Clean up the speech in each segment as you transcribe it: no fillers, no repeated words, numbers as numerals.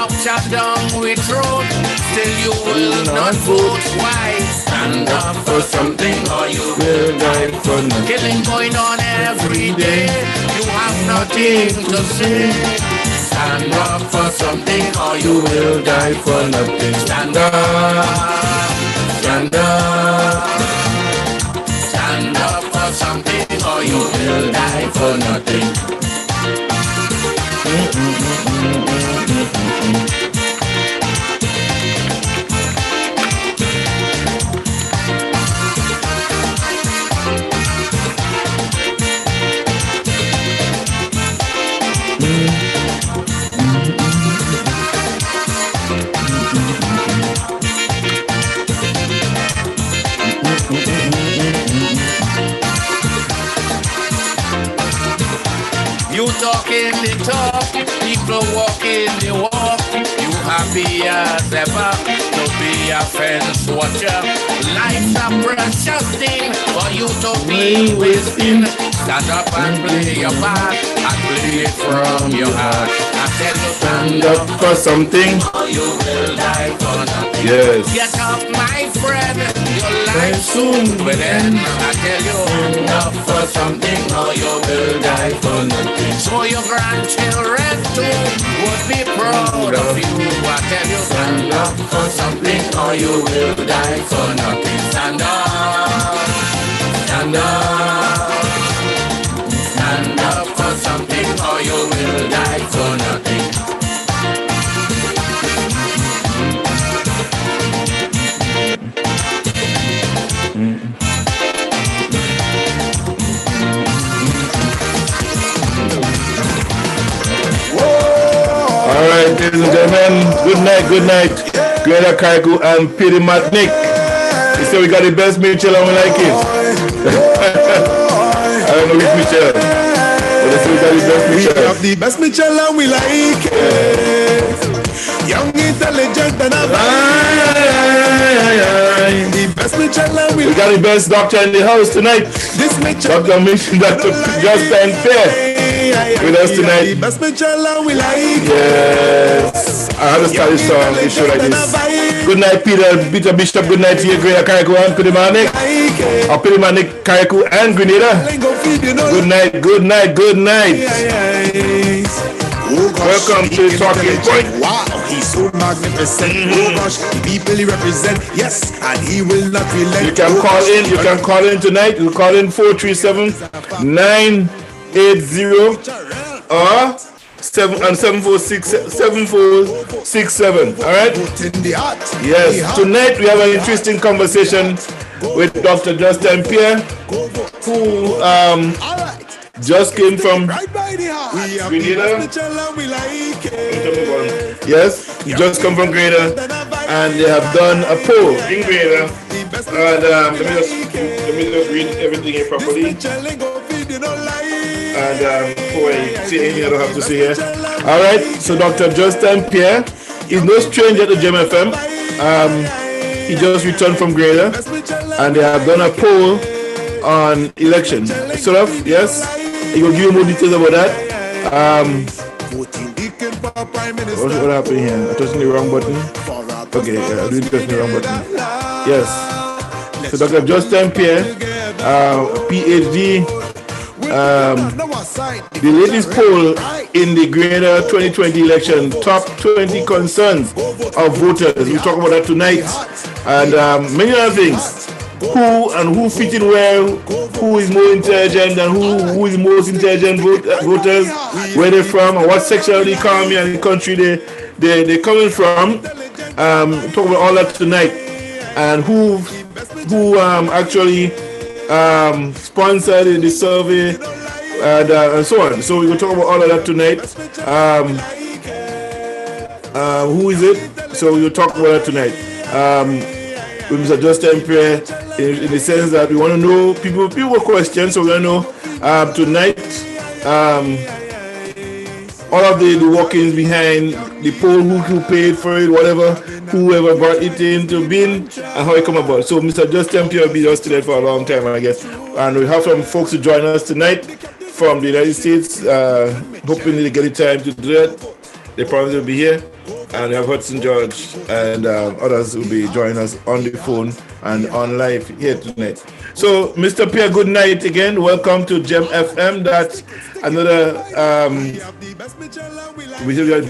of shut down with road, still you will not vote. Why? Stand up for something or you will die for nothing. Killing going on every day, you have nothing to say. Stand up for something or you will die for nothing. Stand up, stand up. Stand up for something or you will die for nothing. You talking the talk, people walking the walk. You happy as ever to be a fence watcher. Life's a precious thing for you to be wasting. Stand up and play your part and play it from your heart. I tell you, stand up for something or you will die for nothing. Yes. Get up, my friend, your life soon will end. I tell you, stand up for something or you will die for nothing. So your grandchildren too would be proud of you. I tell you, stand up for something or you will die for nothing. Stand up, stand up. Stand up for something or you will die for nothing. Alright, ladies and gentlemen, good night, good night. Greta Kariku and Peter Matnick. They say we got the best Mitchell and we like it. I don't know which Mitchell. But they say we got the best Mitchell. We have the best Mitchell and we like it. Young, intelligent and the best Mitchell and we got the best doctor in the house tonight. This Mitchell, Dr. Mission, Dr. Justin Fair. With us tonight. The best Mitchell and we like it. Yes. I had to start this song, this show like this. Good night, Peter Bishop. Good night to you, Greta Kariku and Peter Manik. Or Peter Manik, Kariku and Grenada. Good night, good night, good night. Welcome to the Talking Point. Wow, he's so magnificent. Oh gosh, the people he represent, yes, and he will not relent. You can call in. You can call in tonight. You call in 437-980 or 7467. All right. Yes. Tonight we have an interesting conversation with Dr. Justin Pierre, who just came from Grenada. Yes, he just come from Grenada, and they have done a poll in Grenada. And let me just read everything here properly. And before I say anything I don't have to say here. All right. So Dr. Justin Pierre is no stranger to Gemfm. He just returned from Grenada, and they have done a poll on election. Sort of, yes. He will give you more details about that. What happened here? I touched the wrong button. Okay, I didn't touch the wrong button. Yes. So Dr. Justin Pierre, PhD. The latest poll in the Grenada 2020 election, top 20 concerns of voters. We talk about that tonight, and many other things. Who fit in well, who is more intelligent, and who is most intelligent voters, where they're from, and what section of the economy and the country they're coming from. Talk about all that tonight, and who actually sponsored the survey, and so on. So we will talk about all of that tonight. Who is it? So we will talk about that tonight. With Mr. Justin Pierre, in the sense that we want to know people questions, so we want to know tonight all of the workings behind the poll, who paid for it, whoever brought it into being, and how it come about. So Mr. Justin Pierre will be just tonight for a long time, I guess, and we have some folks to join us tonight from the United States, hoping they get the time to do that. They probably will be here. And we have Hudson George and others will be joining us on the phone and on live here tonight. So, Mr. Pierre, good night again. Welcome to Gemfm. That's another, we have the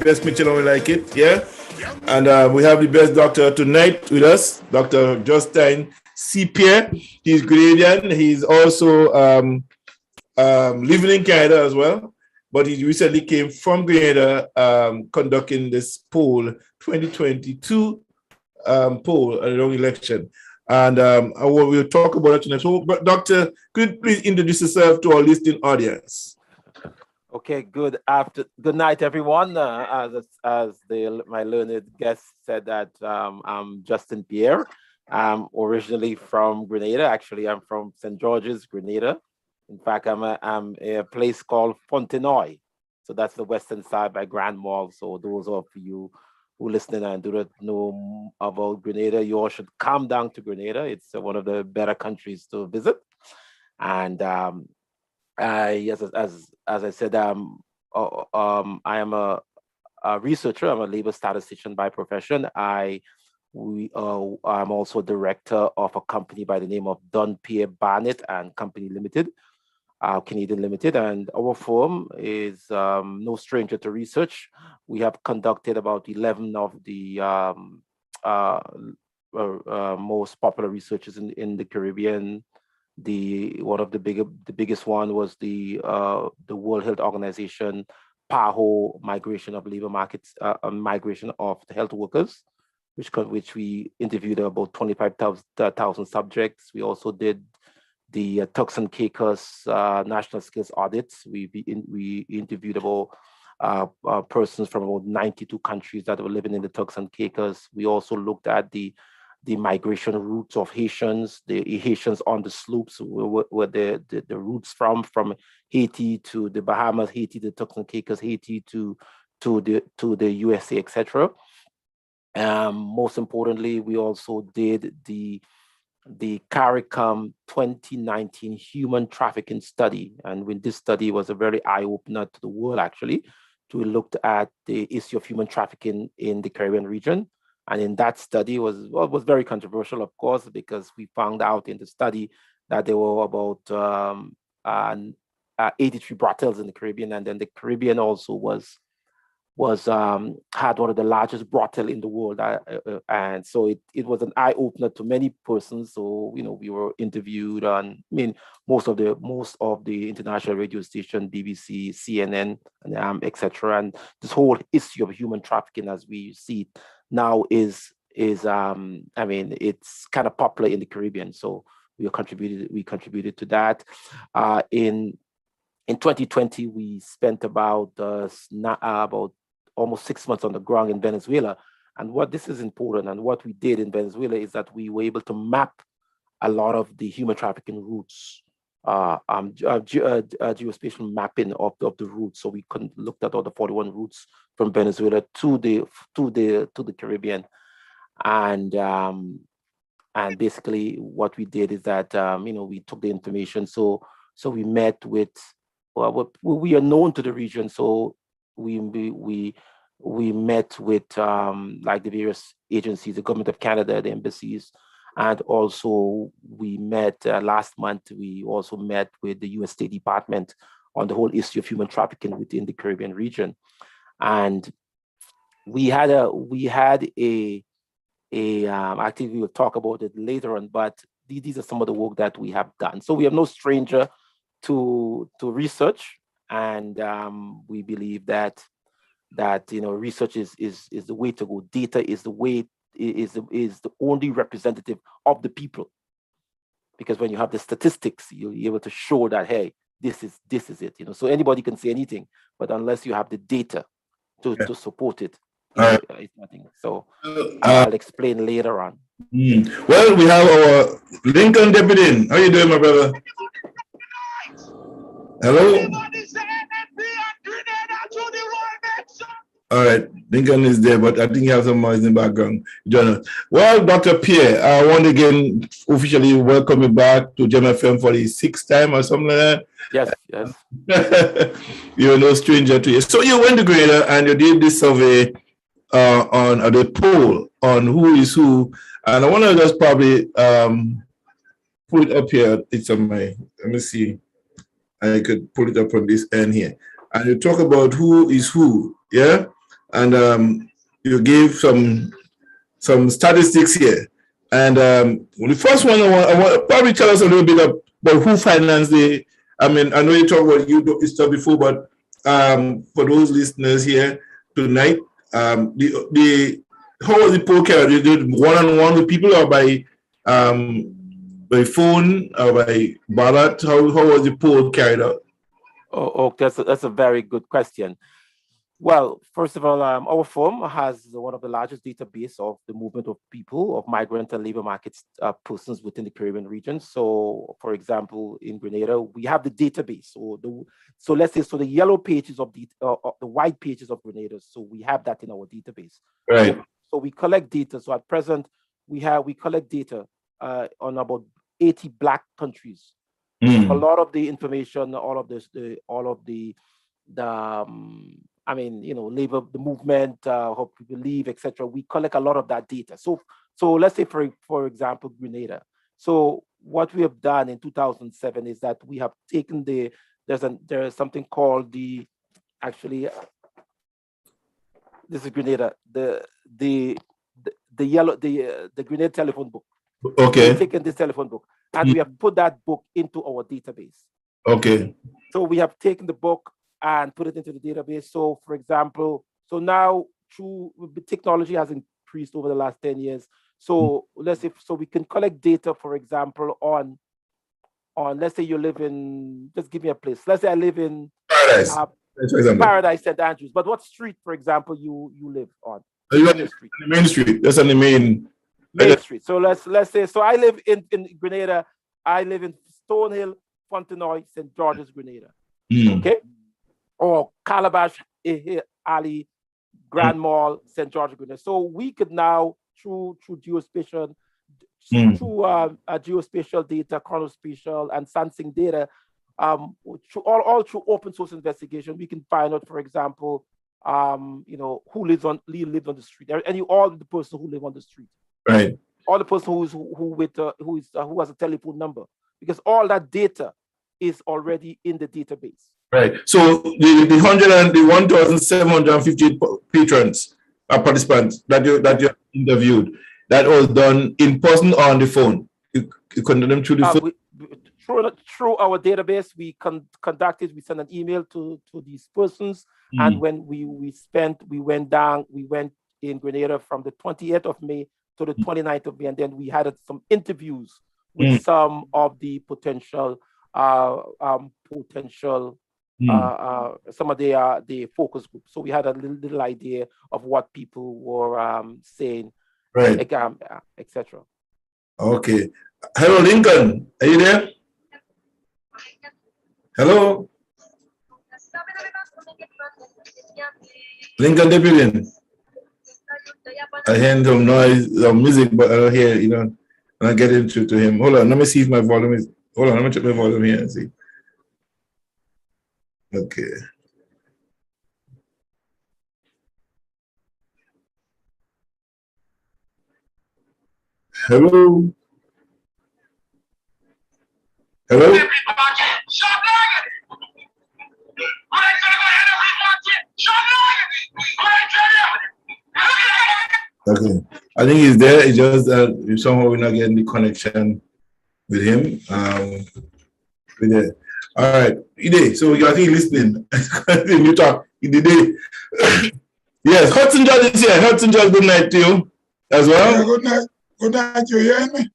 best Mitchell and we like it, yeah? And we have the best doctor tonight with us, Dr. Justin C. Pierre. He's Grenadian. He's also living in Canada as well. But he recently came from Grenada conducting this poll, 2022 poll, a long election. And we'll talk about it tonight. So, Doctor, could you please introduce yourself to our listening audience? Okay, good night, everyone. As my learned guest said that I'm Justin Pierre. I'm originally from Grenada. Actually, I'm from St. George's, Grenada. In fact, I'm a place called Fontenoy. So that's the western side by Grand Mall. So those of you who listening and do not know about Grenada, you all should come down to Grenada. It's one of the better countries to visit. And as I said, I am a researcher. I'm a labor statistician by profession. I'm also director of a company by the name of Dunn Pierre Barnett and Company Limited. Canadian Limited, and our firm is no stranger to research. We have conducted about 11 of the most popular researches in the Caribbean. One of the biggest one was the World Health Organization PAHO migration of labor markets, migration of the health workers, which we interviewed about 25,000 subjects. We also did the Turks and Caicos national skills audits. We interviewed about persons from about 92 countries that were living in the Turks and Caicos. We also looked at the migration routes of Haitians, the Haitians on the sloops, where the routes from Haiti to the Bahamas, Haiti to Turks and Caicos, Haiti to the USA, etc. Most importantly, we also did the CARICOM 2019 human trafficking study. And when this study was a very eye-opener to the world, actually, we looked at the issue of human trafficking in the Caribbean region. And in that study was very controversial, of course, because we found out in the study that there were about 83 brothels in the Caribbean. And then the Caribbean also had one of the largest brothel in the world, and so it was an eye opener to many persons. So we were interviewed on, most of the international radio station, BBC, CNN, and etc. And this whole issue of human trafficking, as we see it now, is it's kind of popular in the Caribbean. So we contributed to that. In 2020, we spent about almost 6 months on the ground in Venezuela. And what this is important, and what we did in Venezuela is that we were able to map a lot of the human trafficking routes, geospatial mapping of the routes. So we looked at all the 41 routes from Venezuela to the Caribbean. And basically what we did is that, we took the information. So we met with, we are known to the region. So we met with like the various agencies, the government of Canada, the embassies, and also we met last month. We also met with the U.S. State Department on the whole issue of human trafficking within the Caribbean region, and we had a I think we will talk about it later on. But these are some of the work that we have done. So we are no stranger to research. And we believe that research is the way to go. Data is the only representative of the people, because when you have the statistics, you'll be able to show that, hey, this is it. So anybody can say anything, but unless you have the data to support it, it's nothing. So I'll explain later on. Well, we have our Lincoln Deputy. How you doing, my brother? Hello. All right, Lincoln is there, but I think you have some noise in the background. Well, Dr. Pierre, I want to again officially welcome you back to Gemfm for the 6th time or something like that. Yes. You're no stranger to it. So you went to Grenada and you did this survey on the poll on who is who, and I want to just probably put it up here. It's on my. Let me see. I could put it up on this end here, and you talk about who is who, yeah, and you gave some statistics here, and the first one I want probably tell us a little bit about who financed the. I mean, I know you talked about you stuff before, but for those listeners here tonight, the how was the poll carried? You did one-on-one with people or by phone or by ballot? How was the poll carried out? Oh, that's a very good question. Well, first of all, our firm has one of the largest database of the movement of people, of migrant and labor markets persons within the Caribbean region. So, for example, in Grenada, we have the database. So let's say, the yellow pages of the white pages of Grenada. So we have that in our database. Right. So we collect data. So at present, we collect data on about 80 Black countries. A lot of the information, all of the labor, the movement, how people leave, etc. We collect a lot of that data. So let's say, for example, Grenada. So what we have done in 2007 is that we have taken there's something called this is Grenada, the Grenada telephone book. Okay. We've taken this telephone book and we have put that book into our database. Okay. So we have taken the book and put it into the database. So, for example, now through the technology has increased over the last 10 years. So let's say, we can collect data, for example, on let's say you live in, just give me a place. Let's say I live in Paradise, St. Andrews. But what street, for example, you live on? Main Street. That's on the main street. So let's say, so I live in Grenada. I live in Stonehill, Fontenoy, St. George's, Grenada. Okay. Or Calabash, Ali, Grand Mall, St. George, Grenada. So we could now, through geospatial, through geospatial data, chronospatial, and sensing data, through open source investigation, we can find out, for example, who lives on the street, and all the person who live on the street, right? All the person who has a telephone number, because all that data is already in the database. Right. So the 1,750 patrons, participants that you interviewed, that was done in person or on the phone. You conducted them through the phone. Through our database, we conducted. We sent an email to these persons, and when we went in Grenada from the 28th of May to the 29th of May, and then we had some interviews with some of the potential. Some of the focus groups. So we had a little idea of what people were saying, right, etc. Okay. Hello, Lincoln. Are you there? Hello, Lincoln Deputy. I hear some noise, some music, but I don't hear. I'm not getting through to him. Hold on. Let me see if my volume is. Hold on. Let me check my volume here and see. Okay. Hello. Hello. Okay. I think he's there. It's just that somehow we're not getting the connection with him. All right, Ide. So I think you're listening. You talk. Ide. Yes, Hudson George is here. Hudson George, good night to you as well. Yeah, good night. Good night. You hearing me?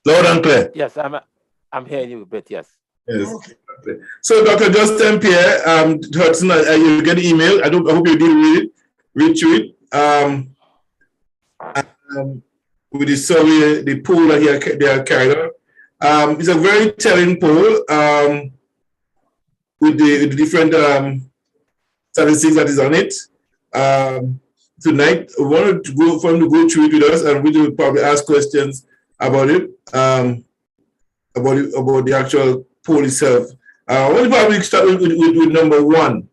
Loud and clear. Yes, I'm hearing you a bit. Yes. Yes. Okay. So, Dr. Justin Pierre, Hudson, you get the email. I hope you did read through it. With the survey, the poll that they are carried out. It's a very telling poll with the different statistics that is on it. Tonight, we wanted to go for him to go through it with us, and we will probably ask questions about it, about the actual poll itself. We'll probably start with number one.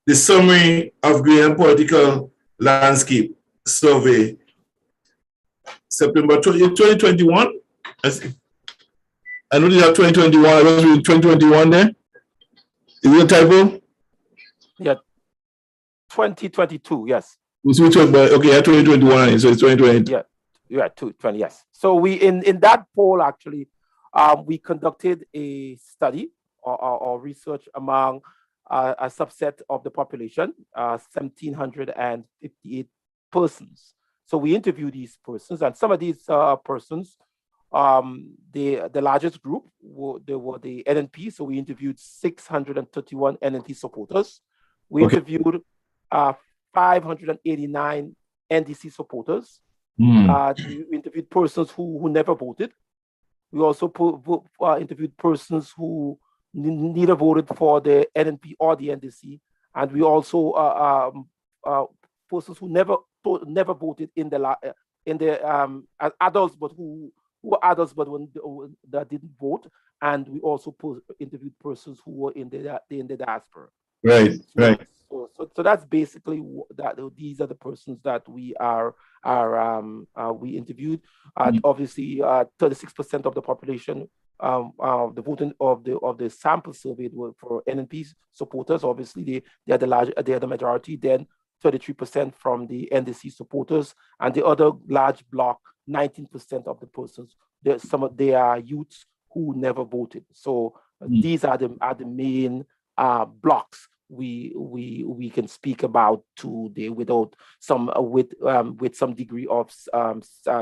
the summary of Grenadian political landscape survey, September 2021. I know you have 2021. I was reading 2021 there. Is it a typo? Yeah, 2022. Yes. Okay, 2021. So it's 2020. Yeah, 2020. Yes. So we in that poll actually, we conducted a study or research among a subset of the population, 1,758 persons. So we interviewed these persons, and some of these persons, the largest group were the NNP. So we interviewed 631 NNP supporters. We interviewed 589 NDC supporters. We interviewed persons who never voted. We also interviewed persons who neither voted for the NNP or the NDC, and we also persons who never voted as adults, but who were adults but that didn't vote, and we also interviewed persons who were in the diaspora. Right, right. So that's basically that. These are the persons that we we interviewed. Obviously, 36% of the population, the voting of the sample surveyed were for NNP supporters. Obviously, they are the majority. Then 33% from the NDC supporters, and the other large block, 19% of the persons. They are youths who never voted. So these are the main blocks we can speak about today with some degree of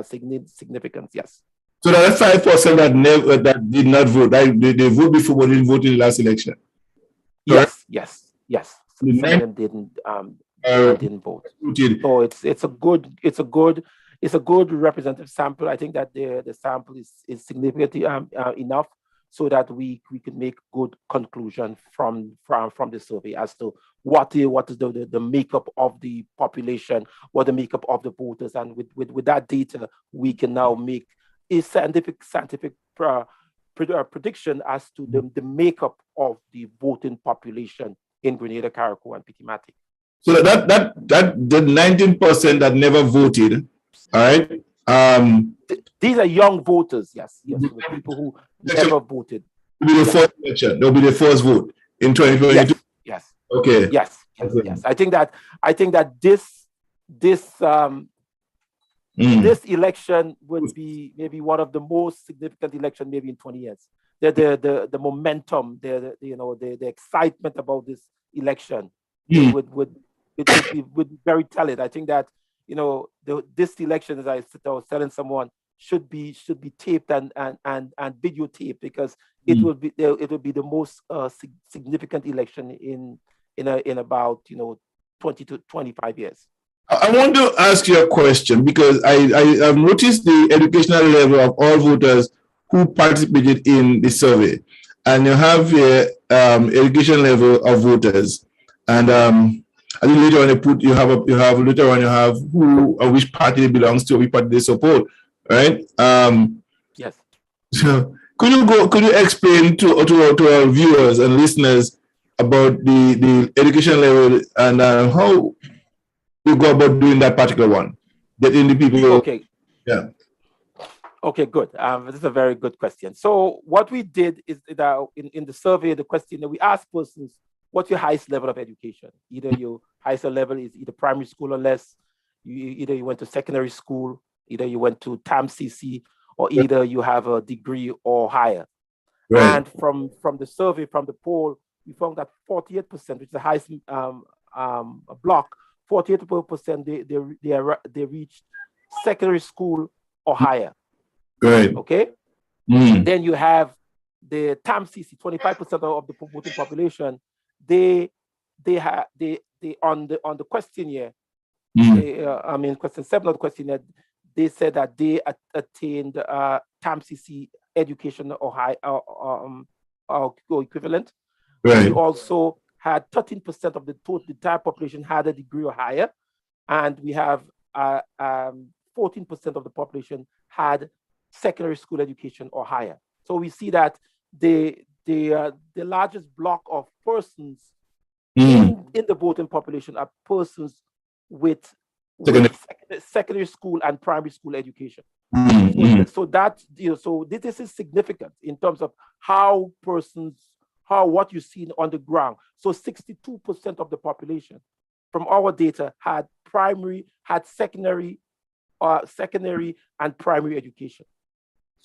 significance. Yes. So there are 5% that did not vote. Right? They voted before, but didn't vote in the last election. Yes. Some of them didn't vote. So it's a good representative sample. I think that the sample is significant enough so that we can make good conclusion from the survey as to what is the makeup of the population, what the makeup of the voters, and with that data we can now make a scientific prediction as to the makeup of the voting population in Grenada, Carriacou, and Petit-Matic. So that the 19% that never voted, all right. These are young voters, yes, people who never voted. It'll be the first election. There'll be the first vote in 2022. Yes. Okay. Yes. I think that this election would be maybe one of the most significant elections maybe in 20 years. The momentum, the excitement about this election would be very telling. I think that this election, as I was telling someone, should be taped and videotaped, because it will be the most significant election in about 20 to 25 years. I want to ask you a question, because I've noticed the educational level of all voters who participated in the survey, and you have the education level of voters, and I think later on you have who or which party it belongs to, which party they support, right? Yes. So could you explain to our viewers and listeners about the education level and how you go about doing that particular one, getting the people? Okay. Yeah. Okay, good. This is a very good question. So what we did is that in the survey, the question that we asked persons, what's your highest level of education? Either your highest level is either primary school or less, either you went to secondary school, either you went to TAMCC, or either you have a degree or higher. Right. And from the survey, from the poll, we found that 48%, which is the highest block, 48% they reached secondary school or higher. Right. Okay. Then you have the TAMCC, 25% of the voting population. They on the questionnaire, question 7 of the questionnaire, they said that they attained TAMCC education or high or equivalent. Right. We also had 13% of the entire population had a degree or higher, and we have 14% of the population had secondary school education or higher. So we see that the largest block of persons in in the voting population are persons with secondary school and primary school education. So that, so this is significant in terms of how what you see on the ground. So 62% of the population from our data had secondary and primary education.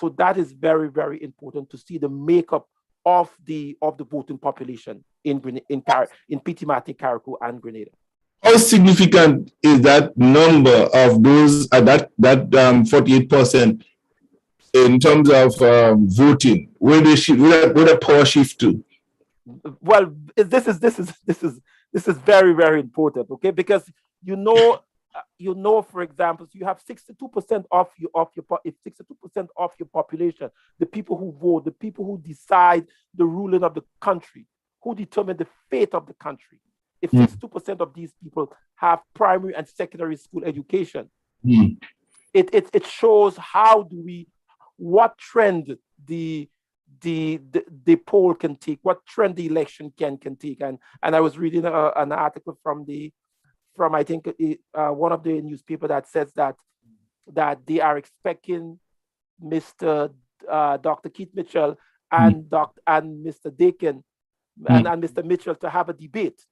So that is very, very important to see the makeup of the voting population in PT Martin, Carriacou, and Grenada. How significant is that number of those at that 48% in terms of voting? Where the power shift to? Well, this is very, very important, okay? Because for example, you have 62% of your population, the people who vote, the people who decide the ruling of the country, who determine the fate of the country. If 62% of these people have primary and secondary school education, it shows what trend the poll can take, what trend the election can take. And I was reading an article from I think one of the newspapers that says that they are expecting Dr. Keith Mitchell and Mr. Dakin and Mr. Mitchell to have a debate.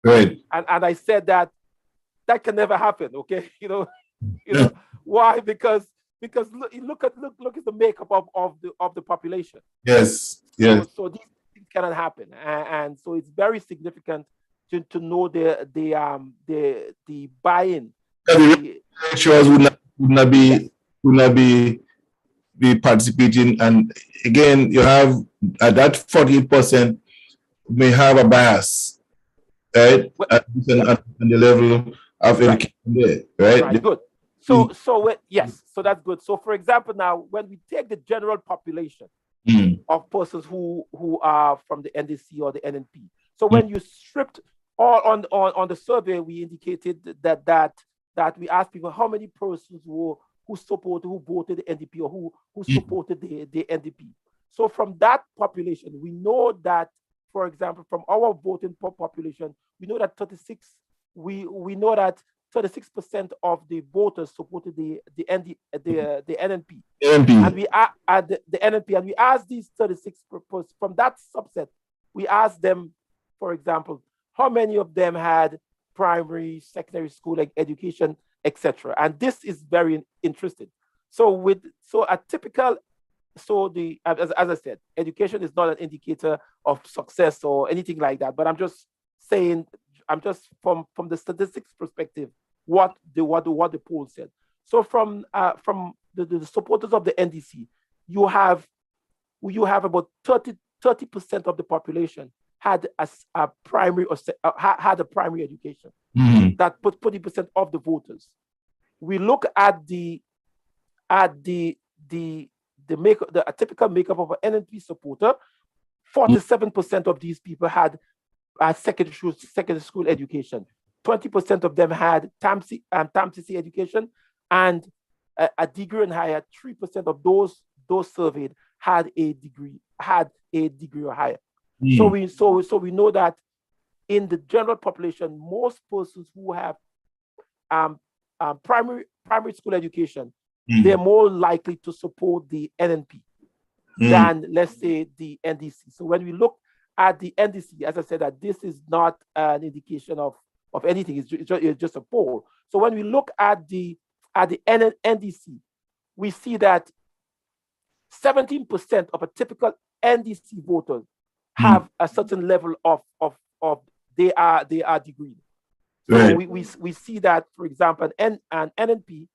Right. And I said that can never happen. Okay, why? Because look at the makeup of the population. Yes. So these things cannot happen, and so it's very significant to know the buy-in. The would not be participating, and again, you have at that 48% may have a bias. Right, at the level of education there, right? Right, good. So yes, so that's good. So for example, now when we take the general population of persons who are from the NDC or the NNP, so when you stripped all on the survey, we indicated that we asked people how many persons who voted the NDP or who supported the NDP. So from that population, we know that, for example, from our voting population, we know that 36% of the voters supported the NNP. And we are at the NNP, and we asked these 36 from that subset. We asked them, for example, how many of them had primary, secondary school education, etc. And this is very interesting. As I said, education is not an indicator of success or anything like that. But I'm just saying, from the statistics perspective, what the poll said. So from the supporters of the NDC, you have about 30% of the population had a primary had a primary education. That put 40% of the voters. We look at the typical makeup of an NNP supporter. 47% of these people had secondary school education. 20% of them had TAMCC education, and a degree and higher. 3% of those surveyed had a degree or higher. So we know that in the general population, most persons who have primary school education, they're more likely to support the NNP than, let's say, the NDC. So when we look at the NDC, as I said, that this is not an indication of anything. It's just a poll. So when we look at the NDC, we see that 17% of a typical NDC voter have a certain level of they are degree. So right. we see that, for example, an NNP,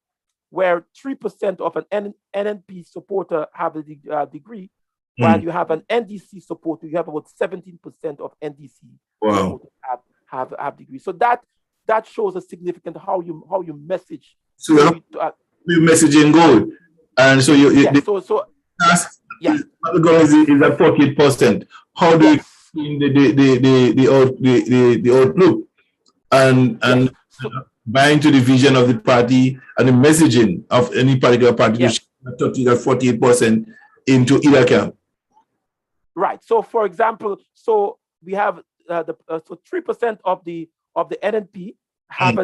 where 3% of an NNP supporter have a degree, while you have an NDC supporter, you have about 17% of NDC supporters have degrees. So that shows a significant how you message. So your messaging goal, and so you yes. The goal is at 48%. How do you see the outlook and buying to the vision of the party and the messaging of any particular party to that 48% into either camp? Right. So, for example, so we have so 3% of the NNP have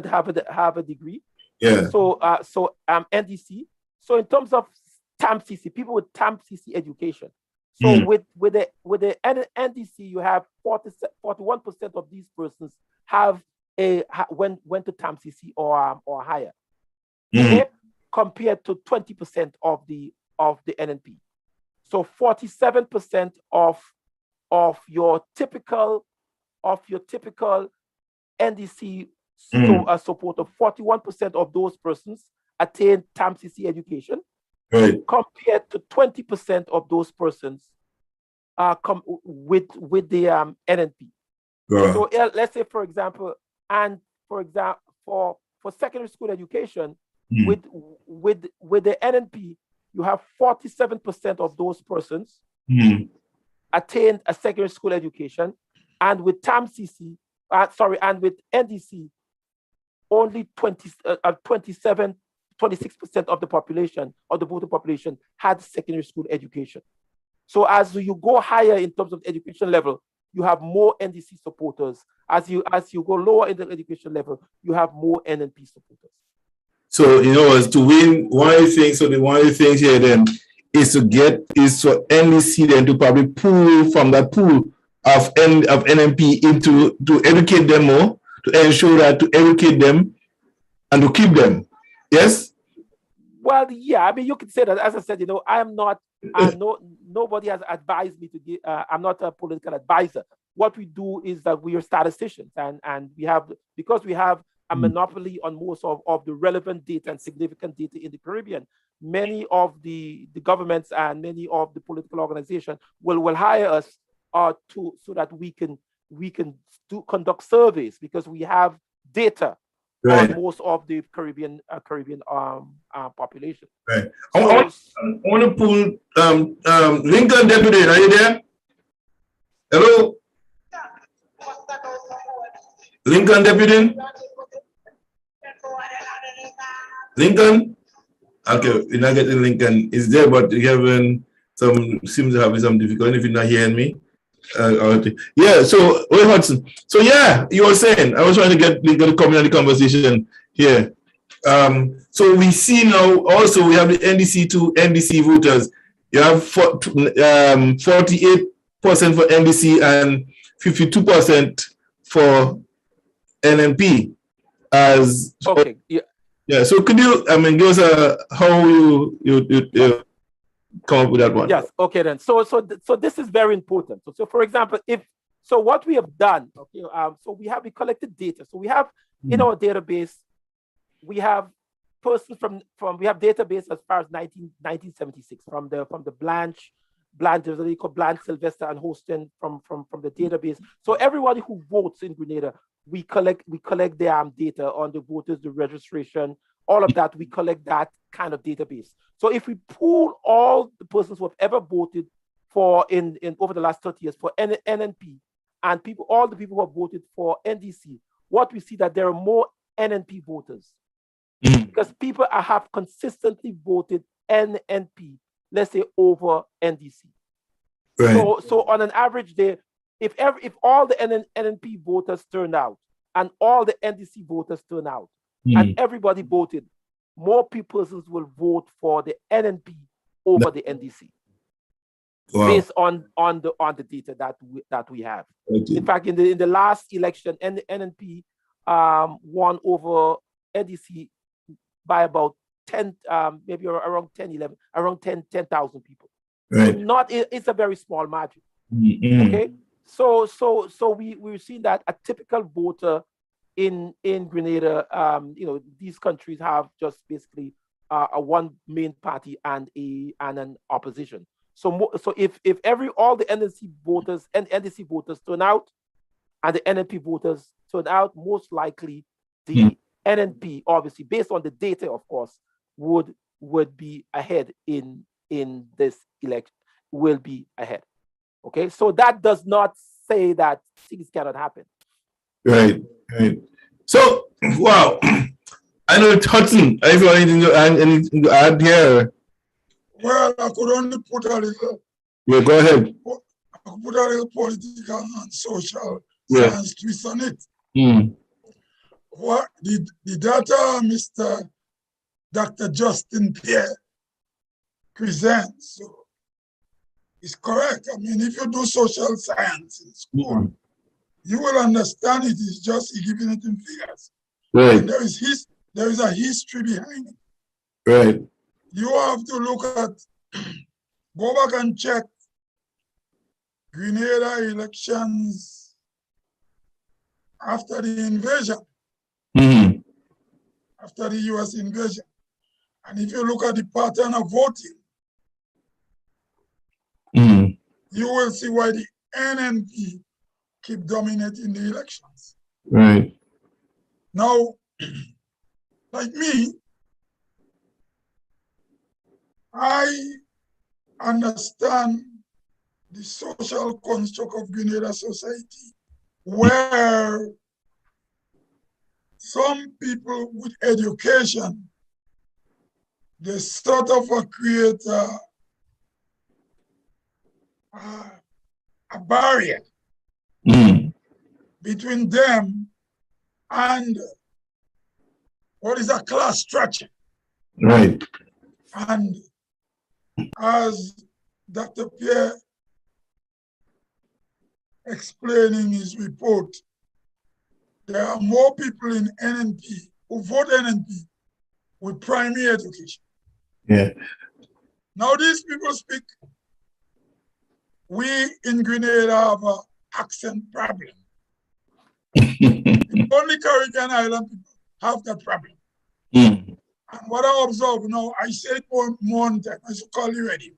a degree. Yeah. So NDC. So in terms of TAMCC, people with TAMCC education. So with the NDC, you have 41% of these persons went to TAMCC or higher, okay? Compared to 20% of the NNP. So 47% of your typical NDC supporter, 41% of those persons attain TAMCC education, right, compared to 20% of those persons with the NNP. right. So let's say, for example, for secondary school education, with the NNP, you have 47% of those persons attained a secondary school education, and with TAMCC, and with NDC, only 26% of the population, of the voting population, had secondary school education. So as you go higher in terms of education level, you have more NDC supporters. As you go lower in the education level, you have more NNP supporters. So, as to win, one of the things here then is for NDC then to probably pull from that pool of NNP to educate them more, to ensure that to educate them and to keep them. Yes? Well, yeah, I mean, you could say that. As I said, I am not, nobody has advised me to give, I'm not a political advisor. What we do is that we are statisticians, and because we have a monopoly on most of the relevant data and significant data in the Caribbean, many of the governments and many of the political organizations will hire us so that we can conduct surveys, because we have data on most of the Caribbean population. Right. I want to pull Lincoln Deputy. Are you there? Hello, Lincoln Deputy. Lincoln. Okay, we're not getting Lincoln. Is there, but you seems to have some difficulty if you're not hearing me. Yeah, so wait, Hudson. So yeah, you were saying, I was trying to get Lincoln to come in the conversation here. So we see now also we have the NDC to NDC voters. You have 48% for NDC and 52% for NNP. Okay. Yeah. So could you give us how you come up with that one? Yes. Okay then. So this is very important. So for example, what we have done, okay, so we collected data. So we have in our database, we have persons we have database as far as 1976 from the Blanche, Sylvester, and Houston from the database. So everybody who votes in Grenada, we collect their data on the voters, the registration, all of that. We collect that kind of database. So if we pool all the persons who have ever voted for in over the last 30 years for NNP and all the people who have voted for NDC, what we see that there are more NNP voters because people have consistently voted NNP, let's say, over NDC. Right. So on an average day, if all the NNP voters turn out and all the NDC voters turn out and everybody voted, more persons will vote for the NNP over the NDC. Wow. Based on the data that we have. Okay. In fact, in the last election, NNP won over NDC by about 10, maybe around 10,000 people. Right. So it's a very small margin. Okay. So we've seen that a typical voter in Grenada, these countries have just basically a one main party and an opposition. So if all the NDC voters turn out and the NNP voters turn out, most likely the NNP, obviously based on the data, of course, would be ahead in this election, will be ahead. Okay, so that does not say that things cannot happen. Right. So, wow, I know it's Hudson. I feel anything to add here. Well, I could only put a little. Yeah, go ahead. I could put a little political and social science twist on it. What the data Mr. Dr. Justin Pierre presents is correct. I mean, if you do social science in school, you will understand it. It's just giving it in figures. Right. And there is a history behind it. Right. You have to look at, go back and check Grenada elections after the invasion, after the US invasion. And if you look at the pattern of voting, you will see why the NNP keep dominating the elections. Right. Now, like me, I understand the social construct of Grenada society, where some people with education, they sort of create a barrier between them and what is a class structure. Right. And as Dr. Pierre explained in his report, there are more people in NNP who vote NNP with primary education. Yeah. Now these people speak, we in Grenada have an accent problem. Only Caribbean island people have that problem. And what I observe now, I say it one time, I should call you ready.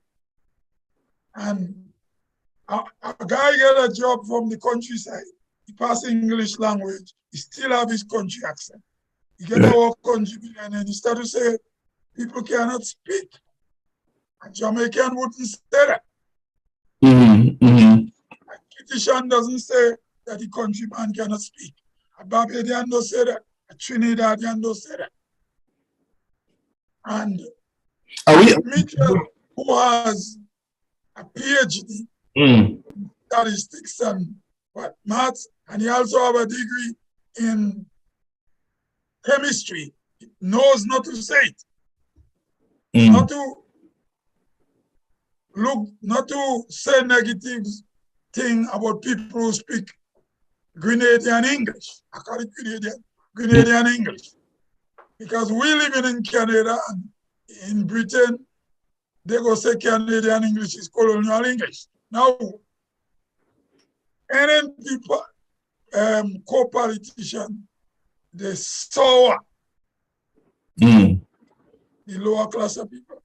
And a guy get a job from the countryside, he pass English language, he still have his country accent. He get a work country and then he start to say, people cannot speak. A Jamaican wouldn't say that. A Kitishan doesn't say that the countryman cannot speak. A Barbadian don't say that. A Trinidadian don't say that. And Mitchell, who has a PhD in statistics and maths, and he also have a degree in chemistry, knows not to say it. Not to look, not to say negative thing about people who speak Grenadian English. I call it Grenadian English. Because we living in Canada and in Britain, they go say Canadian English is colonial English. Now, NNP co-politician, they sour the lower class of people.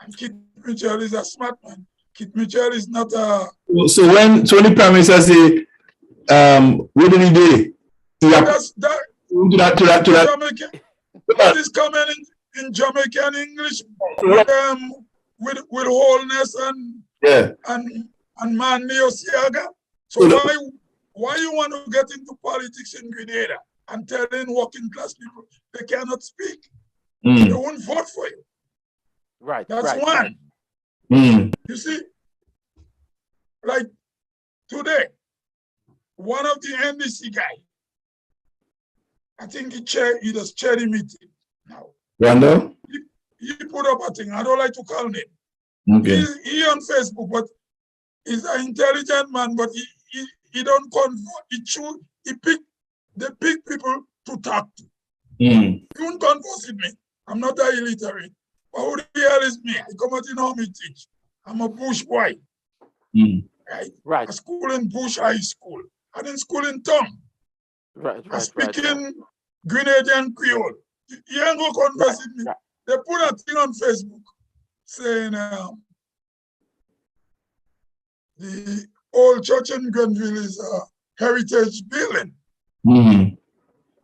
And Kit Mitchell is a smart man. Kit Mitchell is not a... So when the Prime Minister say, what did he do? That is coming in Jamaican English with wholeness and manly Osiaga. So why you want to get into politics in Grenada and telling working class people they cannot speak? They won't vote for you. Right. That's one. You see, like today, one of the NDC guy, I think he does cherry meeting now. Randall? He put up a thing, I don't like to call him. Okay. He on Facebook, but he's an intelligent man, but he don't convert, they pick people to talk to. He won't converse with me. I'm not that illiterate. But who the hell is me? I come out in army teach. I'm a bush boy. Right. I school in Bush High School. I didn't school in town. I speak in Grenadian Creole. You ain't go converse with me. They put a thing on Facebook saying the old church in Grenville is a heritage building.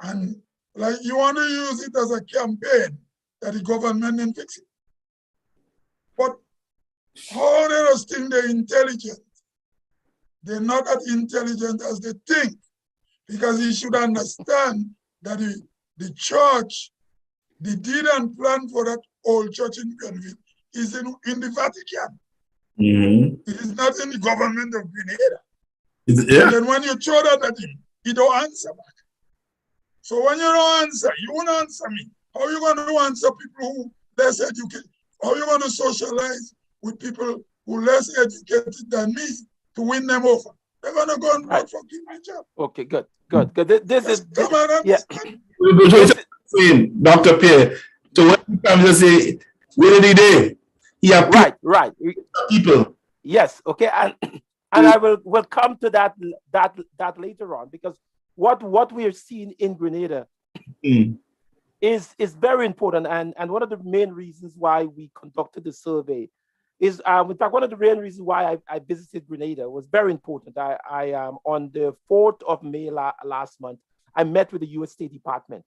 And like you want to use it as a campaign that the government didn't fix it. But how they just think they're intelligent? They're not as intelligent as they think. Because you should understand that the church, the deed and plan for that old church in Grenville is in the Vatican. It is not in the government of Grenada. Yeah. And then when you throw that at him, he don't answer back. So when you don't answer, you won't answer me. How are you going to answer people who less educated? How are you going to socialize with people who less educated than me to win them over? They're going to go and vote for King Richard. Okay, good. This is saying, Dr. Pierre. So when he comes and say, where did he do? He right. People. Yes, okay, and I will come to that later on, because what we are seeing in Grenada is very important, and one of the main reasons why we conducted the survey is, in fact, one of the main reasons why I visited Grenada was very important. I on the 4th of May last month, I met with the U.S. State Department,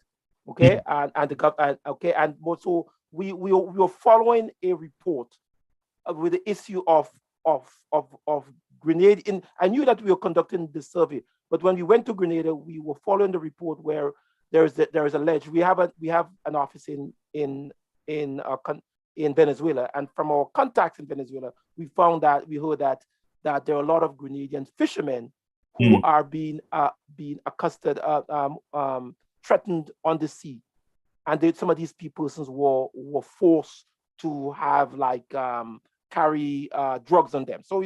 okay, and the government, okay, and also we were following a report with the issue of Grenada. I knew that we were conducting the survey, but when we went to Grenada, we were following the report where there is alleged we have an office in Venezuela, and from our contacts in Venezuela, we heard that there are a lot of Grenadian fishermen who are being accosted, threatened on the sea, and some of these persons were forced to have carry drugs on them. So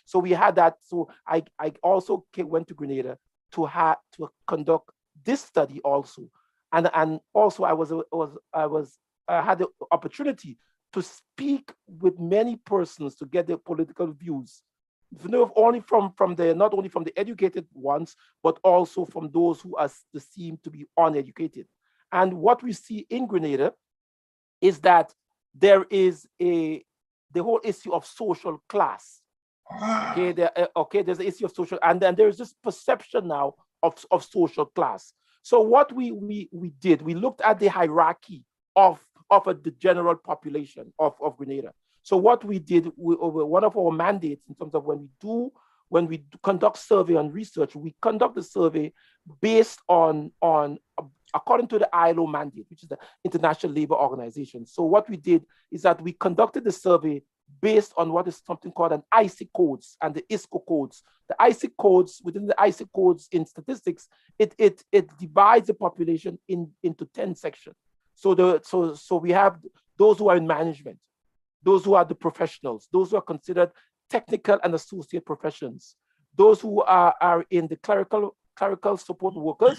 so we had that. So I also went to Grenada to conduct this study also, and also I had the opportunity to speak with many persons to get their political views, not only from the educated ones, but also from those who seem to be uneducated. And what we see in Grenada is that there is the whole issue of social class. Okay, there's the issue of social, and then there's this perception now of social class. So what we did, we looked at the hierarchy of the general population of Grenada. So what we did, one of our mandates in terms of when we conduct survey and research, we conduct the survey based on according to the ILO mandate, which is the International Labour Organization. So what we did is that we conducted the survey based on what is something called an IC codes and the ISCO codes. The IC codes, within the IC codes in statistics, it divides the population into 10 sections. So we have those who are in management, those who are the professionals, those who are considered technical and associate professions, those who are in the clerical support workers,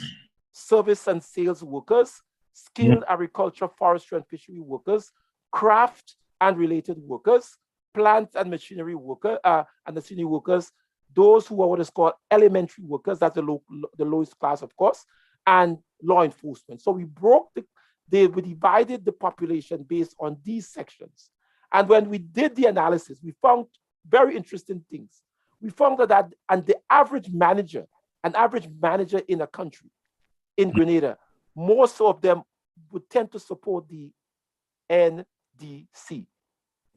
service and sales workers, skilled agriculture, forestry and fishery workers, craft and related workers, plant and machinery workers, those who are what is called elementary workers, that's the lowest class, of course, and law enforcement. So we divided the population based on these sections. And when we did the analysis, we found very interesting things. We found that and the average manager in a country, in Grenada, most of them would tend to support the NDC.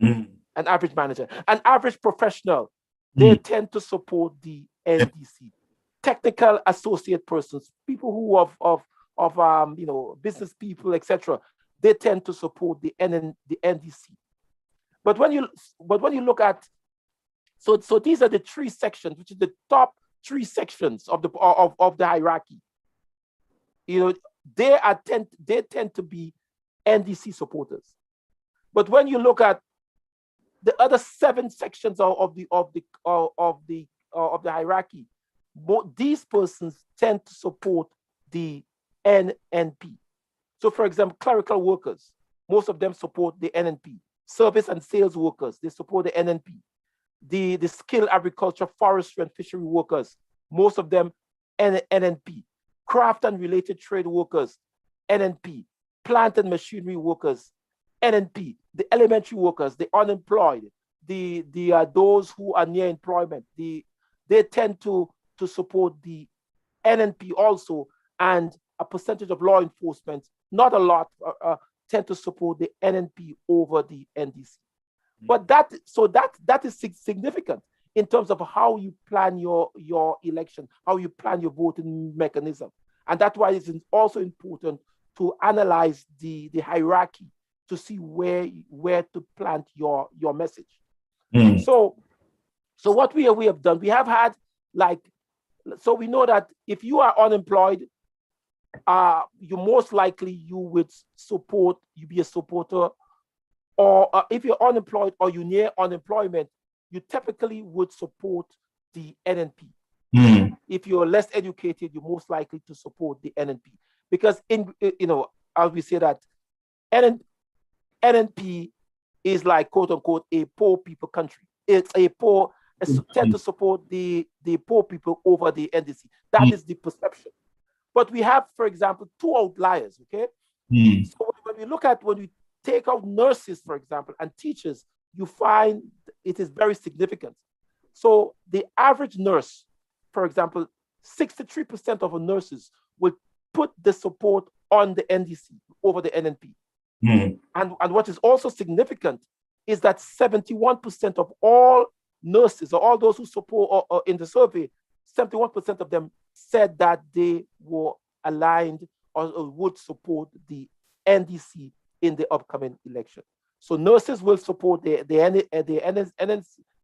An average manager, an average professional, they tend to support the NDC. Technical associate persons, people who of business people, etc., they tend to support the NDC. But when you look at so these are the three sections, which is the top three sections of the hierarchy. They tend to be NDC supporters. But when you look at the other 7 sections of the hierarchy, these persons tend to support the NNP. So, for example, clerical workers, most of them support the NNP. Service and sales workers, they support the NNP. The skilled agriculture, forestry, and fishery workers, most of them NNP. Craft and related trade workers, NNP. Plant and machinery workers, NNP. The elementary workers, the unemployed, those who are near employment, they tend to support the NNP also, and a percentage of law enforcement, not a lot, tend to support the NNP over the NDC. But that is significant in terms of how you plan your election, how you plan your voting mechanism. And that's why it's also important to analyze the hierarchy to see where to plant your message. So what we have done, we have had like So we know that if you are unemployed, you most likely you would support, you be a supporter, or if you're unemployed or you're near unemployment, you typically would support the NNP. If you're less educated, you're most likely to support the NNP, because as we say that NNP is like quote unquote a poor people country. It's tend to support the poor people over the NDC. That is the perception. But we have, for example, two outliers. Okay, so when we take out nurses, for example, and teachers, you find it is very significant. So the average nurse, for example, 63% of nurses will put the support on the NDC over the NNP. And what is also significant is that 71% of all nurses, or all those who support or in the survey, 71% of them said that they were aligned or would support the NDC in the upcoming election. So nurses will support the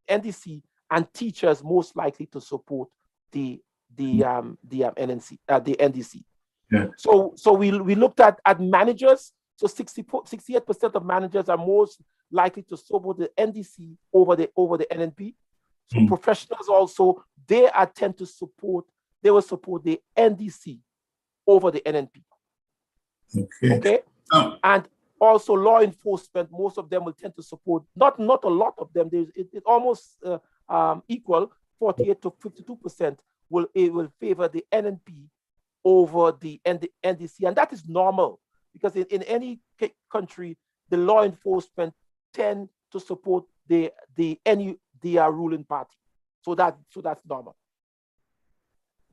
NDC, and teachers most likely to support the NDC. Yeah. So we looked at managers. So 68% of managers are most likely to support the NDC over the NNP. So professionals also, they will support the NDC over the NNP. Okay. And also law enforcement, most of them will tend to support, not a lot of them, it's almost equal, 48 to 52% will favor the NNP over the NDC. And that is normal, because in any country, the law enforcement tend to support the ruling party. So that's normal.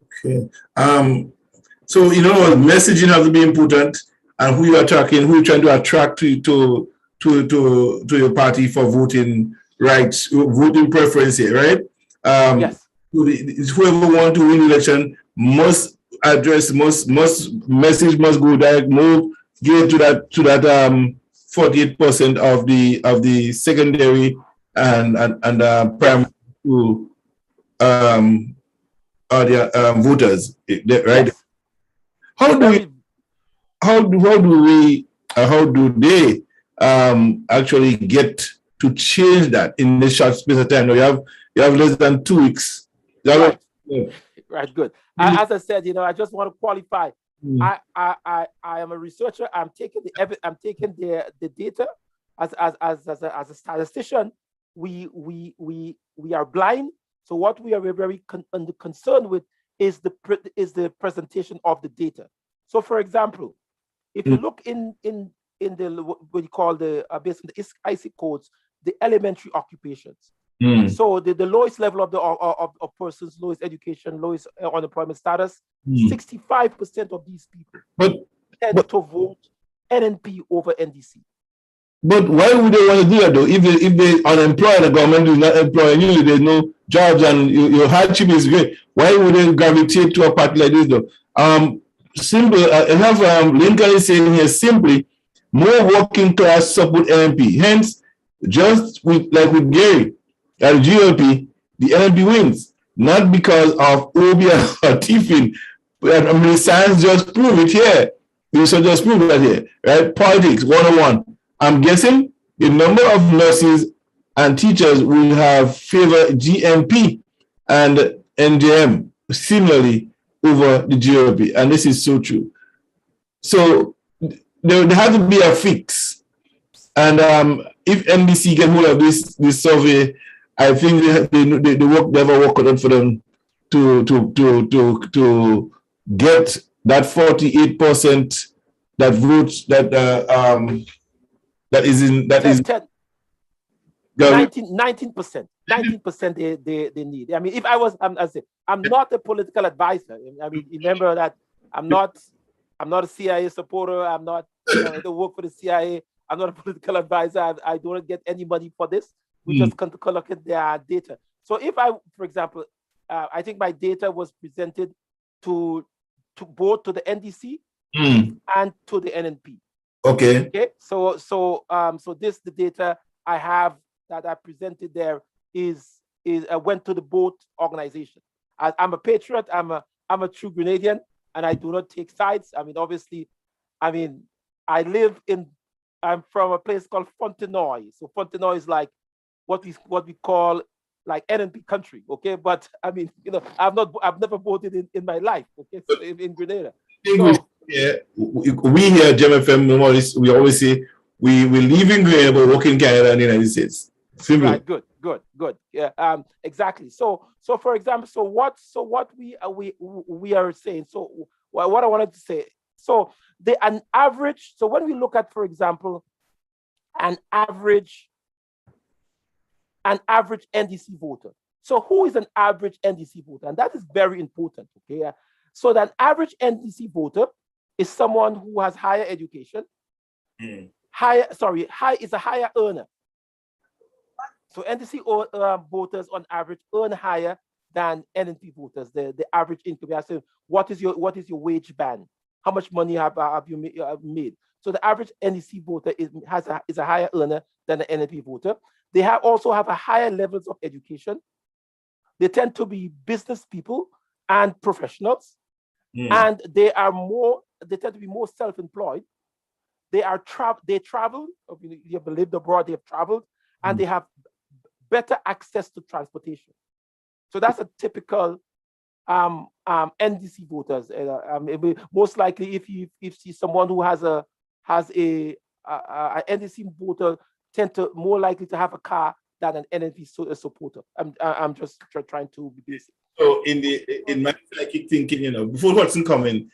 Okay. So messaging has to be important, and who you're trying to attract to your party for voting rights, voting preference here, right? Yes. Whoever wants to win election must address, message must go direct, get to that 48% of the secondary and primary voters, right? Yes. How do they actually get to change that in this short space of time? Now you have less than 2 weeks. Right. Right. Good. As I said, I just want to qualify. I am a researcher. I'm taking the data as a statistician. We are blind. So what we are very concerned with is the presentation of the data. So, for example, if you look in the what you call the based on the IC codes, the elementary occupations. So the lowest level of persons, lowest education, lowest unemployment status, 65% of these people tend to vote NNP over NDC. But why would they want to do that though? If they unemployed, the government is not employing you, there's no jobs, and your hardship is great. Why would they gravitate to a party like this though? Simple. I have Lincoln is saying here simply, more working class support NNP. Hence, just with Gary at GLP, the NNP wins, not because of Obia or Tiffin. I mean, science just prove it here. Research just prove that here, right? Politics 101. I'm guessing the number of nurses and teachers will have favor GMP and NJM similarly over the GOP, and this is so true. So there has to be a fix, and if NBC get hold of this survey, I think they never work on for them to get that 48% that votes that is 19%. 19% they need. I mean, if I was, I'm not a political advisor. I mean, remember that I'm not a CIA supporter. I'm not, I don't work for the CIA. I'm not a political advisor. I don't get any money for this. We just collect their data. So if for example, I think my data was presented to both to the NDC and to the NNP. Okay. Okay. So the data I have that I presented there is went to the both organization. I'm a patriot. I'm a true Grenadian, and I do not take sides. I mean, obviously, I'm from a place called Fontenoy. So Fontenoy is like what we call like NNP country, okay? But I mean, I've never voted in my life, okay? So in Grenada. So, we here at Gemfm, we always say we live in Grenada but work in Canada and the United States. Simple. Right, good. Yeah, exactly. So for example, what we are saying. So what I wanted to say. So an average. So when we look at, for example, an average NDC voter. So who is an average NDC voter? And that is very important. Okay. So that average NDC voter is someone who has higher education, is a higher earner. So NDC voters on average earn higher than NNP voters. The average income. I say, what is your wage band? How much money have you made? So the average NDC voter is a higher earner than the NNP voter. They also have a higher levels of education. They tend to be business people and professionals, and they tend to be more self-employed. They travel. You have lived abroad. They have traveled, and they have better access to transportation. So that's a typical NDC voters. Most likely, if you see someone who has a NDC voter, tend to more likely to have a car than an NNP supporter. I'm just trying to be basic. So in my psychic thinking, before Watson coming,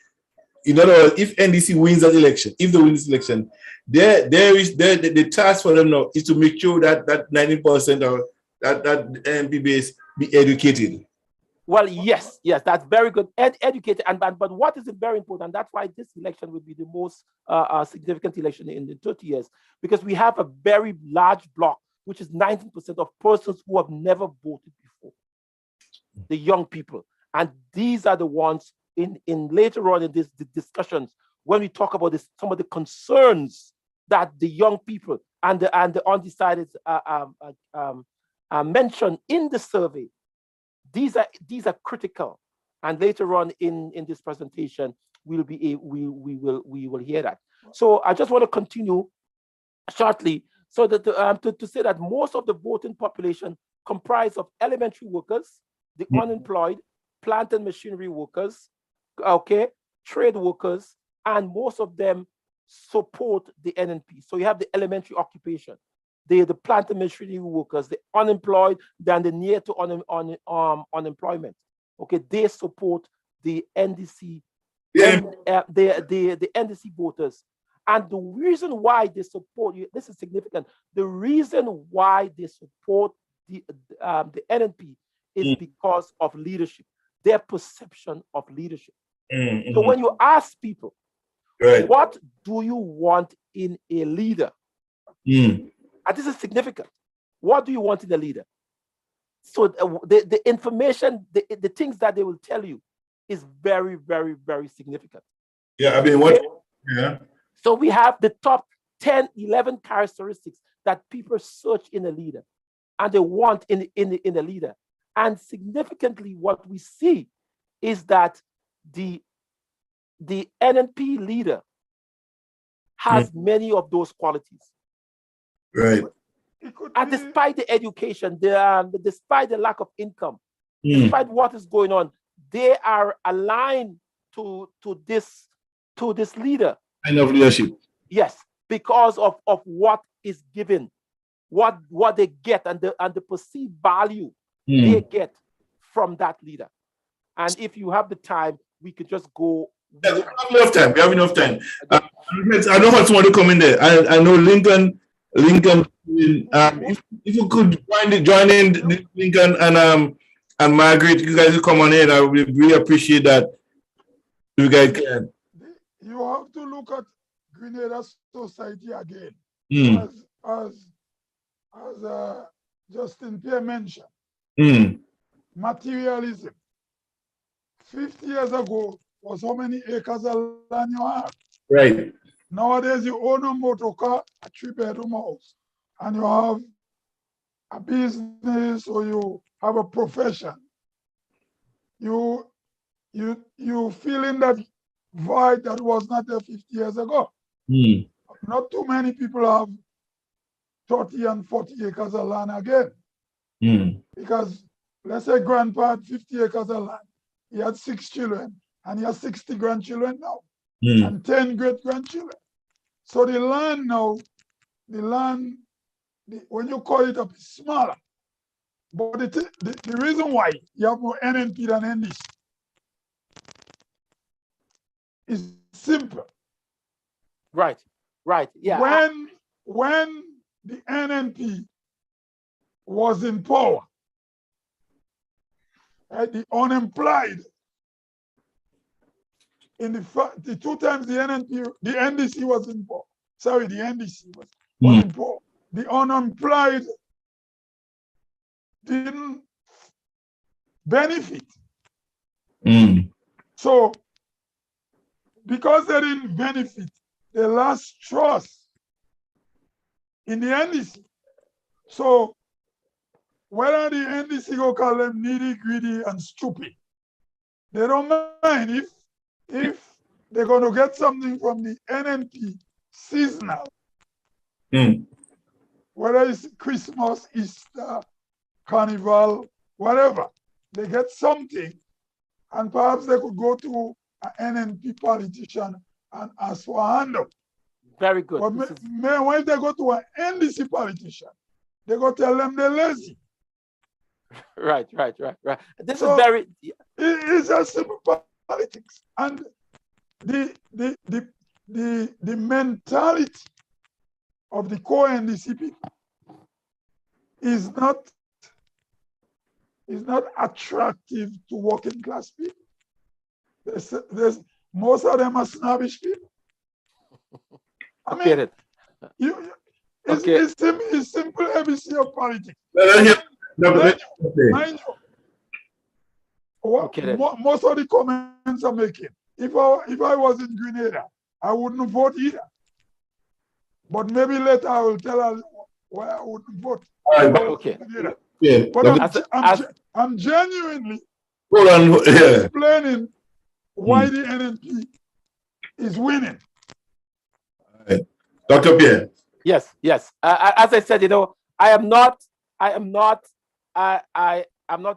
in other words, if NDC wins that election, if they win this election, the task for them now is to make sure that 90% of that NNP base be educated. Well, yes, that's very good. Educated, but what is very important? That's why this election will be the most significant election in the 30 years, because we have a very large block, which is 19% of persons who have never voted before, the young people, and these are the ones in later on in the discussions when we talk about some of the concerns that the young people and the undecided mentioned in the survey. These are critical, and later on in this presentation, we will hear that. So I just want to continue shortly, so that to say that most of the voting population comprise of elementary workers, the unemployed, plant and machinery workers, okay, trade workers, and most of them support the NNP. So you have the elementary occupation, the plant and machinery workers, the unemployed, then the near to unemployment. Okay, they support the NDC, the NDC voters. And the reason why they support you, this is significant. The reason why they support the NNP is because of leadership, their perception of leadership. So when you ask people, what do you want in a leader? And this is significant. What do you want in a leader? So the information, the things that they will tell you is very, very, very significant. Yeah, I mean, what? Yeah. So we have the top 10, 11 characteristics that people search in a leader and they want in a leader. And significantly, what we see is that the NNP leader has many of those qualities. Right. And despite the education, despite the lack of income, despite what is going on, they are aligned to this leader. Kind of leadership. Yes, because of what is given, what they get, and the perceived value they get from that leader. And if you have the time, we could just go. Yeah, we have enough time. I don't want someone to come in there. I know Lincoln. If you could join in Lincoln and Margaret, you guys will come on in. I would really appreciate that. You guys can. You have to look at Grenada society again, as Justin Pierre mentioned. Materialism. 50 years ago was how many acres of land you have. Right. Nowadays, you own a motor car, a 3-bedroom house, and you have a business or you have a profession. you feeling that void that was not there 50 years ago. Not too many people have 30 and 40 acres of land again. Because let's say grandpa had 50 acres of land. He had 6 children and he has 60 grandchildren now and 10 great-grandchildren. So the land now, when you call it up, it's smaller. But the reason why you have more NNP than NDC is simple. Right. Yeah. When the NNP was in power, the unemployed, in the 2 times the NDC was in power. Sorry, the NDC was in power. The unemployed didn't benefit. So, because they didn't benefit, they lost trust in the NDC. So, whether the NDC go call them needy, greedy, and stupid, they don't mind if they're going to get something from the NNP seasonal, whether it's Christmas, Easter, Carnival, whatever, they get something, and perhaps they could go to an NNP politician and ask for a handout. Very good. But when they go to an NDC politician, they go tell them they're lazy. Right. This is very. It's just simple politics, and the mentality of the core NDC people is not attractive to working class people. There's most of them are snobbish people. I mean, get it. It's simple ABC of politics. Mind you, most of the comments I'm making, if I was in Grenada, I wouldn't vote either. But maybe later I will tell her why I wouldn't vote. Okay. Yeah. But I'm genuinely explaining why the NNP is winning. Dr. Pierre. Yes. As I said, I'm not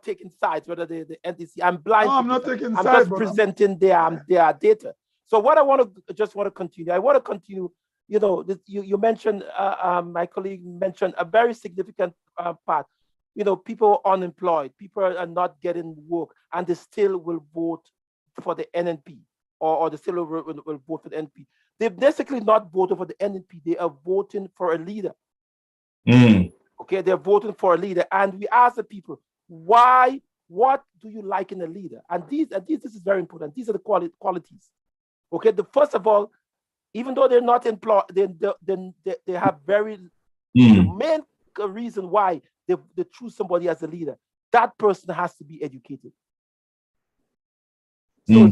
taking sides whether the NDC. I'm blind. No, I'm not taking sides. I'm just presenting their data. So what I want to continue. I want to continue. You mentioned, my colleague mentioned a very significant part. People are unemployed, people are not getting work, and they still will vote for the NNP, or they still will vote for the NNP. They've basically not voted for the NNP. They are voting for a leader. Okay, they're voting for a leader, and we ask the people, why? What do you like in a leader? And this is very important. These are the qualities. Okay, first of all, even though they're not employed, they have the main reason why they choose somebody as a leader. That person has to be educated.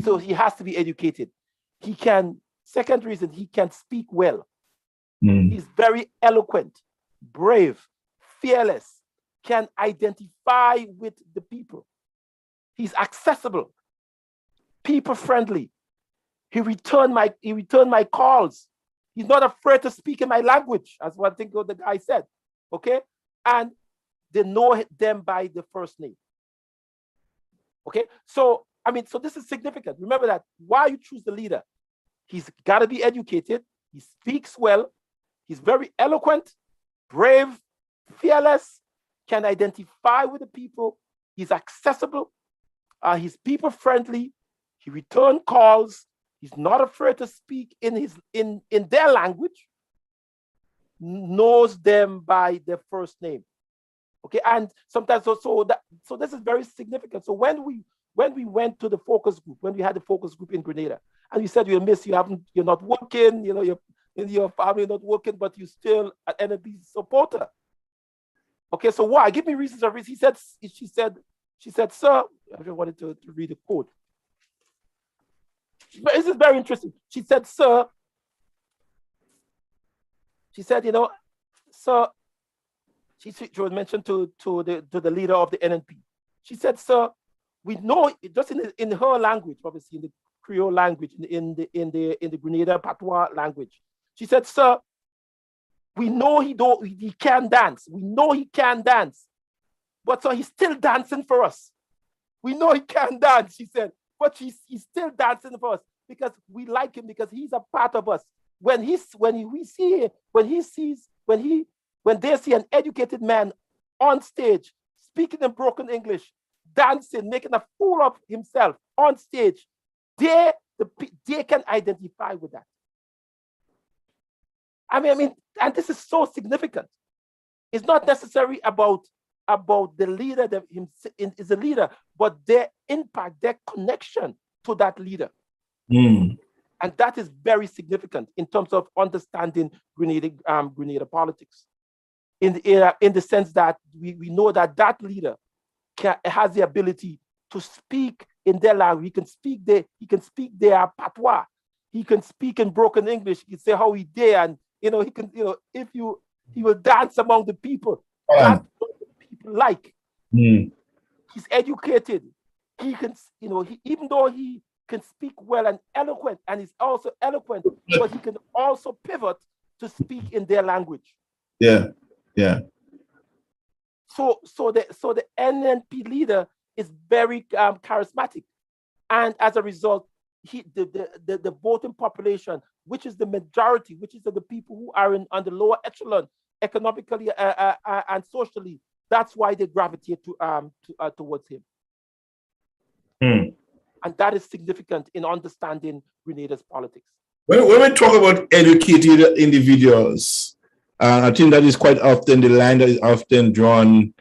So he has to be educated. Second reason, he can speak well. He's very eloquent, brave, fearless, can identify with the people. He's accessible, people friendly. He returned my calls. He's not afraid to speak in my language, as one thing the guy said. Okay? And they know them by the first name. Okay? So this is significant. Remember that why you choose the leader. He's got to be educated. He speaks well. He's very eloquent, brave, fearless, can identify with the people. He's accessible. He's people friendly. He returns calls. He's not afraid to speak in their language, knows them by their first name. Okay, and sometimes so this is very significant. So when we went to the focus group, when we had the focus group in Grenada, and you said you're not working, your family not working, but you still an NNP supporter. Okay, so why? Give me reasons of reason. She said, sir, I just wanted to read the quote. But this is very interesting. She said, sir, sir, she was mentioned to the leader of the NNP. She said, sir, We know just in her language, obviously in the Creole language, in the Grenada Patois language. She said, "Sir, we know he can dance. We know he can dance, but so he's still dancing for us. We know he can dance," she said, "but he's still dancing for us because we like him, because he's a part of us. When they see an educated man on stage speaking in broken English, dancing, making a fool of himself on stage, they can identify with that." I mean, and this is so significant. It's not necessarily about the leader that is a leader, but their impact, their connection to that leader. And that is very significant in terms of understanding Grenada politics. In the sense that we know that leader has the ability to speak in their language. He can speak their patois. He can speak in broken English. He can say how he dare, and he will dance among the people. That's what the people like. He's educated. He can, even though he can speak well and eloquent, and he's also eloquent, but he can also pivot to speak in their language. Yeah. So the NNP leader is very charismatic, and as a result, the voting population, which is the majority, which is the people who are on the lower echelon economically and socially, that's why they gravitate towards him. And that is significant in understanding Grenada's politics. When we talk about educated individuals, I think that is quite often the line that is often drawn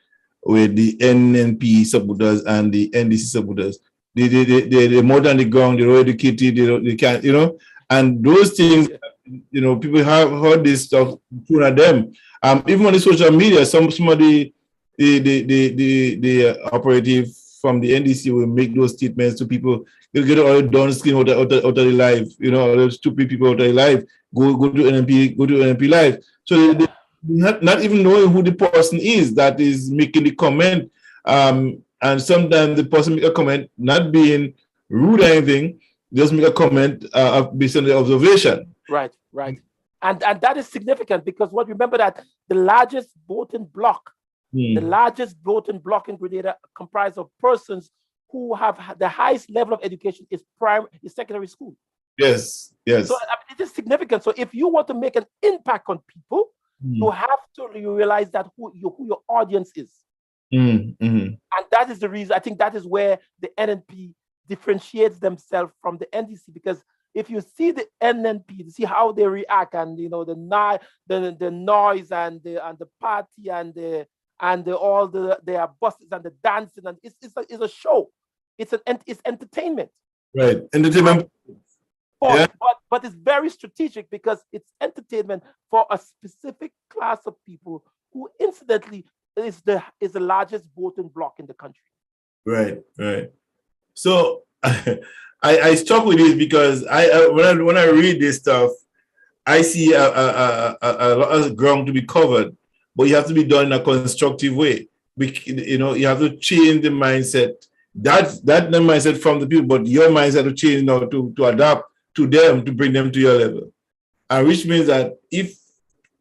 with the NNP supporters and the NDC supporters. They're more than the ground, they're educated, they can't, and those things, people have heard this stuff thrown at them. Even on the social media, some of the operative from the NDC will make those statements to people. They'll get all the down skin out of the life, all those stupid people out of the life, go to NNP live. So they not even knowing who the person is that is making the comment. And sometimes the person make a comment not being rude or anything, just make a comment based on the observation. Right. And that is significant because remember that the largest voting bloc, the largest voting bloc in Grenada comprised of persons who have the highest level of education is secondary school. Yes. So it is significant. So if you want to make an impact on people, you have to realize that who your audience is. And that is the reason, I think that is where the NNP differentiates themselves from the NDC, because if you see the NNP, you see how they react, and the noise and the party and all their buses and the dancing, and it's a show. It's entertainment. Right, entertainment. But it's very strategic because it's entertainment for a specific class of people who, incidentally, is the largest voting bloc in the country. Right. So I stuck with this because when I read this stuff, I see a lot of ground to be covered, but you have to be done in a constructive way. You have to change the mindset. That the mindset from the people, but your mindset to change now to adapt to them, to bring them to your level. And which means that if,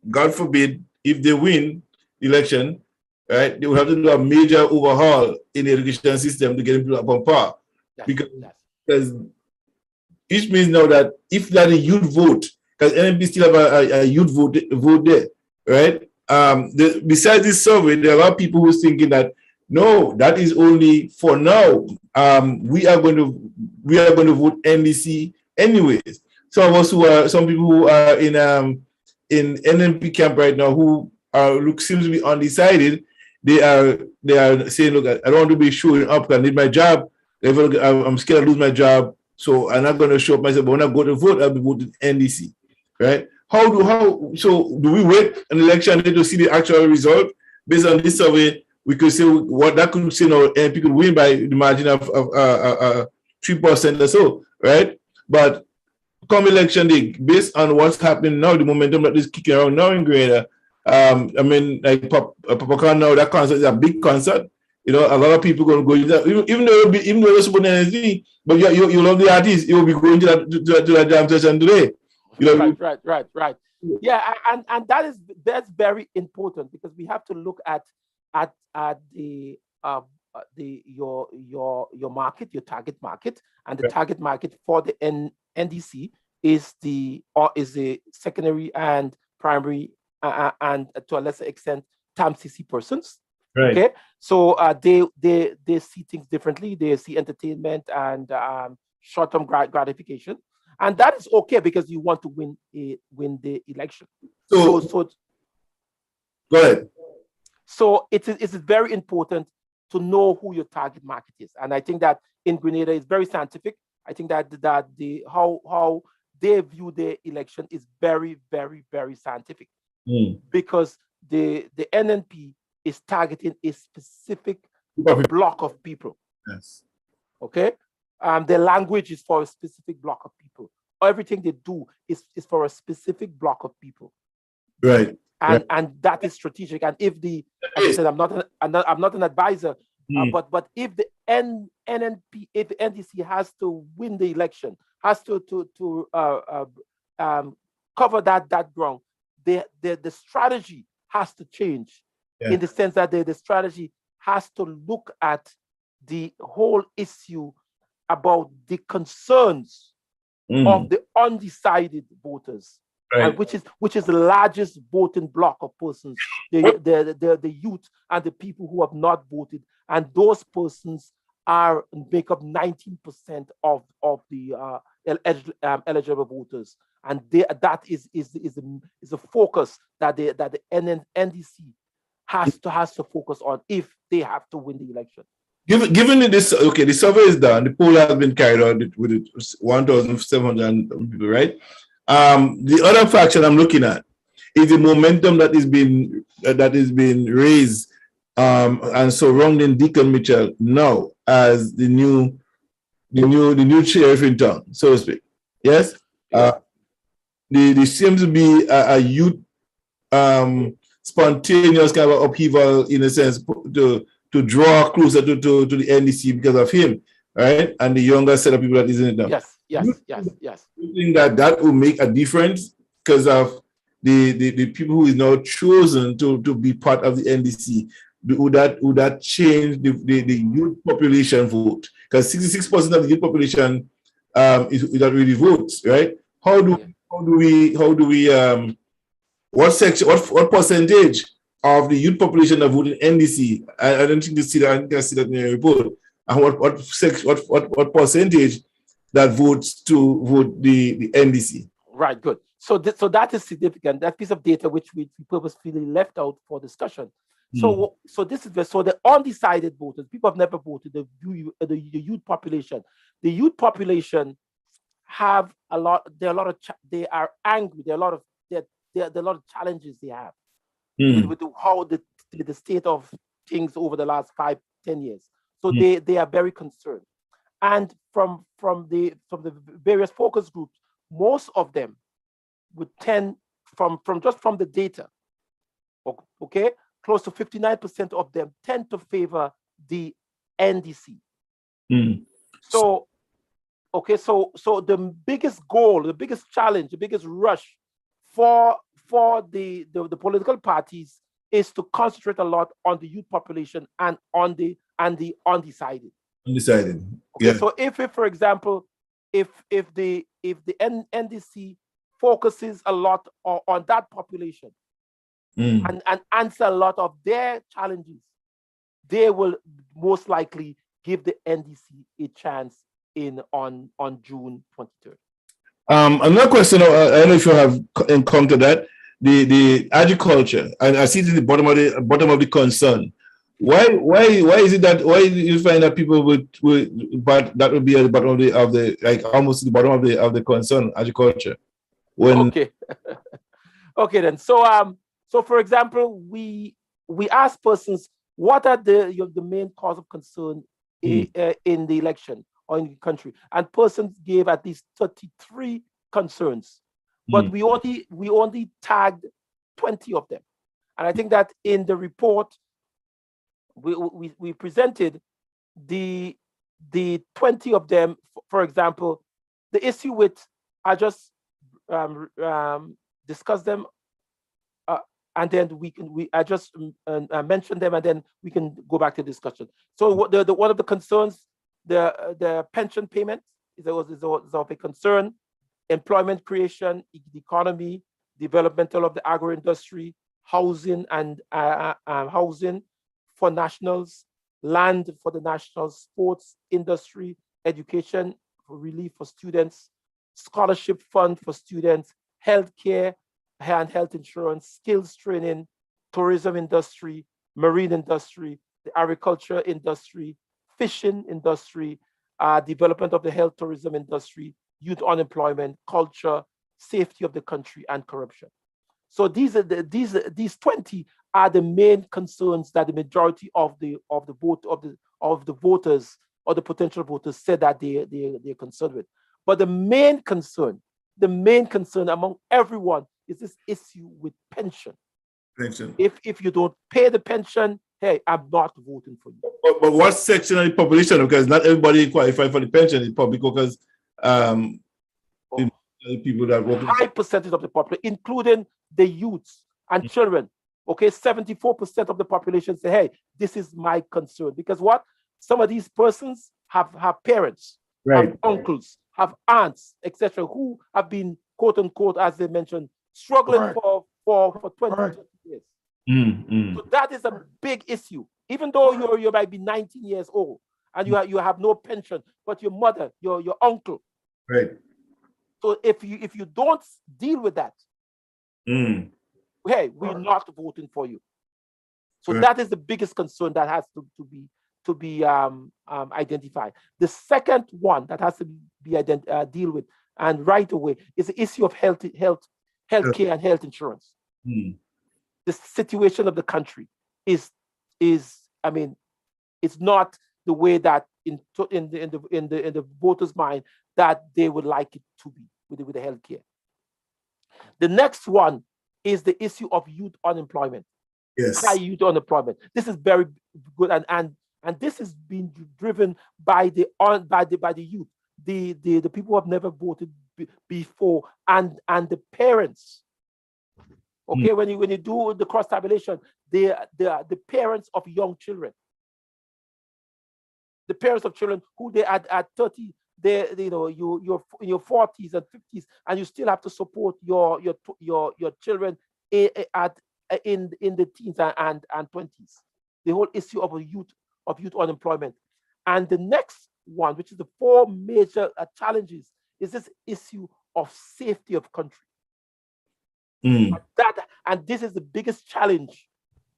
God forbid, if they win the election, right, they will have to do a major overhaul in the education system to get people up on par. Because which means now that if that a youth vote, because NNP still have a youth vote there, right? Besides this survey, there are a lot of people who are thinking that no, that is only for now. We are going to vote NDC anyways. Some people who are in NNP camp right now who seems to be undecided. They are saying, look, I don't want to be showing up because I need my job. I'm scared to lose my job, so I'm not going to show up myself. But when I go to vote, I'll be voting NDC, right? So do we wait an election to see the actual result? Based on this survey, we could say what that could say, NNP could win by the margin of 3% or so, right? But come election day, based on what's happening now, the momentum that is kicking around now in Grenada, like Papa Khan now, that concert is a big concert. You know, a lot of people going to go into that, even though they're supporting NSD, but you love the artist, you will be going to that jam session today. You know, Right. Yeah, and that's very important, because we have to look at your market, your target market, and the target market for the NDC is the secondary and primary, and to a lesser extent TAMCC persons. right. Okay, so they see things differently. They see entertainment and short-term gratification, and that is okay, because you want to win the election. So go ahead. So it's very important to know who your target market is, and I think that in Grenada it's very scientific. I think that how they view their election is very, very, very scientific, because the NNP is targeting a specific block of people. Yes. Okay, their language is for a specific block of people. Everything they do is for a specific block of people. Right. And that is strategic. And if as I said, I'm not an advisor, but if the NNP, if the NDC has to win the election, has to cover that ground, the strategy has to change, in the sense that the strategy has to look at the whole issue about the concerns of the undecided voters, and which is the largest voting block of persons, the youth and the people who have not voted, and those persons make up 19% of the eligible voters, and that is a focus that the NDC has to focus on if they have to win the election. Given this, okay, the survey is done, the poll has been carried out with 1,700 people, right? The other faction I'm looking at is the momentum that is being raised and surrounding Deacon Mitchell now as the new sheriff in town, so to speak. Yes, there seems to be a youth spontaneous kind of upheaval, in a sense, to draw closer to the NDC because of him, right? And the younger set of people that is in it now. Yes. You think that will make a difference because of the people who is now chosen to be part of the NDC? Would that change the youth population vote? Because 66% of the youth population is that really votes, right? How do we what percentage of the youth population that voted NDC? I don't think you see that. I think I see that in your report. And what percentage that votes to vote the NDC? Right. Good. So that is significant. That piece of data which we purposefully left out for discussion. So this is the undecided voters. People have never voted. The youth population. The youth population have a lot. They are angry. There are a lot of challenges they have with how the state of things over the last 5-10 years. So they are very concerned. And from the various focus groups, most of them would tend from the data, okay, close to 59% of them tend to favor the NDC. So the biggest goal, the biggest challenge, the biggest rush for the political parties is to concentrate a lot on the youth population and on the undecided. Undecided. Okay, yeah. So if for example, if the NDC focuses a lot on that population and answer a lot of their challenges, they will most likely give the NDC a chance on June 23rd. Another question, I don't know if you have encountered that, the agriculture, and I see it at the bottom of the concern. Why is it that, why do you find that people but that would be at the bottom of the like almost the bottom of the concern, agriculture? Okay. Okay then. So for example, we ask persons what are the main cause of concern in the election or in the country, and persons gave at least 33 concerns, but we only tagged 20 of them. And I think that in the report we presented the 20 of them. For example, the issue with, I just discuss them, and then I just mention them, and then we can go back to discussion. So one of the concerns, the pension payment is of a concern. Employment creation, the economy, developmental of the agro industry, housing and housing for nationals, land for the nationals, sports industry, education for relief for students, scholarship fund for students, healthcare and health insurance, skills training, tourism industry, marine industry, the agriculture industry, fishing industry, development of the health tourism industry, youth unemployment, culture, safety of the country, and corruption. So these 20 are the main concerns that the majority of the voters or the potential voters said that they're concerned with. But the main concern among everyone is this issue with pension. If you don't pay the pension, hey, I'm not voting for you. But what section of the population? Because not everybody qualifies for the pension in public, because people that vote. High percentage of the population, including the youths and children. Okay, 74% of the population say, hey, this is my concern. Because what? Some of these persons have parents, have uncles, have aunts, etc., who have been, quote unquote, as they mentioned, struggling for 20 years. So that is a big issue. Even though you might be 19 years old and you have no pension, but your mother, your uncle. Right. So if you don't deal with that, hey, we're not voting for you. So that is the biggest concern that has to be identified. The second one that has to be deal with and right away is the issue of healthcare and health insurance. The situation of the country is I mean, it's not the way that in the voters' mind that they would like it to be with the healthcare. The next one is the issue of youth unemployment. Yes. High youth unemployment. This is very good, and this is being driven by the youth, the people who have never voted before, and the parents. Okay, when you do the cross tabulation, the parents of young children, the parents of children who they at 30, you're in your 40s and 50s, and you still have to support your children in the teens and 20s. The whole issue of youth unemployment. And the next one, which is the four major challenges, is this issue of safety of country. And this is the biggest challenge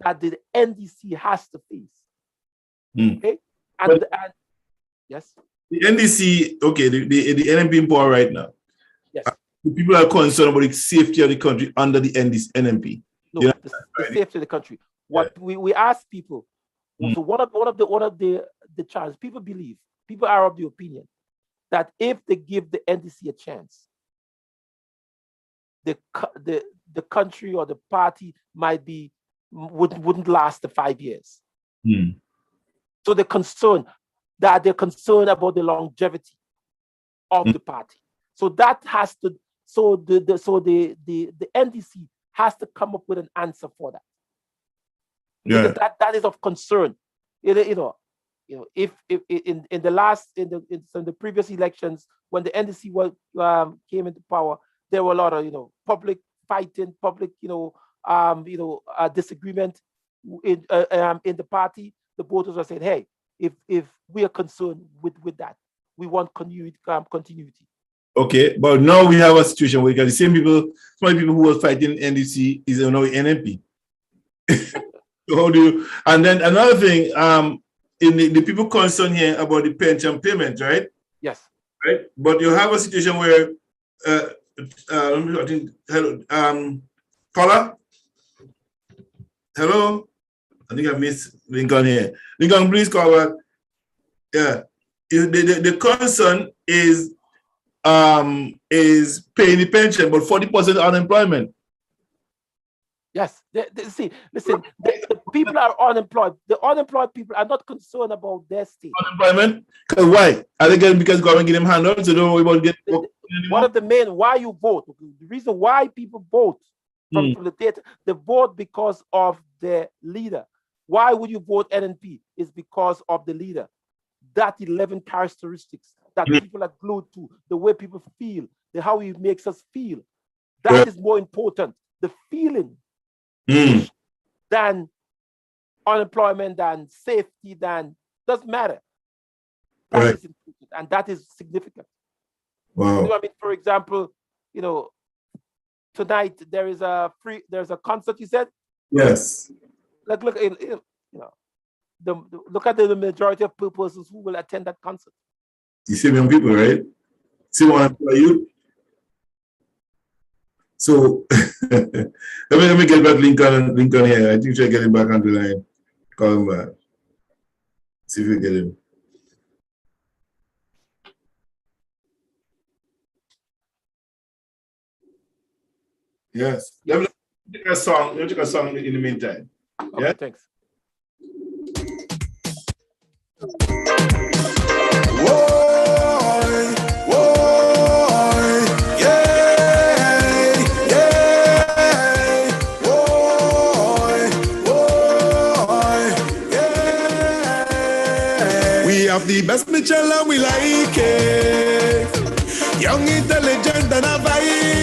that the NDC has to face. Okay, and yes, the NDC, okay, the NMP in power right now. Yes, the people are concerned about the safety of the country under the NMP. No, the safety of the country. What we ask people. So one of the challenges, people are of the opinion that if they give the NDC a chance, the country or the party wouldn't last the 5 years. So they're concerned about the longevity of the party. So that has to. So the NDC has to come up with an answer for that. Because that is of concern. If in the previous elections, when the NDC came into power, there were a lot of public fighting, public disagreement in the party. The voters were saying, hey, if we are concerned with that, we want continuity. Okay, but now we have a situation where the same people, some of the people who were fighting NDC is now NMP. So how do you? And then another thing, in the people concerned here about the pension payment, right? Yes. Right, but you have a situation where, I think, hello, caller. Hello, I think I missed Lincoln here. Lincoln, please call back. Yeah, the concern is paying the pension, but 40% unemployment. Yes. Listen. People are unemployed. The unemployed people are not concerned about their state. Unemployment? Because why? Are they getting because government give them handouts? So don't worry about getting. One of the main why you vote. The reason why people vote from the data, they vote because of the leader. Why would you vote NNP? It's because of the leader. That 11 characteristics that people are glued to, the way people feel, how he makes us feel. That is more important. The feeling than unemployment, than safety, than doesn't matter. That is important, and that is significant. Wow. You know what I mean? For example, tonight there's a concert. You said yes. Look at the majority of persons who will attend that concert. You see young people, right? See what I'm telling you. So let me get back Lincoln here. I think we'll get him back on the line. Call him back. See if we get him. Yes. Let me take a song. Let me take a song in the meantime. Okay, yeah. Thanks. We have the best Mitchell and we like it. Young, intelligent and a vibe.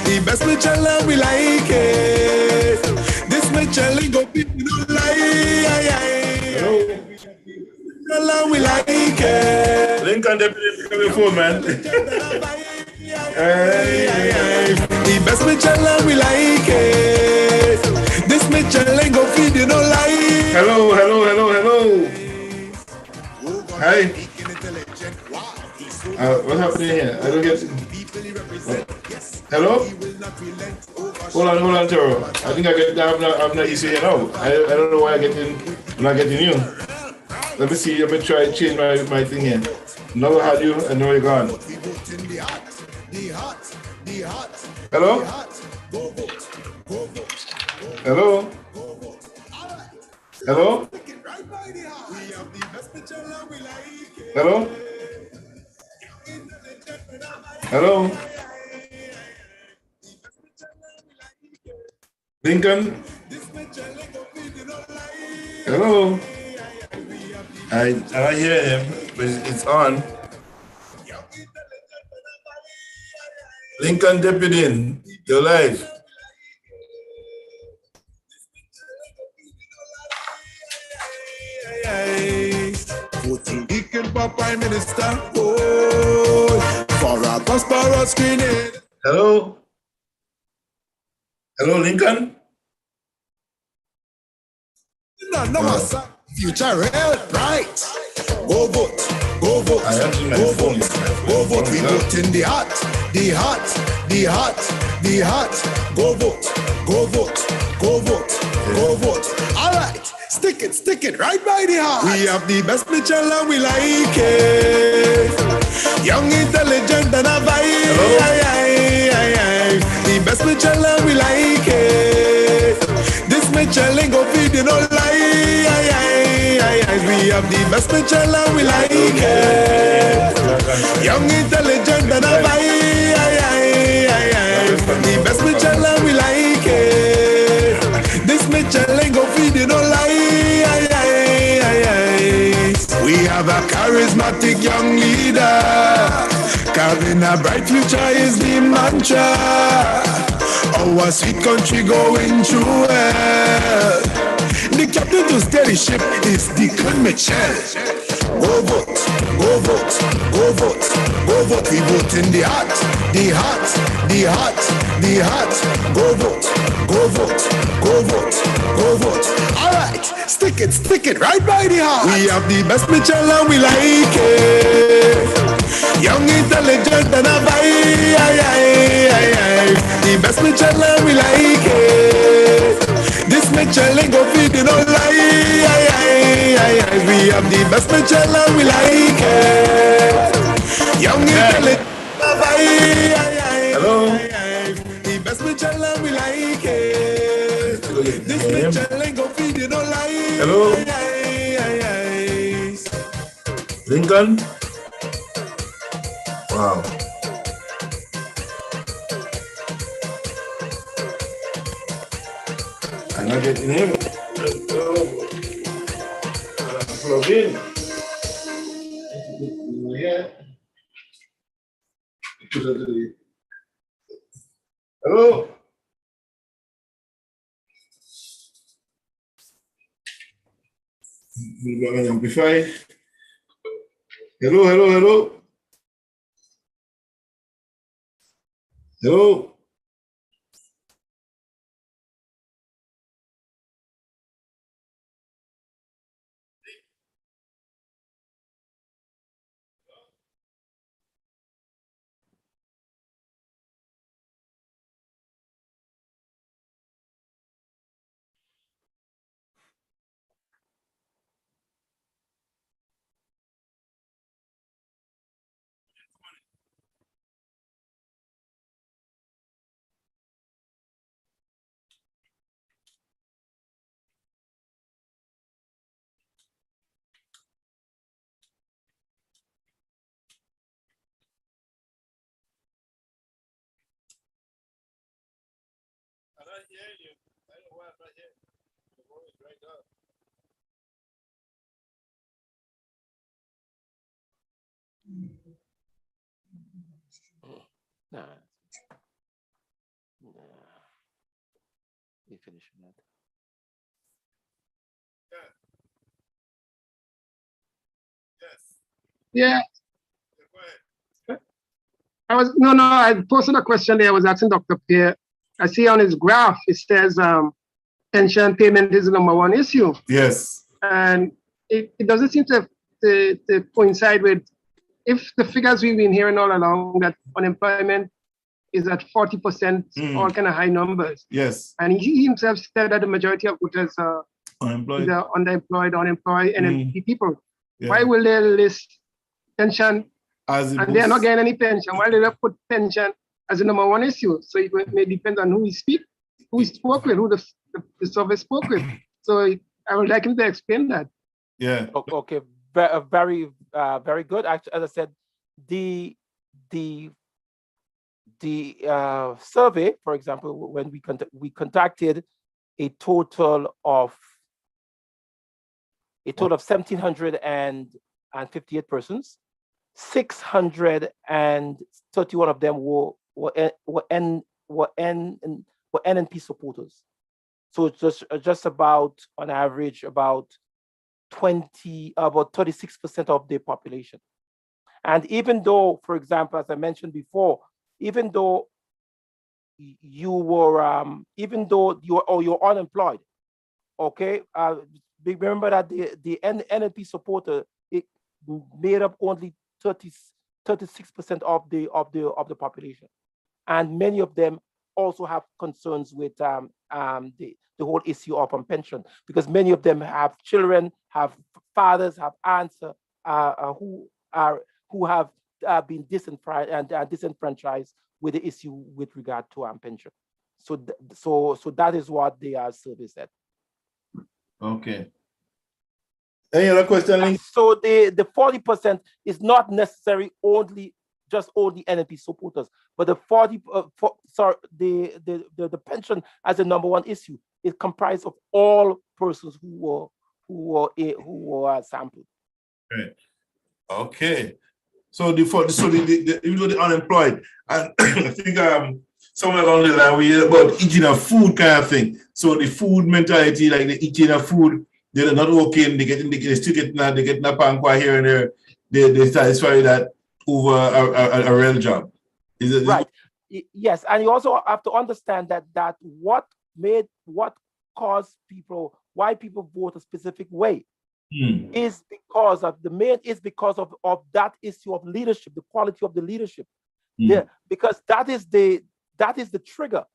The best Mitchell and we like it. This Mitchell ain't go be no lie. And we like it. Lincoln, deputy, pick up your phone, man. The best Mitchell and we like it. This Mitchell ain't go feed you no lie. Hello. Hi. What's happening here? I don't get. Hello? Hold on, Toro. I think I'm not easy here now. I don't know why I'm not getting you. Let me see. Let me try to change my thing here. Now I had you, and now you're gone. Hello? Hello? Hello? Hello? Hello? Lincoln? Hello? I hear him, but it's on. Lincoln Deputy, you're live. Voting Deacon for Prime Minister, for a prosperous screening. Hello? Hello, Lincoln? No, sir. Future real, right? Go vote. Go vote. I answered my phone. Go vote. We vote in the heart. Go vote. Go vote. Go vote. Go vote. All right. Stick it right by the heart. We have the best Mitchell and we like it. Young, intelligent and a vibe. The best Mitchell and we like it. This Mitchell ain't go feed you no lie. We have the best Mitchell and we like it. Young, intelligent and a vibe. The best Mitchell and we like it. This Mitchell ain't go feed you no lie. We have a charismatic young leader. Carving a bright future is the mantra. Our sweet country going through it. The captain to steady ship is Deacon Mitchell. Go vote, go vote, go vote, go vote. We vote in the heart. Go vote, go vote, go vote, go vote. All right, stick it right by the heart. We have the best Mitchell and we like it. Young, intelligent and a vibe. The best Mitchell and we like it. This Mitchell ain't go feed you no lie. We have the best Mitchell and we like it. Young, intelligent and a vibe. Hello? The best Mitchell and we like it. This picture ain't gonna feed you no lies. Hello? Lincoln? Wow. I'm not getting him. Plug in. Yeah. Hello? We got an amplify. Hello, hello, hello. Hello. I don't hear you. I don't know why I'm not hearing you. The phone is right up. Nah. We finish that. Yeah. I posted a question there. I was asking Dr. Pierre. I see on his graph, it says pension payment is the #1 issue. Yes. And it doesn't seem to coincide with, if the figures we've been hearing all along, that unemployment is at 40%, all kind of high numbers. Yes. And he himself said that the majority of voters are Unemployed. either underemployed, unemployed, NMP people. Yeah. Why will they list pension As and they're not getting any pension? Why did they put pension as the #1 issue? So it may depend on who he spoke with, who the survey spoke with. So I would like him to explain that. Yeah. Okay. Very, very good. Actually, as I said, the survey, for example, when we contacted a total of 1,758 persons. 631 of them were NNP supporters. So it's just about, on average, about 36% of the population. And even though, for example, as I mentioned before, even though you're unemployed, okay, remember that the NNP supporter, it made up only 36% of the population, and many of them also have concerns with the whole issue of pension, because many of them have children, have fathers, have aunts who have been disenfranchised with the issue with regard to pension. So that is what they are serviced at. Okay. Any other question? So the 40% is not necessarily only NNP supporters, but the pension as a #1 issue is comprised of all persons who were sampled. Right. Okay. So even though the unemployed, and I think somewhere along the line we hear about eating a food kind of thing. So the food mentality, like the eating of food, they're not working, they still getting a pankwa here and there. They satisfy that over a real job. Is it right? Yes, and you also have to understand that what caused people, why people vote a specific way, is because of that issue of leadership, the quality of the leadership. Because that is the trigger.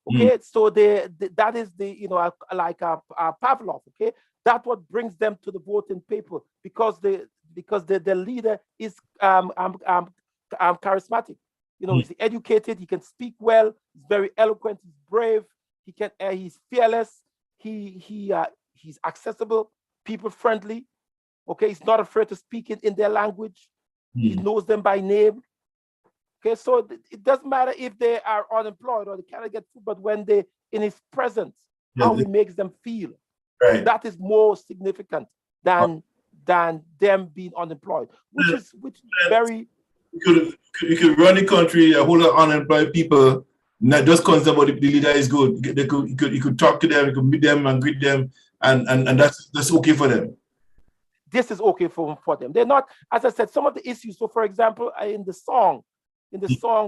Okay, so that is like Pavlov. Okay, that's what brings them to the voting paper, because the leader is charismatic. He's educated, he can speak well, he's very eloquent, he's brave, He's fearless. He's accessible, people friendly. Okay, he's not afraid to speak it in their language. He knows them by name. Okay, so it doesn't matter if they are unemployed or they cannot get food, but when they in his presence, how he makes them feel. Right. That is more significant than them being unemployed, which is very. You could run the country, a whole lot of unemployed people, not just concerned about the leader is good. You could talk to them, you could meet them and greet them, and that's okay for them. This is okay for them. They're not, as I said, some of the issues. So, for example, in the song,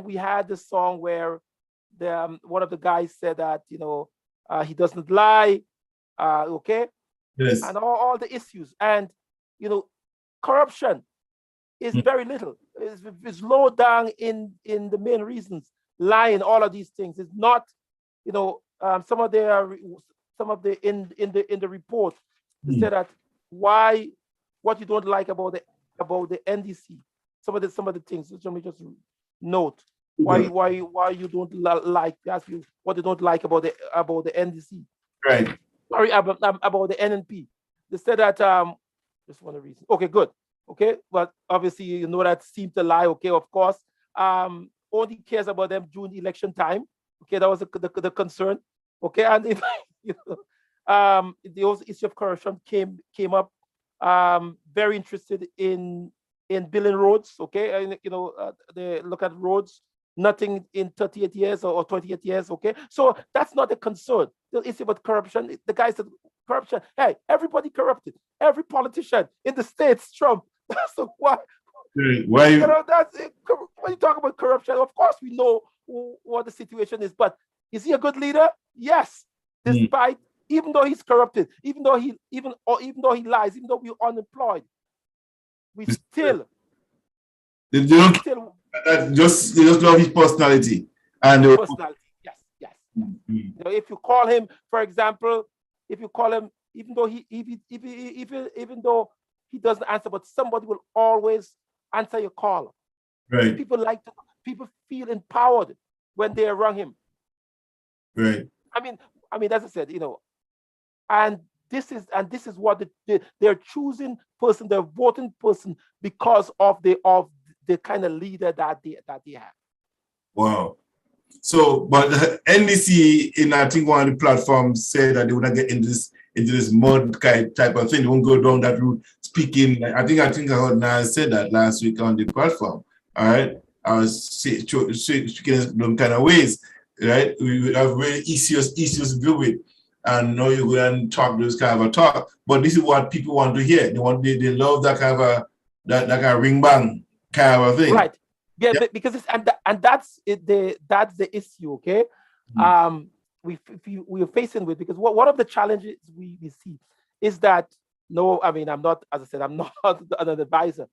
we had the song where one of the guys said that he doesn't lie, okay, yes, and all the issues, and corruption is very little. It's low down in the main reasons. Lying, all of these things is not, some of the in the report they said that what you don't like about the NDC. Some of the things. Let me just note why you don't like. Ask you what you don't like about the NDC. Right. Sorry, about the NNP. They said that just one reason. Okay, good. Okay, but obviously that seemed to lie. Okay, of course. Only cares about them during the election time. Okay, that was the concern. Okay, and if the issue of corruption came up. Very interested in building roads. Okay, and they look at roads. Nothing in 38 years or 28 years. Okay, so that's not a concern. The issue about corruption. The guy said corruption. Hey, everybody corrupted. Every politician in the states, Trump. So why? Why? That's it. When you talk about corruption, of course we know what the situation is. But is he a good leader? Yes, despite. Even though he's corrupted, even though he lies, even though we're unemployed, we still. They just love his personality and personality. Yes. If you call him, for example, even though even though he doesn't answer, but somebody will always answer your call. Right. People feel empowered when they're around him. Right. I mean, as I said, and this is what they're choosing person, they're voting person because of the kind of leader that they have. Wow. So, but the NDC in I think one of the platforms said that they would not get into this mud type of thing. They won't go down that route. Speaking, I think I heard Nas said that last week on the platform. All right, I was speaking in them kind of ways. Right, we have very issues to deal with. And now you go and talk those kind of a talk, but this is what people want to hear. They love that kind of that kind of ring bang kind of a thing. Right. Yeah, yep. Because that's the issue. Okay. We are facing with, because one of the challenges we see is that I'm not, as I said, I'm not an advisor,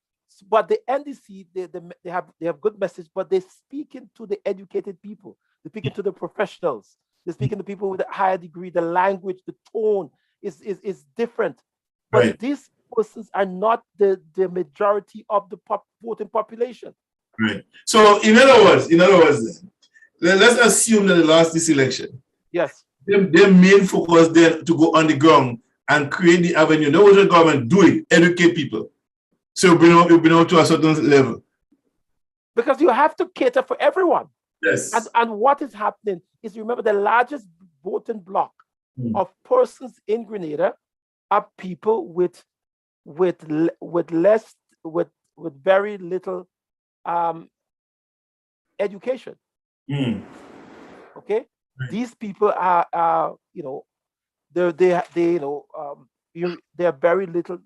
but the NDC they have good message, but they're speaking to the educated people, they're speaking to the professionals. They're speaking to people with a higher degree. The language, the tone is different. But right. These persons are not the majority of the voting population. Right. So, in other words, let's assume that they lost this election. Yes. Their main focus then to go on the ground and create the avenue. No other government do it. Educate people. So you bring out to a certain level. Because you have to cater for everyone. Yes. And what is happening is, remember, the largest voting bloc of persons in Grenada are people with very little education. Okay, right. These people are they have very little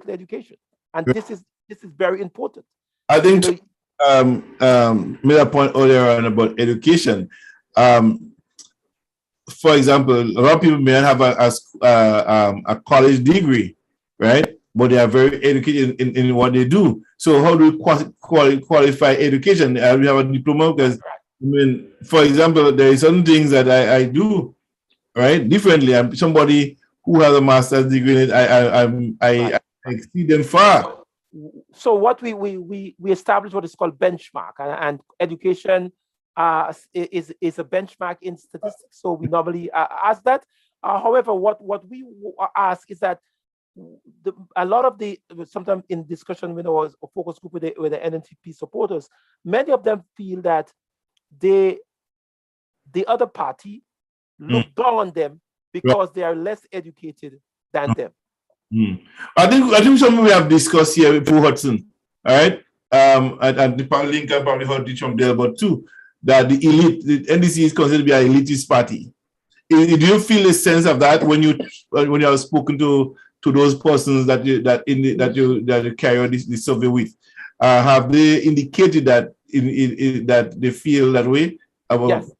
education, and this is very important. I think made a point earlier on about education. For example, a lot of people may not have a college degree, right? But they are very educated in what they do. So how do we qualify education? We have a diploma, because for example, there are certain things that I do, right, differently. I'm somebody who has a master's degree. I exceed them far. So what we established what is called benchmark, and education is a benchmark in statistics. So we normally ask that. However, what we ask is that a lot of sometimes in discussion with our focus group with the NNPP supporters, many of them feel that the other party look down on them because they are less educated than them. I think something we have discussed here with Paul Hudson, all right? And the Lincoln probably heard it from there, but too, that the elite, the NDC is considered to be an elitist party. Do you feel a sense of that when you have spoken to those persons that you carry on this survey with? Have they indicated that that they feel that way?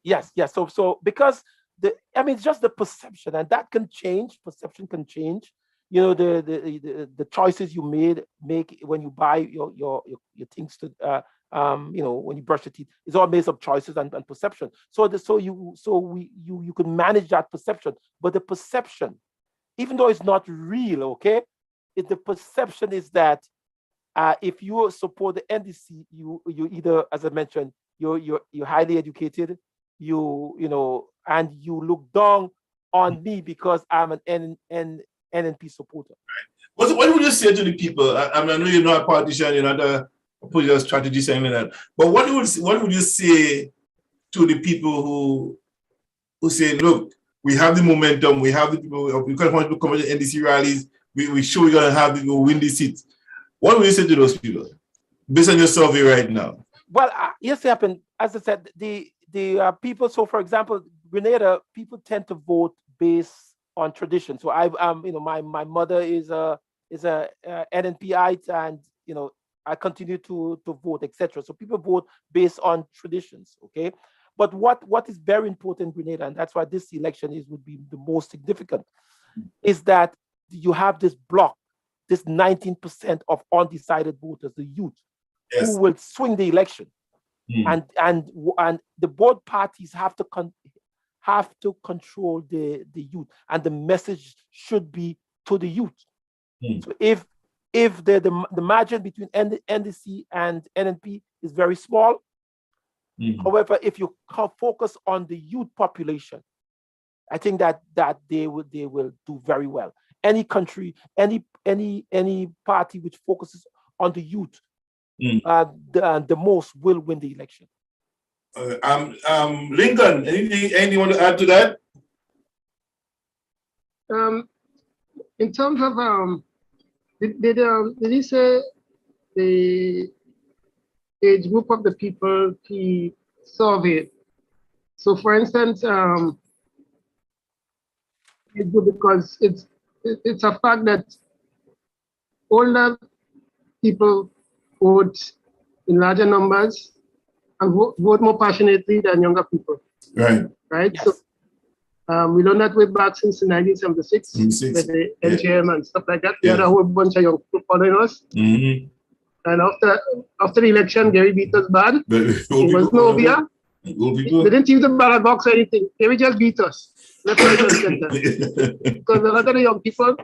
Yes. So because it's just the perception, and that can change. Perception can change. You know, the choices you make when you buy your things to when you brush your teeth, it's all based on choices and perception. So you can manage that perception, but the perception, even though it's not real, okay, the perception is that if you support the NDC, you either, as I mentioned, you're highly educated, and you look down on me because I'm an NNP supporter. What would you say to the people? I know you're not a politician, you're not a political strategist, anything like that. But what would you say to the people who say, look, we have the momentum, we have the people, we can't want to come to NDC rallies, we sure we're gonna have people win the seats. What would you say to those people based on your survey right now? Well, yes, it happened. As I said, the people. So, for example, Grenada, people tend to vote based on tradition. So, my mother is a NNPite, and I continue to vote, etc. So, people vote based on traditions. Okay, but what is very important in Grenada, and that's why this election would be the most significant, is that you have this block, this 19% of undecided voters, the youth, who will swing the election, and the both parties have to control the youth, and the message should be to the youth. So if the margin between NDC and NNP is very small, however, if you focus on the youth population, I think that they will do very well. Any country, any party which focuses on the youth, the most will win the election. Lincoln, anything you want to add to that? In terms of did he say the age group of the people he surveyed? So, for instance, because it's a fact that older people vote in larger numbers and vote more passionately than younger people. Right. Yes. So we learned that way back since 1976 with the NGM and stuff like that. We had a whole bunch of young people following us. And after the election, Gary beat us bad. It was no obvious. They didn't use the ballot box or anything. Gary just beat us. Left, right, and center. Because a lot of the young people,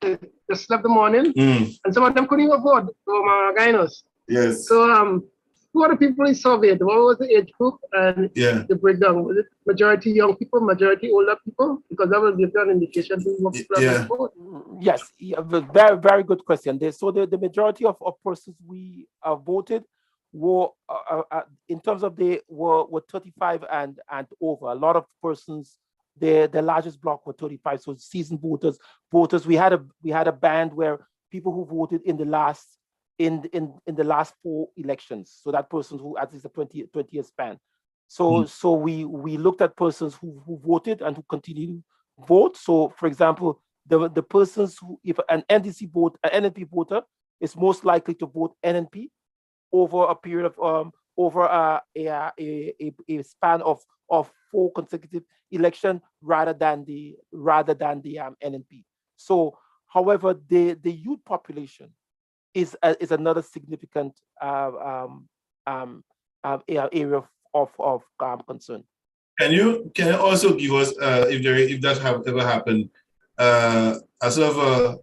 they slept the morning, and some of them couldn't even vote for Gainos. Yes. So, who are the people he surveyed? What was the age group and the breakdown? Was it majority young people, majority older people? Because that will give you an indication to what people are vote. Yes, very, very good question. So the majority of persons we voted were, in terms of were 35 and over. A lot of persons, the largest block were 35. So seasoned voters. We had a band where people who voted in the last 4 elections. So that person who at least a 20-year span. So we looked at persons who voted and who continue to vote. So for example, the persons who, if an NNP voter is most likely to vote NNP over a period of over a span of 4 consecutive elections rather than the NNP. So however, the youth population is another significant area of concern. Can you also give us, if that have ever happened, a sort of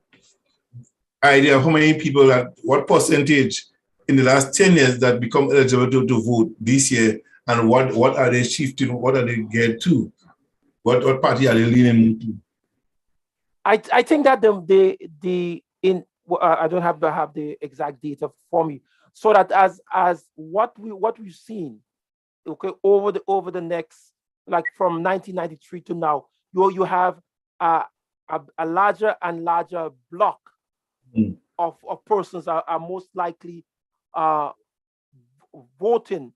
idea of how many people, what percentage in the last 10 years that become eligible to vote this year and what are they shifting? What are they get to? What party are they leaning into? I think that I don't have the exact data for me, so that as what we've seen, okay, over the next, like from 1993 to now, you have a larger and larger block of persons are most likely voting,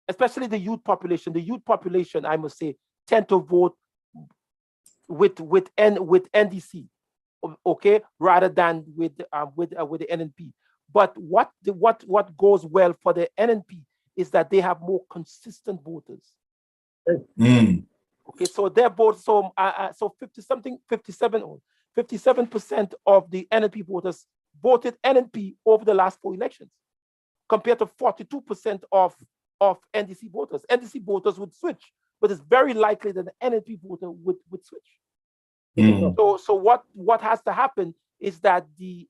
especially the youth population. The youth population, I must say, tend to vote with NDC, okay, rather than with the NNP. But what goes well for the NNP is that they have more consistent voters. Okay, so their vote, so 57% of the NNP voters voted NNP over the last 4 elections, compared to 42% of NDC voters. NDC voters would switch, but it's very likely that the NNP voter would switch. So what has to happen is that the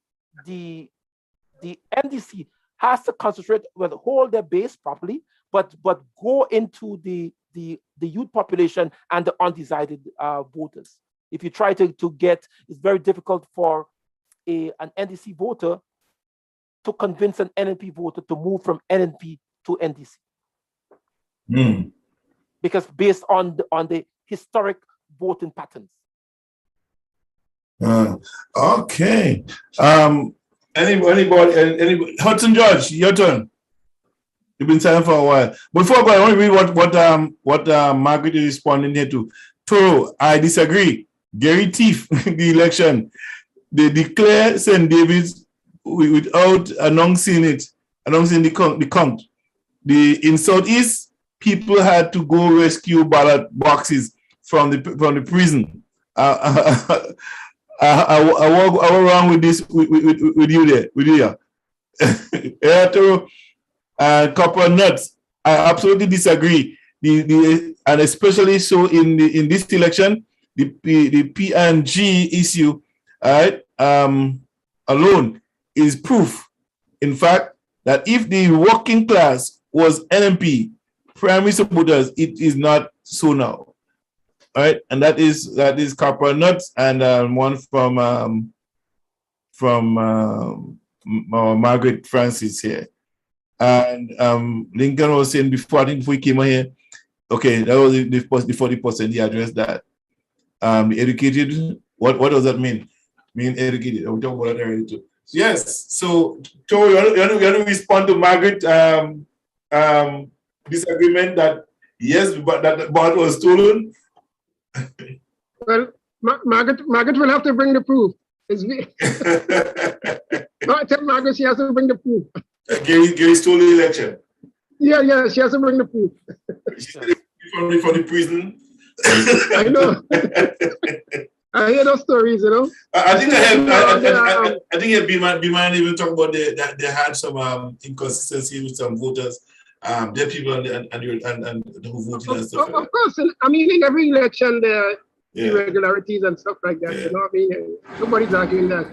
NDC has to concentrate, well, hold their base properly, but go into the youth population and the undecided voters. If you try to get, it's very difficult for an NDC voter to convince an NNP voter to move from NNP to NDC. Because based on the historic voting patterns. Okay. Anybody? Hudson George, your turn. You've been silent for a while. Before I go, I want to read what Margaret is responding here to. Toro, I disagree. Gary Thief, the election, they declare St. David's without announcing the count. In Southeast, people had to go rescue ballot boxes from the prison. I walk around with this with you there, with you. Yeah, Toro. Copper nuts. I absolutely disagree. And especially so in this election, the P&G issue, right, alone is proof, in fact, that if the working class was NMP primary supporters, it is not so now. All right, and that is copper nuts, and one from Margaret Francis here. And Lincoln was saying before, I think before he came here, okay, that was the 40%, he addressed that. Educated, what does that mean? Mean educated. We'll talk about that already too. Yes, so Joe, you want to respond to Margaret disagreement that yes, but that the ballot was stolen? Well, Margaret will have to bring the proof. No, I tell Margaret she has to bring the proof. Gary stole the election. Yeah, she has to bring the proof. From the prison. I know. I hear those stories, you know. I think Beeman even talk about that they had some inconsistency with some voters. There are people and who voted and stuff. Of course, I mean, in every election there are irregularities and stuff like that. You know what I mean? Nobody's arguing that.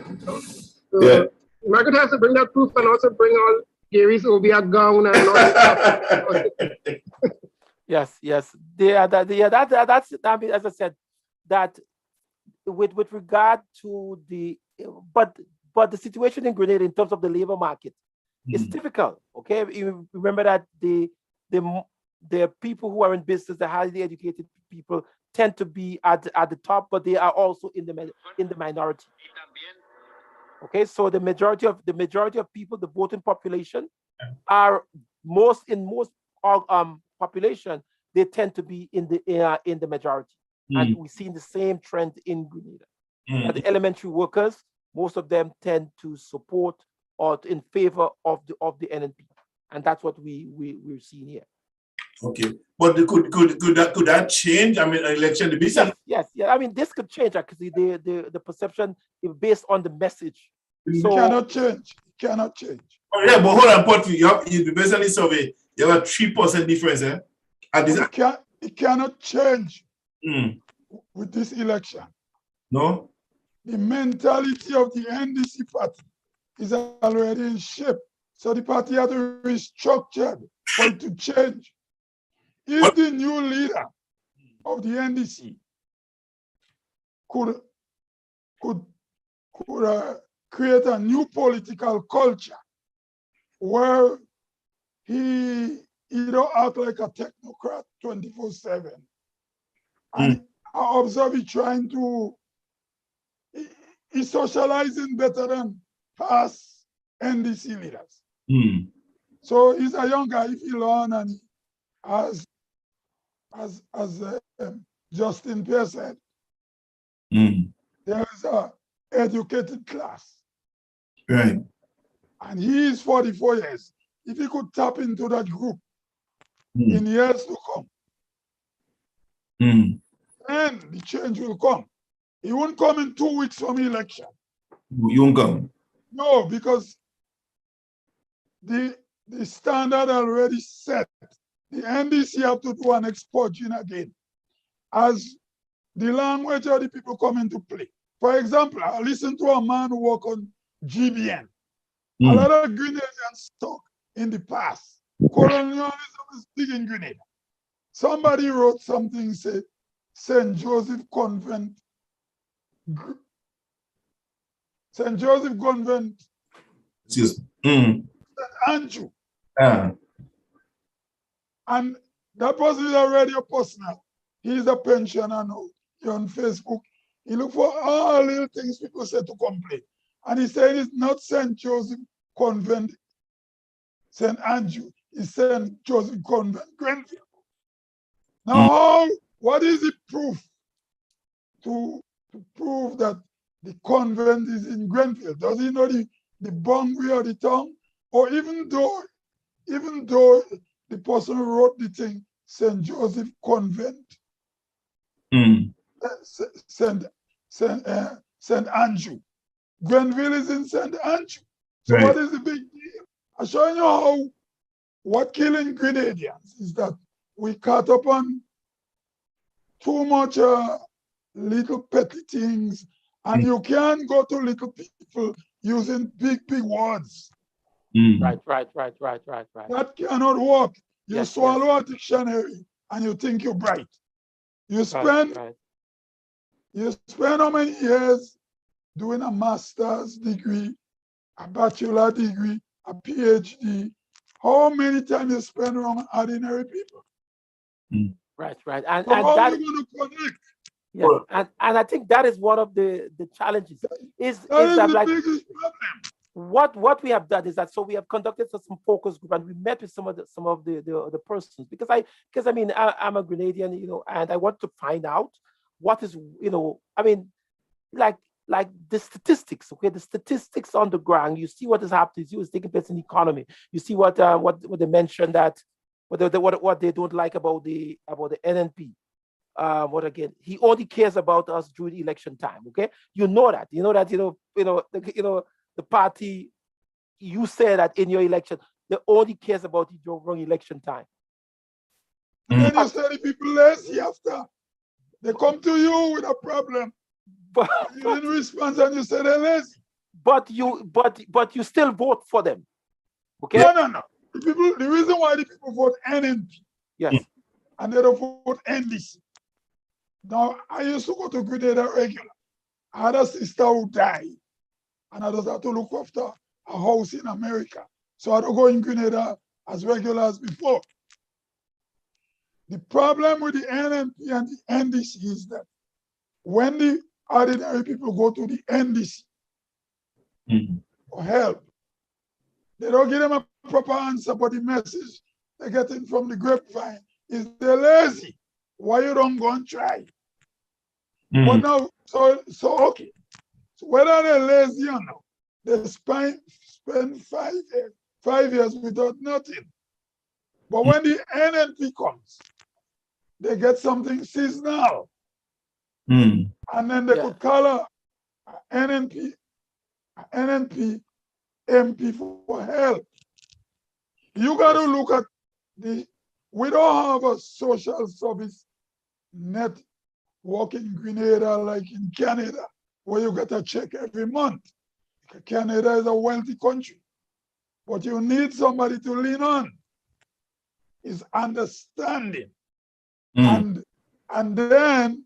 So Margaret has to bring that proof and also bring all Gary's Obia gown and all that stuff. Yes. That's I mean, as I said, that with regard to but the situation in Grenada in terms of the labor market is difficult. Okay, you remember that the people who are in business, the highly educated people, tend to be at the top, but they are also in the minority. Okay, so the majority of people, the voting population, are most population, they tend to be in the majority, and we've seen the same trend in Grenada. The elementary workers, most of them tend to support or in favor of the NNP, and that's what we're seeing here. Okay, but could that change? I mean, election the business. Yes. I mean, this could change actually. The perception is based on the message. So, it cannot change. It cannot change. Oh, yeah, but hold on, Potri. You basically survey. You have a 3% difference, eh? It cannot change with this election. No. The mentality of the NDC party is already in shape, so the party has to be restructured for it to change. if the new leader of the NDC could create a new political culture where he don't act like a technocrat 24/7. And I observe he trying to, he's socializing better than past NDC leaders. So he's a young guy, if he learn, and as Justin Pierre said, there is a educated class. Right. And he is 44 years. If he could tap into that group in years to come, then the change will come. He won't come in 2 weeks from election. You won't come? No, because the standard already set. The NDC have to do an expurging again as the language of the people come into play. For example, I listened to a man who work on GBN. A lot of Grenadians talk in the past. Colonialism is big in Grenada. Somebody wrote something, said St. Joseph Convent, St. Joseph Convent, St. Andrew. And that person is already a personal. He's a pensioner now. He's on Facebook. He look for all little things people say to complain. And he said it's not St. Joseph Convent, St. Andrew. It's St. Joseph Convent, Grenville. Now, what is the proof to prove that the convent is in Grenville? Does he know the boundary of the town? Or even though the person who wrote the thing, St. Joseph Convent, St. Andrew. Grenville is in St. Andrew. So what is the big deal? I'm showing you what killing Grenadians is that we caught up on too much little petty things, and you can't go to little people using big words. Right. That cannot work. You swallow a dictionary and you think you're bright. You spend how many years doing a master's degree, a bachelor degree, a PhD? How many times you spend around ordinary people? Right. And so how that, are you going to connect? Yes, and I think that is one of the challenges. That is is that the like biggest problem. What we have done is that, so we have conducted some focus group, and we met with some of the persons, because I mean I'm a Grenadian, and I want to find out what is, I mean, like the statistics, okay, the statistics on the ground. You see what is happening, you see what's taking place in the economy. You see what they mentioned, that what they don't like about the NNP. What again? He only cares about us during election time. Okay, you know that. The party, you say that in your election, they only cares about it during election time. And then you say the people lazy after. They come to you with a problem. But you didn't respond and you say they're lazy. But you still vote for them. Okay? No. The reason why the people vote NNP. Yes. And they don't vote NDC. Now, I used to go to Grenada regular. I had a sister who died, and I just had to look after a house in America. So I don't go in Grenada as regular as before. The problem with the NNP and the NDC is that when the ordinary people go to the NDC for help, they don't give them a proper answer, but the message they're getting from the grapevine is they're lazy. Why you don't go and try? But now, so okay. So whether they're lazy or not, they spend 5 years without nothing. But when the NNP comes, they get something seasonal. And then they could call a NNP MP for help. You got to look at we don't have a social service net work in Grenada like in Canada, where you get a check every month. Canada is a wealthy country, but you need somebody to lean on. Is understanding And then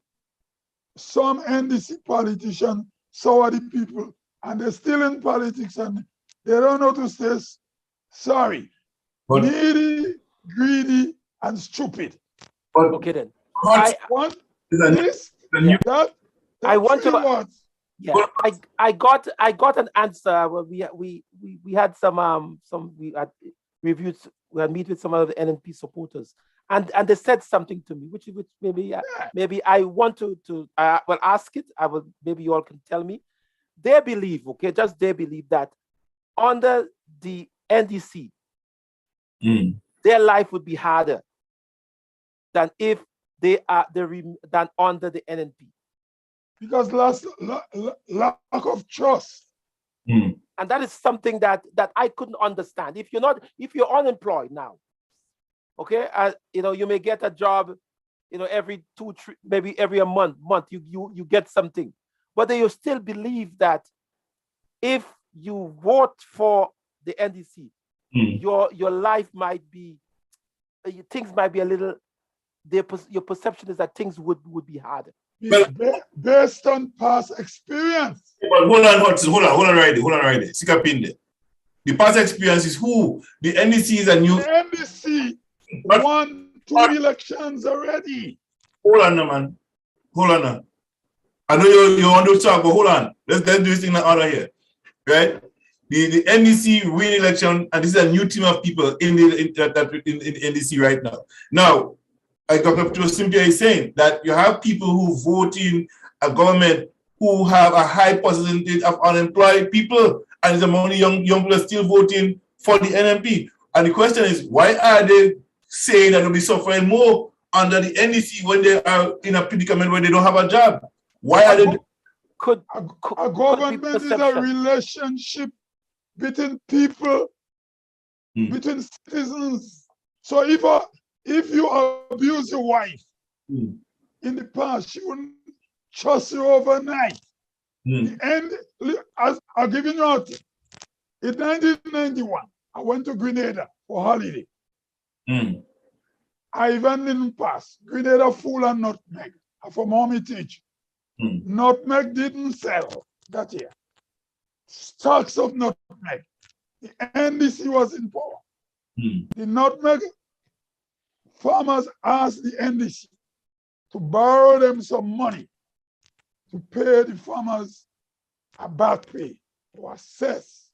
some NDC politicians sour the people, and they're still in politics, and they don't know to say sorry. Needy, greedy, and stupid. Okay then. I want this. I want to. Yeah, I got an answer. Well, we had we had reviewed, we had met with some of the NNP supporters, and they said something to me, which maybe I want to well, ask it. I will, maybe you all can tell me. They believe, okay, just they believe that under the NDC, their life would be harder than if they are than under the NNP. Because lack of trust. And that is something that I couldn't understand. If you're unemployed now, okay, you may get a job, every 2-3, maybe every month you get something, but then you still believe that if you vote for the NDC, your life might be, things might be a little, your perception is that things would be harder. Based on past experience. But hold on right there. Stick up in there. The past experience is who? The NDC is a new. The NDC won 2 elections already. Hold on, man. Hold on now. I know you want to talk, but hold on. Let's do this in order here, right? The NDC win election, and this is a new team of people in the NDC right now. Now, like Dr. Cynthia is saying, that you have people who vote in a government who have a high percentage of unemployed people, and there's among the young people still voting for the NMP. And the question is, why are they saying that they'll be suffering more under the NDC when they are in a predicament where they don't have a job? Why are they? A government is a relationship between people, between citizens. So if you abuse your wife in the past, she wouldn't trust you overnight. And I'll give you nothing. In 1991, I went to Grenada for holiday. I even didn't pass. Grenada full and nutmeg. I'm from Army teach. Nutmeg didn't sell that year. Stocks of nutmeg. The NDC was in power. The nutmeg farmers asked the NDC to borrow them some money to pay the farmers a back pay to assess.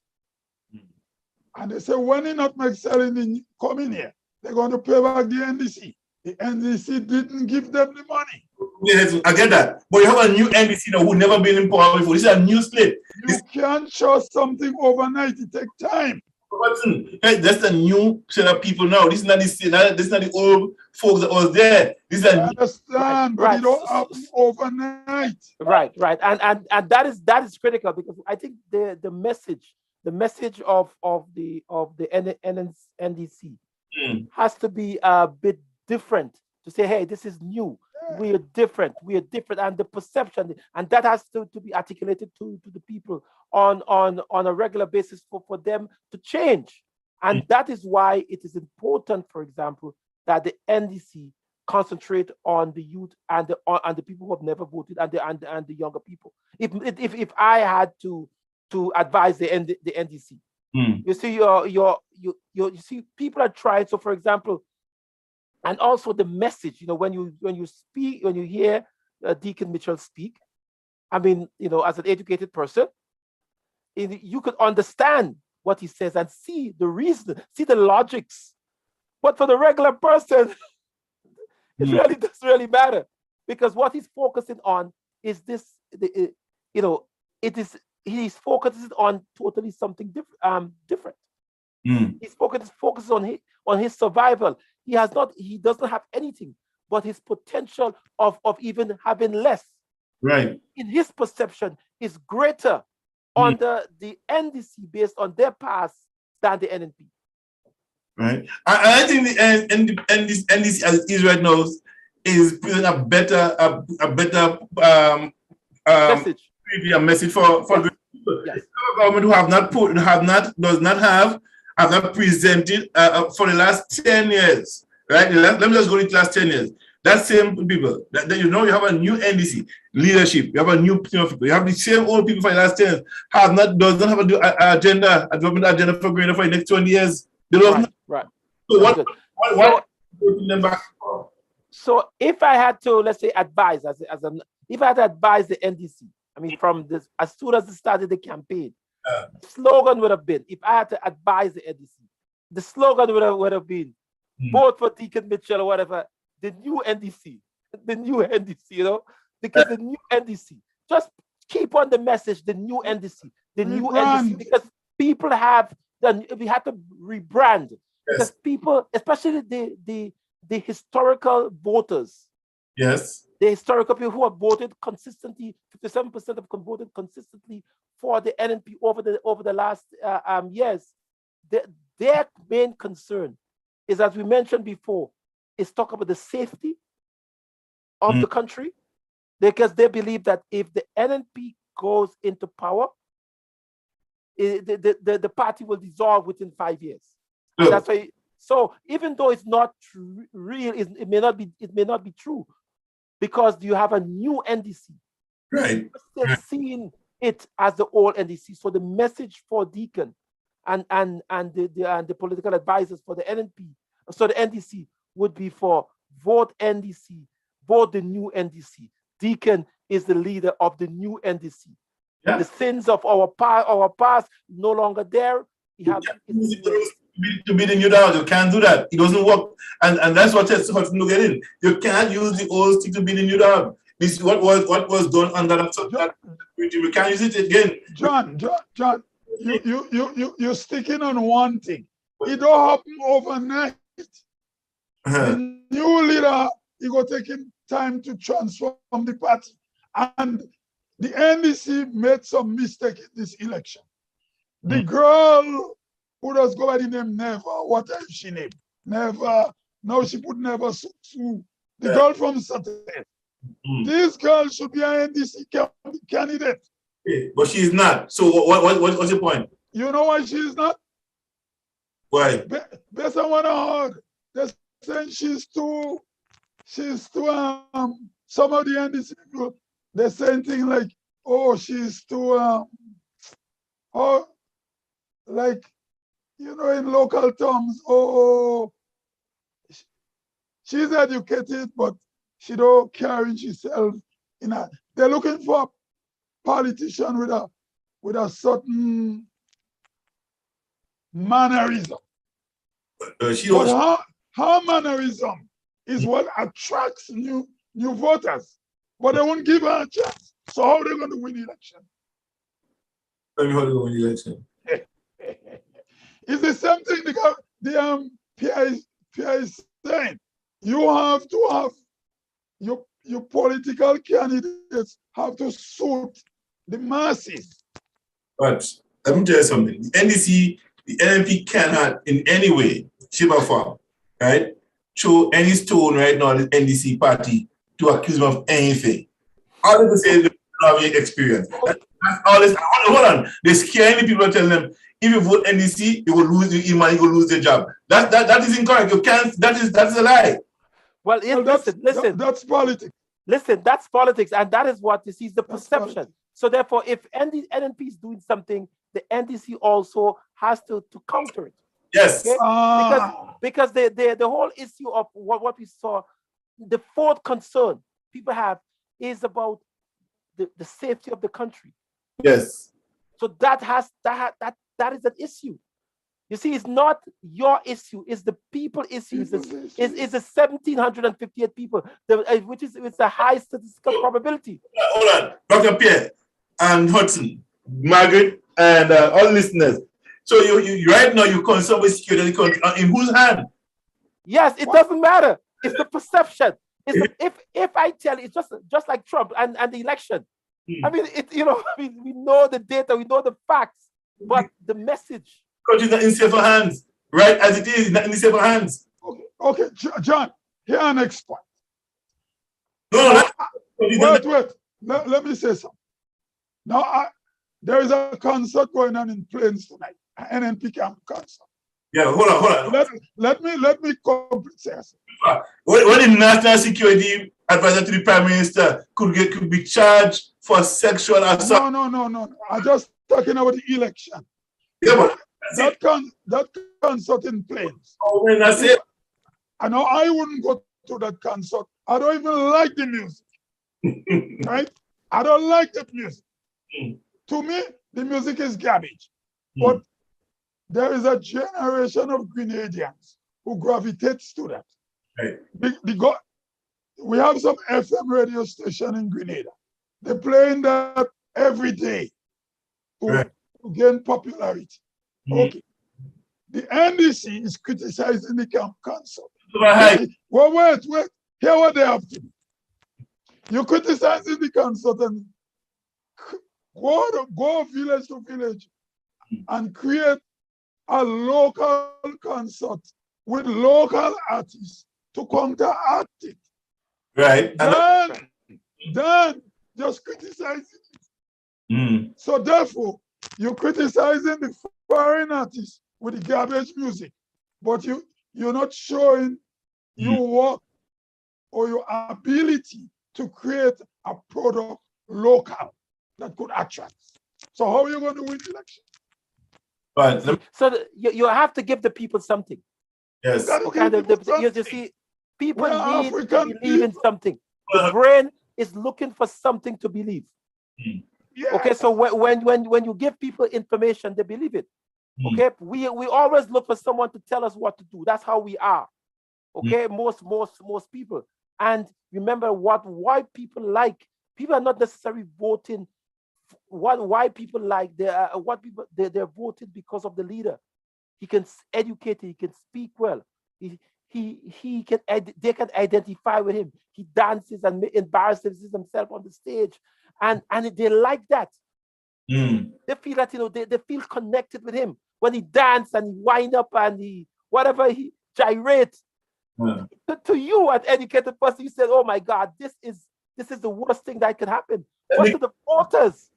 And they said, when the nutmeg selling come in here, they're going to pay back the NDC. The NDC didn't give them the money. Yes, I get that. But you have a new NDC now who never been in power before. This is a new slate. You can't trust something overnight. It takes time. That's a new set of people now. This is not the old folks that was there. This is I understand, but it don't happen overnight. Right. And that is critical, because I think the message of the NDC has to be a bit different, to say, hey, this is new. We are different, and the perception, and that has to be articulated to the people on a regular basis for them to change. And that is why it is important, for example, that the NDC concentrate on the youth and the people who have never voted, and the younger people. If I had to advise the NDC, you see, you see, people are trying. So, for example, and also the message, when you speak, when you hear Deacon Mitchell speak, I mean, as an educated person, you could understand what he says and see the reason, see the logics. But for the regular person, it really doesn't really matter, because what he's focusing on is this, he's focusing on totally something different. He's focused on his survival. He doesn't have anything but his potential of even having less. Right. In his perception is greater under the NDC based on their past than the NNP. Right. I think the NDC as it is right now is presenting a better message. A message for people. Yes. Government who have not presented for the last 10 years, right? Let me just go into the last 10 years. that same people, that you know, you have a new NDC leadership, you have a new team of people, you have the same old people for the last 10 years, doesn't have a development agenda for Grenada for the next 20 years. They don't. Right. So why putting them back? So if I had to, let's say, advise if I had to advise the NDC, I mean, from this, as soon as they started the campaign, the slogan would have been, if I had to advise the NDC, the slogan would have been, vote for Deacon Mitchell or whatever, the new NDC, you know, because the new NDC, just keep on the message, the new NDC, NDC, because people have done, we have to rebrand, because people, especially the historical voters, the historical people who have voted consistently, 57% have voted consistently for the NNP over the last years. Their main concern is, as we mentioned before, is talk about the safety of the country, because they believe that if the NNP goes into power, the party will dissolve within 5 years. And that's why. So even though it's not real, it may not be true, because you have a new NDC. Right. They're seeing it as the old NDC. So the message for Deacon and the political advisors for the NNP, so the NDC would be for vote NDC, vote the new NDC. Deacon is the leader of the new NDC. Yeah. The sins of our past no longer there. To be the new dog, you can't do that. It doesn't work, and that's what it's hard to get in. You can't use the old stick to be the new dog. This is what was done under that. You can't use it again. John, you're sticking on one thing. It don't happen overnight. The new leader, he got taking time to transform the party, and the NDC made some mistake in this election. The girl who does go by the name Never, what is she name? Never. No, she put Never Sue. The girl from Saturday. This girl should be an NDC candidate. But she's not. So what's the point? You know why she's not? Why? Based on what I heard, they're saying she's too some of the NDC people, they're saying things like, oh, she's too like, you know, in local terms, oh, she's educated, but she don't carry herself in a. They're looking for a politician with a certain mannerism. But her mannerism is what attracts new voters, but they won't give her a chance. So how are they going to win the election? Tell me how they win the election. It's the same thing the PI is saying. You have to have your political candidates have to suit the masses. But let me tell you something. The NDC, the NNP cannot in any way, shape or form, right, show any stone right now in the NDC party to accuse them of anything. All they can say is they don't have any experience. That's all this. Hold on. They're scaring people and telling them, if you vote NDC, you will lose your money, you will lose your job. That is incorrect. You can't. That's a lie. Well, listen. That's politics. Listen, that's politics, and that is what this is the perception. So therefore, if NNP is doing something, the NDC also has to counter it. Yes. Okay? Because the whole issue of what we saw, the fourth concern people have is about the safety of the country. Yes. So that is an issue. You see, it's not your issue, it's the people issue. It's the 1,758 people, which is the high statistical probability. Hold on, Dr. Pierre and Hudson, Margaret, and all listeners. So you right now you're concerned with security of the country. In whose hand? Yes, it doesn't matter. It's the perception. If I tell you, it's just like Trump and the election. I mean, we know the data, we know the facts, but the message. Country's not in safer hands, right? As it is, not in safer hands. Okay, John, here our next point. Wait. Let me say something. Now, there is a concert going on in Plains tonight, an NNP camp concert. Yeah, hold on. Let me complete this. When the national security advisor to the prime minister could be charged for sexual assault. No. I'm just talking about the election. Yeah, but that concert in Plains. Oh, man, that's it. I know I wouldn't go to that concert. I don't even like the music. Right? I don't like that music. To me, the music is garbage. But there is a generation of Grenadians who gravitates to that. Right. We have some FM radio station in Grenada. They're playing that every day to gain popularity. Okay. The NDC is criticizing the concert. Well, wait. Hear what they have to do. You're criticizing the concert and go village to village and create a local concert with local artists to counteract it. Right. Then just criticize it. So therefore, you're criticizing the foreign artists with the garbage music, but you're not showing your work or your ability to create a product local that could attract. So how are you going to win the election? But you have to give the people something. Yes. You see, people need to believe in something. The brain is looking for something to believe. Yeah. Okay, so when you give people information, they believe it. Okay, we always look for someone to tell us what to do. That's how we are. Okay, most people. And remember what white people like. People are not necessarily voting. What white people like, they're voted because of the leader. He can educate. He can speak well. They can identify with him. He dances and embarrasses himself on the stage, and they like that. They feel that they feel connected with him when he dance and he wind up and he gyrate. To you, an educated person, you said, "Oh my God, this is the worst thing that could happen." But to the voters,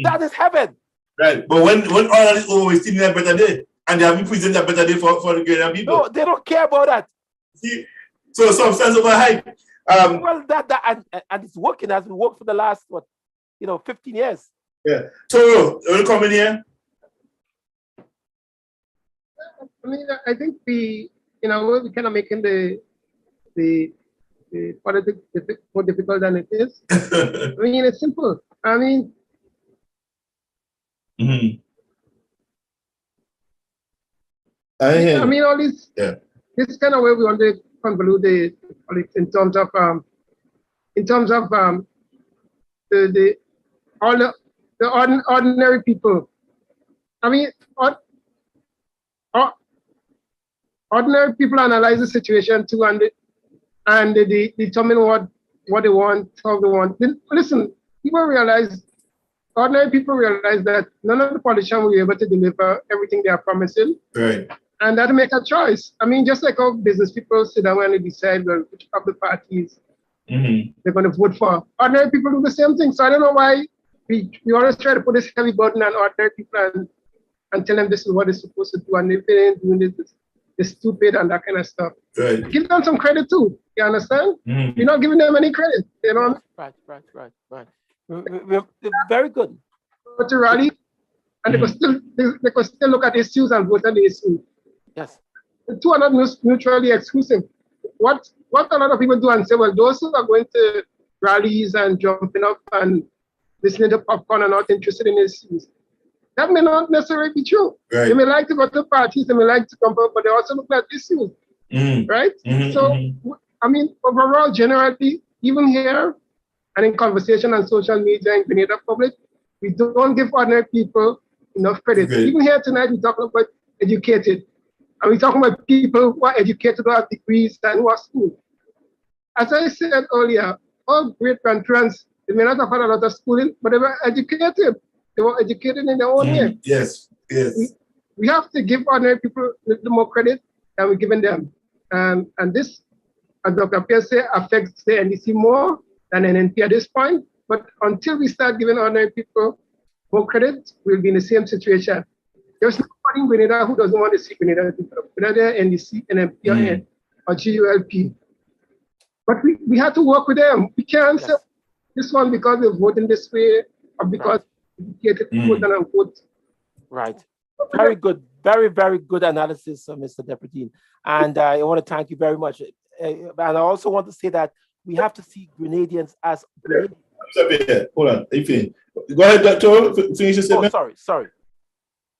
that is heaven. Right, but when all that is over, we still need a better day, and they have been presenting a better day for the Ghanaian people. No, they don't care about that. See, so substance over hype. Well, and it's working, as we worked for the last 15 years. Yeah. So you want to come in here? I mean, I think we kind of making the politics more difficult than it is. I mean, it's simple. I mean, I mean, all this. Yeah. This is kind of where we want to convolute the politics in terms of the ordinary people. I mean, ordinary people analyze the situation too, and they determine what they want, how they want. Listen, ordinary people realize that none of the politicians will be able to deliver everything they are promising. Right. And that make a choice. I mean, just like how business people sit down and they decide which of the parties they're going to vote for. Ordinary people do the same thing. So I don't know why we always try to put this heavy burden on ordinary people and tell them this is what they're supposed to do. And if they ain't doing this, they're stupid and that kind of stuff. Right. Give them some credit too. You understand? You're not giving them any credit. You know? Right. Very good. Go to rally, and they could still look at issues and vote on the issue. Yes. The two are not mutually exclusive. What a lot of people do and say, well, those who are going to rallies and jumping up and listening to popcorn are not interested in issues. That may not necessarily be true. Right. They may like to go to parties, they may like to come up, but they also look at issues. Right? So, I mean, overall, generally, even here and in conversation on social media and Grenada public, we don't give ordinary people enough credit. Okay. Even here tonight, we're talking about educated. And we're talking about people who are educated, who have degrees and who are school. As I said earlier, all great grandparents, they may not have had a lot of schooling, but they were educated. They were educated in their own way. Yes. We have to give ordinary people a little more credit than we're giving them. And this, as Dr. Pierce said, affects the NDC more than NNP at this point. But until we start giving ordinary people more credit, we'll be in the same situation. There's nobody in Grenada who doesn't want to see Grenada develop, whether they're NDC, NMP, or GULP. But we have to work with them. We can't say this one because they're voting this way or because they get quote and unquote. Right. Very good. Very, very good analysis, Mr. Deputy. And I want to thank you very much. And I also want to say that we have to see Grenadians as Grenadians. Hold on. Go ahead, Doctor. Finish your statement. Oh, sorry.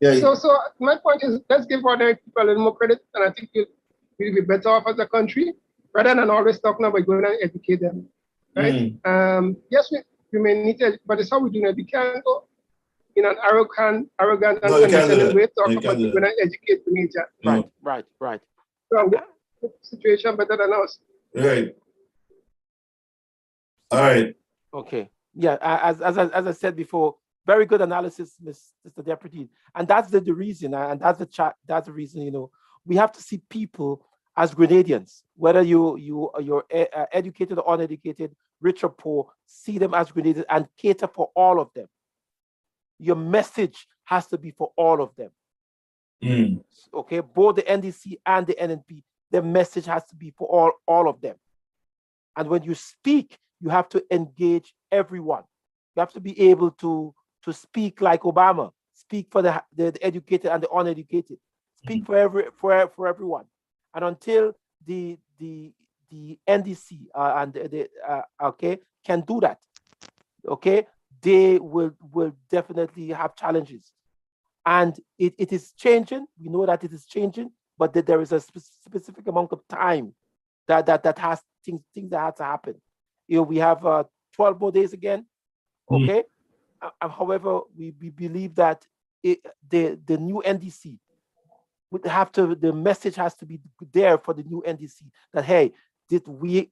Yeah. So my point is, let's give ordinary people a little more credit, and I think we'll be better off as a country rather than always talking about going and educate them. Right? Yes, we may need to, but it's how we do it. We can't go in an arrogant and condescending way talk about going and educate the media. Right. So situation better than us. Right. All right. Okay. Yeah. As I said before, very good analysis, Mr. Deputy, and that's the reason, and that's the reason. We have to see people as Grenadians, whether you're educated or uneducated, rich or poor. See them as Grenadians and cater for all of them. Your message has to be for all of them. Okay, both the NDC and the NNP, the message has to be for all of them. And when you speak, you have to engage everyone. You have to be able to speak like Obama, speak for the educated and the uneducated, speak for everyone. And until the NDC can do that, okay, they will definitely have challenges. And it is changing. We know that it is changing, but that there is a specific amount of time that has things that have to happen. We have 12 more days again, okay? However, we believe that the new NDC would have to, the message has to be there for the new NDC that, hey, we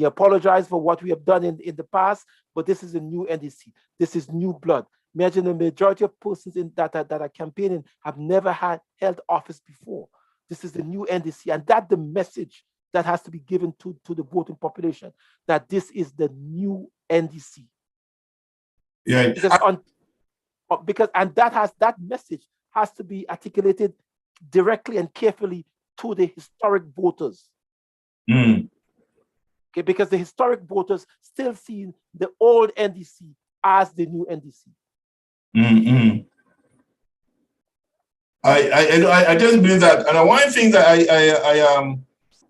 apologize for what we have done in the past, but this is a new NDC. This is new blood. Imagine the majority of persons that are campaigning have never held office before. This is the new NDC, and that's the message that has to be given to the voting population, that this is the new NDC. Yeah. Because that message has to be articulated directly and carefully to the historic voters. Okay, because the historic voters still see the old NDC as the new NDC. I just believe that, and one thing that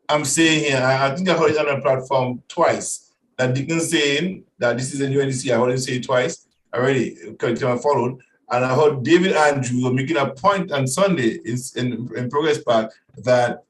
I'm saying here, I think I heard it on a platform twice, that Dickens saying that this is a new NDC. I heard him say it twice already, because I followed. And I heard David Andrew making a point on Sunday in Progress Park that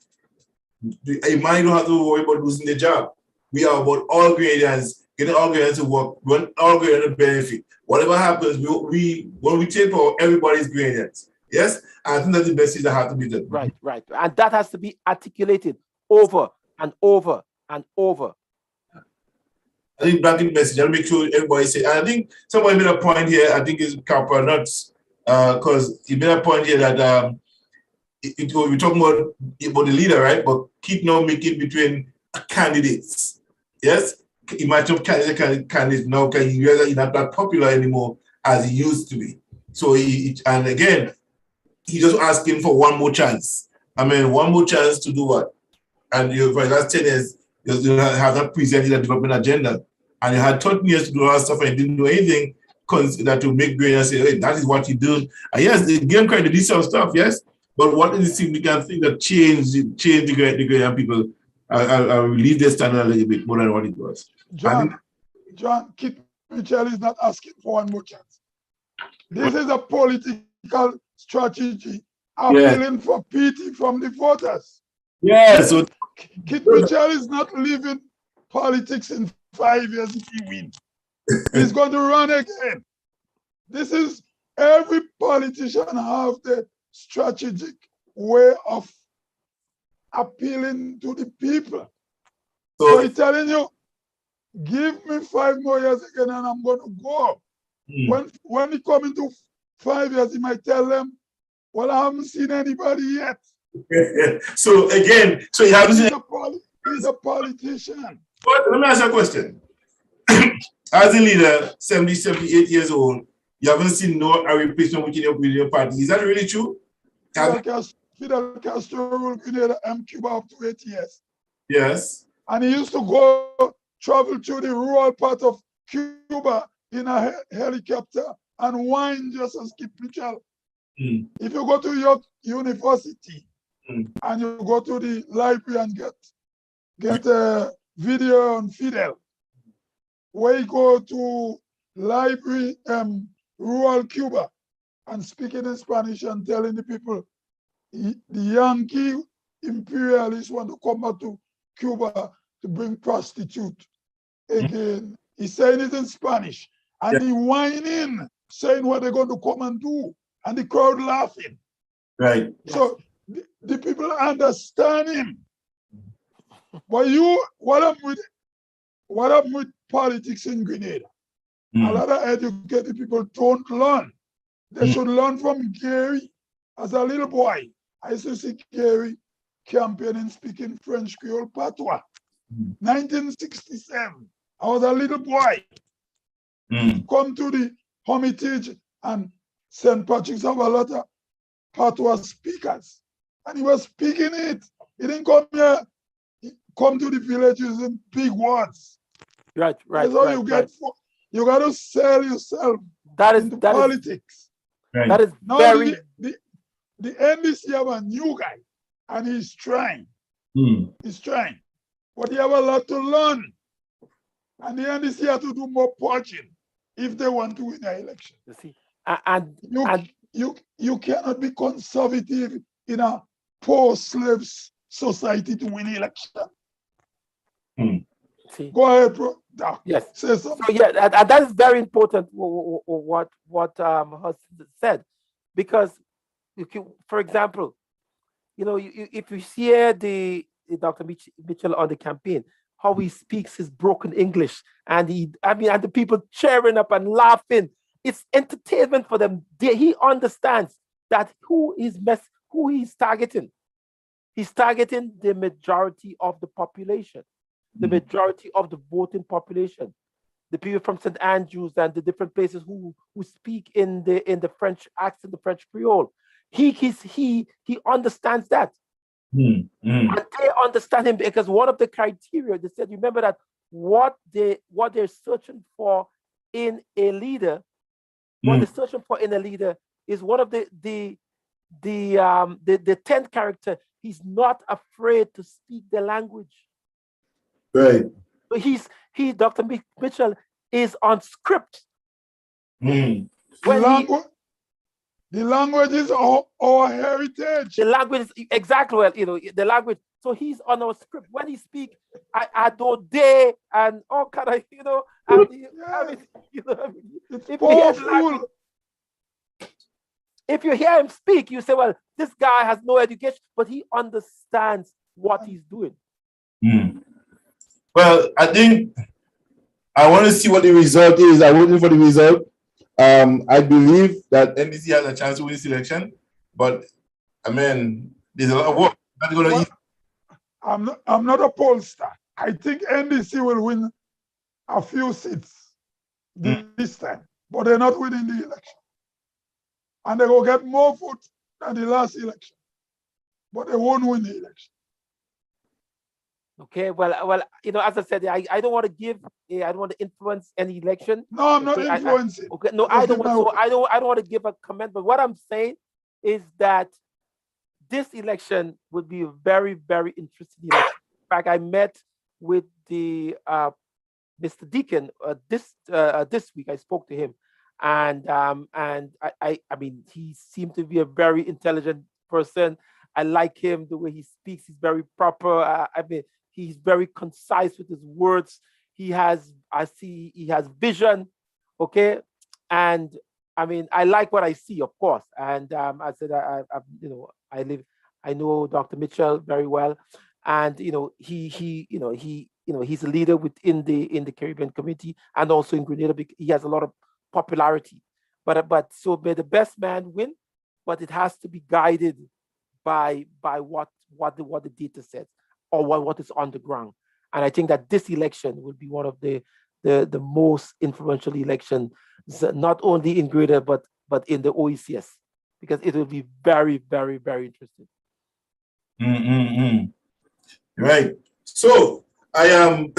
a man don't have to worry about losing their job. We are about all Grenadians, getting all Grenadians to work, all Grenadians to benefit. Whatever happens, when we take power, everybody's Grenadians. Yes? And I think that's the message that has to be done. Right. And that has to be articulated over and over and over. I think blanket message, I'll make sure everybody say, and I think somebody made a point here, I think it's Carper Nuts, because he made a point here that we're talking about the leader, right? But keep now making between candidates. Yes? Imagine candidates now, can you realize he's not that popular anymore as he used to be. So and again, he's just asking for one more chance. I mean, one more chance to do what? And for the last 10 years, you have not presented a development agenda. And you had 13 years to do all that stuff and didn't do anything that to make Grenada say, hey, that is what you do. And yes, the game credit did some stuff, yes. But what is the significant thing that changed the Grenadian people? I'll leave their standard a little bit more than what it was. John, Kit Mitchell is not asking for one more chance. This is a political strategy appealing for pity from the voters. Yeah, so Kit Mitchell is not leaving politics in 5 years if he wins. He's going to run again. This is, every politician have the strategic way of appealing to the people. So he's telling you, give me 5 more years again and I'm going to go. When he come into 5 years, he might tell them, well, I haven't seen anybody yet. So again, so you haven't seen. He's a politician. But let me ask you a question. As a leader, 70, 78 years old, you haven't seen no replacement within your party. Is that really true? Fidel Castro ruled Grenada and Cuba up to 8 years. Yes. And he used to travel to the rural part of Cuba in a helicopter and whine just as Skip Mitchell. If you go to York University and you go to the library and get a video on Fidel, where you go to library rural Cuba and speaking in Spanish and telling the people the Yankee imperialists want to come back to Cuba to bring prostitute again. He's saying it in Spanish and he whining, saying what they're going to come and do, and the crowd laughing. Right. So the people understand him. But what happened with politics in Grenada? A lot of educated people don't learn. They should learn from Gary. As a little boy, I used to see Gary campaigning, speaking French Creole patois. 1967, I was a little boy. Come to the Hermitage and St. Patrick's have a lot of patois speakers. And he was speaking it. He didn't come here, come to the villages in big words. Right. You got to sell yourself into politics. That is now very... The NDC have a new guy, and he's trying. He's trying. But he have a lot to learn. And the NDC have to do more purging if they want to win the election. You see, you cannot be conservative in a post-slave society to win the election. See. Go ahead, bro. Yes. Say something. So yeah, and that is very important. What has said, because for example, if you hear the Dr. Mitchell on the campaign, how he speaks his broken English, and the people cheering up and laughing, it's entertainment for them. He understands that who he's targeting. He's targeting the majority of the population, the majority of the voting population, the people from St. Andrews and the different places who speak in the French accent, the French Creole. He understands that. And they understand him, because one of the criteria, they said, remember that what they're searching for in a leader, what they're searching for in a leader is one of the 10th character. He's not afraid to speak the language. Right. So Dr. Mitchell is on script. The language is our heritage. The language is exactly the language. So he's on our script. When he speaks, I don't dare and all kind of if you hear him speak, you say, well, this guy has no education, but he understands what he's doing. Well, I think I want to see what the result is. I'm waiting for the result. I believe that NDC has a chance to win this election, but I mean, there's a lot of work. I'm not a pollster. I think NDC will win a few seats this time, but they're not winning the election. And they will get more votes than the last election, but they won't win the election. Okay, well, as I said, I don't want to I don't want to influence any election. No, I'm not influencing. I don't want to give a comment. But what I'm saying is that this election would be a very, very interesting election. In fact, I met with the Mr. Deacon this week. I spoke to him, and I mean, he seemed to be a very intelligent person. I like him, the way he speaks. He's very proper. He's very concise with his words. He has vision, okay? And I mean, I like what I see, of course. And I said, I know Dr. Mitchell very well, and he's a leader within the Caribbean community and also in Grenada. Because he has a lot of popularity. But so may the best man win, but it has to be guided by what the data says, or what is on the ground. And I think that this election will be one of the the most influential election, not only in Grenada but in the OECS, because it will be very, very, very interesting. Right. So I am.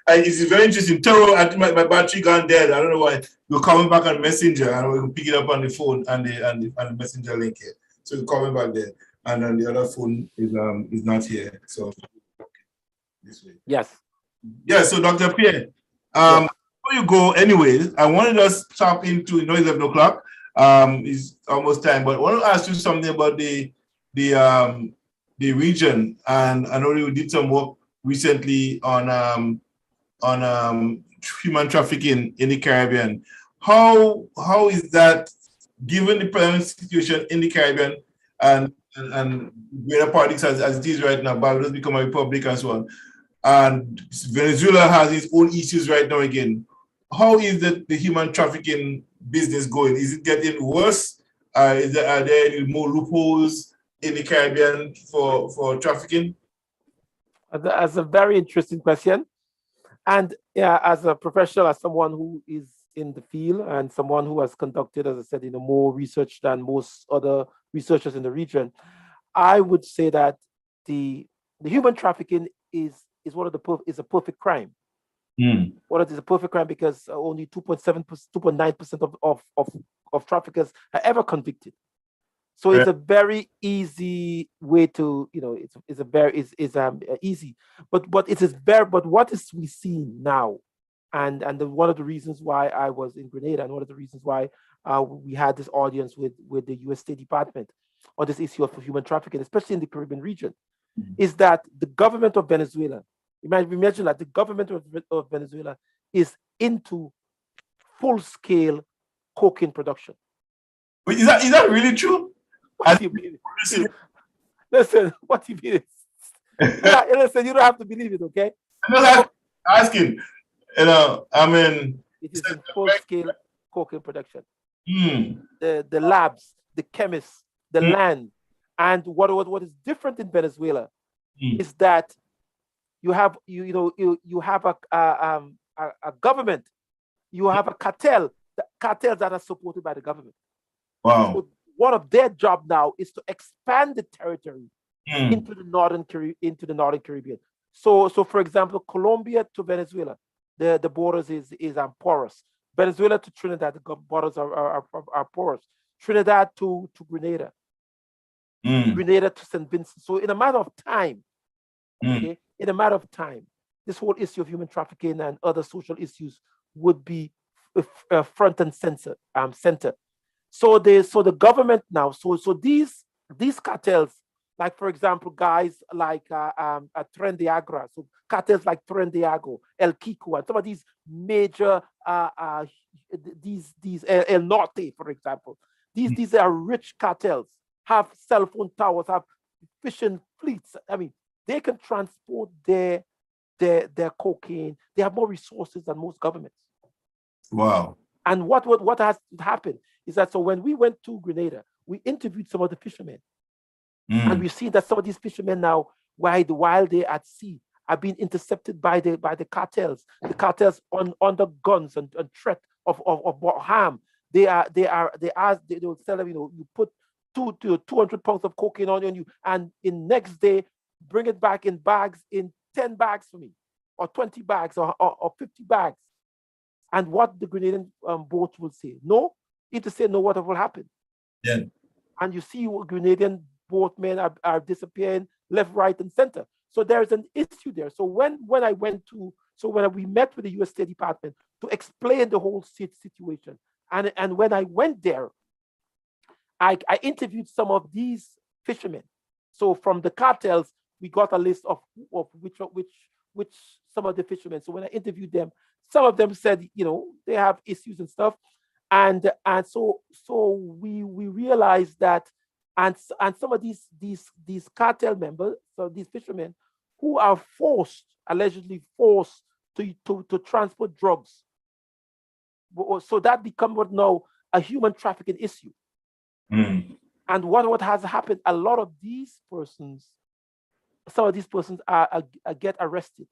It's very interesting. Toro, I think my battery gone dead. I don't know why. You're coming back on Messenger, and we can pick it up on the phone and the Messenger link here. So you're coming back there, and then the other phone is not here. So this way. Yes. Yeah. So Dr. Pierre, yes. before you go, anyways, I wanted us to tap into. It's 11 o'clock. It's almost time, but I want to ask you something about the region, and I know you did some work recently on human trafficking in the Caribbean. How is that, given the present situation in the Caribbean and greater politics as it is right now, Barbados become a republic and so on, and Venezuela has its own issues right now again. How is the human trafficking business going? Is it getting worse? Are there any more loopholes in the Caribbean for trafficking? That's a very interesting question. And yeah, as a professional, as someone who is in the field and someone who has conducted, as I said, more research than most other researchers in the region, I would say that the human trafficking is a perfect crime. Well, it is a perfect crime because only 2.9% of traffickers are ever convicted. So it's a very easy way to, easy. But what is we see now, and one of the reasons why I was in Grenada, and one of the reasons why we had this audience with the U.S. State Department on this issue of human trafficking, especially in the Caribbean region, is that the government of Venezuela, imagine that the government of Venezuela is into full-scale cocaine production. Wait, is that really true? What do you mean? Listen, what do you mean? Listen, you don't have to believe it, okay? I'm just asking. It is in full-scale cocaine production. The labs, the chemists, the land, and what is different in Venezuela is that you have a government, you have a cartels that are supported by the government. Wow. So one of their job now is to expand the territory into the northern Caribbean. So for example, Colombia to Venezuela, the borders is porous. Venezuela to Trinidad, the borders are porous. Trinidad to Grenada, Grenada to St. Vincent. So in a matter of time, this whole issue of human trafficking and other social issues would be front and center. So the government now, so these cartels, like for example, guys like Tren de Agra, so cartels like Tren de Agua, El Kiko, and some of these major these El Norte, for example, these are rich cartels, have cell phone towers, have fishing fleets. I mean, they can transport their cocaine. They have more resources than most governments. Wow. And what has happened is that, so when we went to Grenada, we interviewed some of the fishermen. And we see that some of these fishermen now, while they're at sea, are being intercepted by the cartels. The cartels under guns and threat of harm. They will tell them, you put 200 pounds of cocaine on you, and in next day bring it back in bags, in 10 bags for me, or 20 bags, or 50 bags. And what the Grenadian boats will say, no. If they say no, what will happen? Yeah. And you see Grenadian boatmen are disappearing left, right, and center. So there's an issue there. So when we met with the U.S. State Department to explain the whole situation, and when I went there, I interviewed some of these fishermen. So from the cartels, we got a list of which some of the fishermen. So when I interviewed them, some of them said, they have issues and stuff. And so we realized that, and some of these cartel members, so these fishermen, who are allegedly forced to transport drugs. So that becomes now a human trafficking issue. And what has happened, a lot of these persons, some of these persons are get arrested.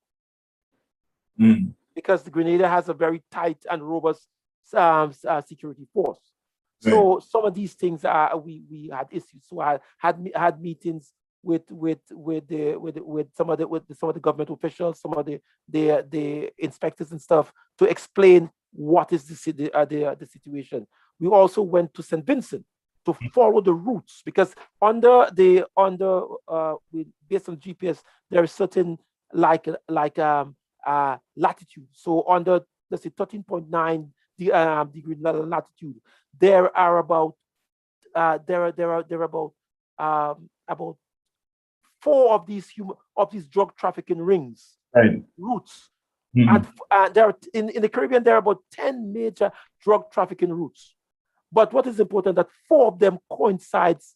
because the Grenada has a very tight and robust security force. So some of these things we had issues. So I had meetings with some of the government officials, some of the inspectors and stuff, to explain what is the situation. We also went to St. Vincent to follow the routes, because based on GPS there is certain latitude. So under, let's say, 13.9 degree latitude, there are about about 4 of these drug trafficking rings, routes. And there are, in the Caribbean, there are about 10 major drug trafficking routes. But what is important, that 4 of them coincides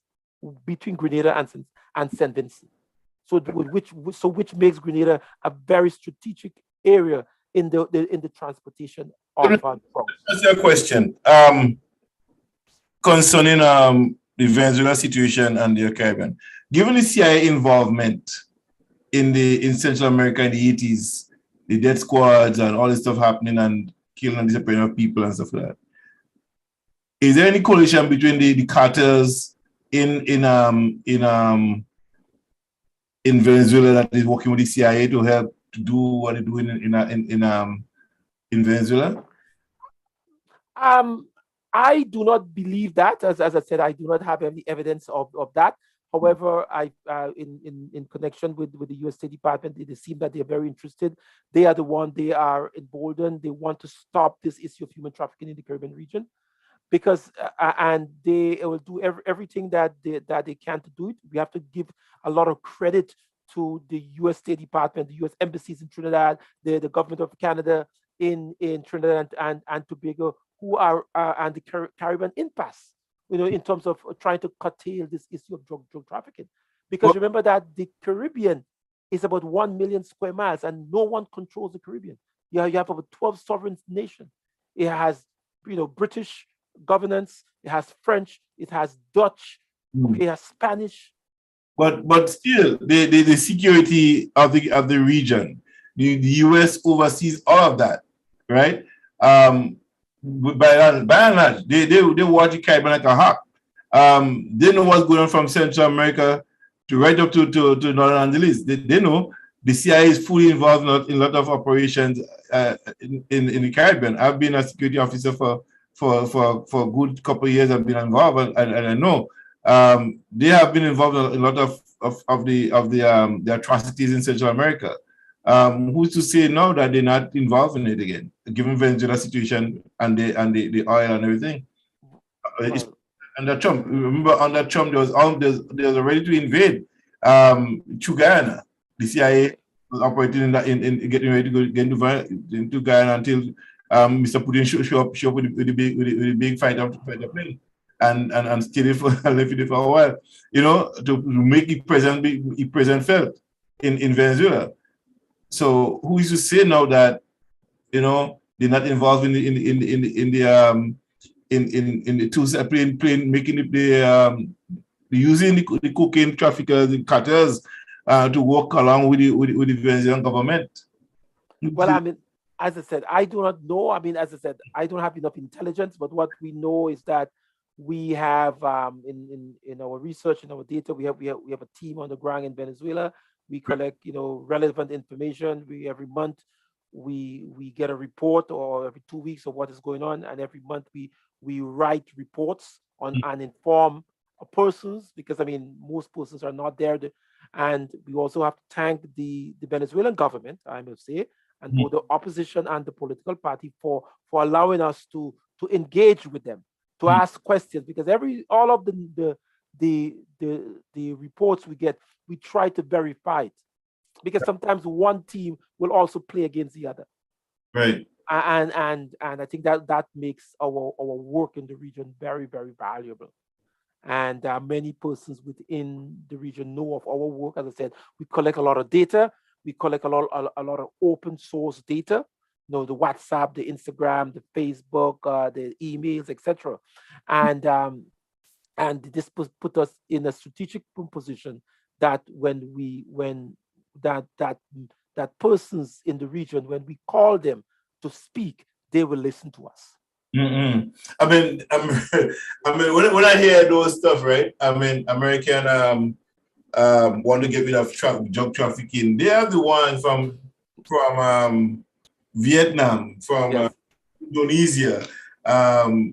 between Grenada and St. Vincent. So which makes Grenada a very strategic area in the transportation of drugs. That's your question. Concerning the Venezuela situation and the Caribbean, given the CIA involvement in Central America in the 80s, the death squads and all this stuff happening and killing and disappearing of people and stuff like that, is there any coalition between the cartels in Venezuela that is working with the CIA to help to do what they're doing in Venezuela? I do not believe that. As I said, I do not have any evidence of that. However, in connection with the U.S. State Department, it seems that they're very interested. They are the one. They are emboldened. They want to stop this issue of human trafficking in the Caribbean region, because and they will do everything that they can to do it. We have to give a lot of credit to the U.S. State Department, the U.S. embassies in Trinidad, the government of Canada in Trinidad and Tobago, who are and the Caribbean impasse, in terms of trying to curtail this issue of drug trafficking. Because remember that the Caribbean is about 1 million square miles, and no one controls the Caribbean. You have about 12 sovereign nations. It has, British governance, it has French, it has Dutch, it has Spanish. But still, the security of the region, the U.S. oversees all of that, right? By and large, they watch the Caribbean like a hawk. They know what's going on from Central America to right up to Northern Antilles. They know the CIA is fully involved in a lot of operations in the Caribbean. I've been a security officer for a good couple of years. I've been involved, and I know they have been involved in a lot of the atrocities in Central America. Who's to say now that they're not involved in it again, given Venezuela situation and the oil and everything? Under Trump, remember, under Trump, there was already to invade through Guyana. The CIA was operating in getting ready to get into Guyana until Mr. Putin show up with the big fighter plane and stayed for left it for a while, to make it present felt in Venezuela. So who is to say now that they're not involved in the tools plane making using the cocaine traffickers and cartels to work along with the Venezuelan government? Well, I mean, as I said, I do not know. I mean, as I said, I don't have enough intelligence, but what we know is that we have in our research, in our data, we have a team on the ground in Venezuela. We collect, relevant information. Every month we get a report, or every 2 weeks, of what is going on, and every month we write reports on and inform persons, because I mean most persons are not there, and we also have to thank the Venezuelan government, I must say, and both the opposition and the political party for allowing us to engage with them, to ask questions, because all of the reports we get, we try to verify it, because sometimes one team will also play against the other. Right. And I think that makes our work in the region very, very valuable. And many persons within the region know of our work. As I said, we collect a lot of data. We collect a lot of open source data. The WhatsApp, the Instagram, the Facebook, the emails, etc. And this put us in a strategic position that when that that persons in the region, when we call them to speak, they will listen to us. Mm-mm. I mean, when I hear those stuff, right? I mean, American want to get rid of drug trafficking. They have the one from Vietnam, from Yes. Indonesia.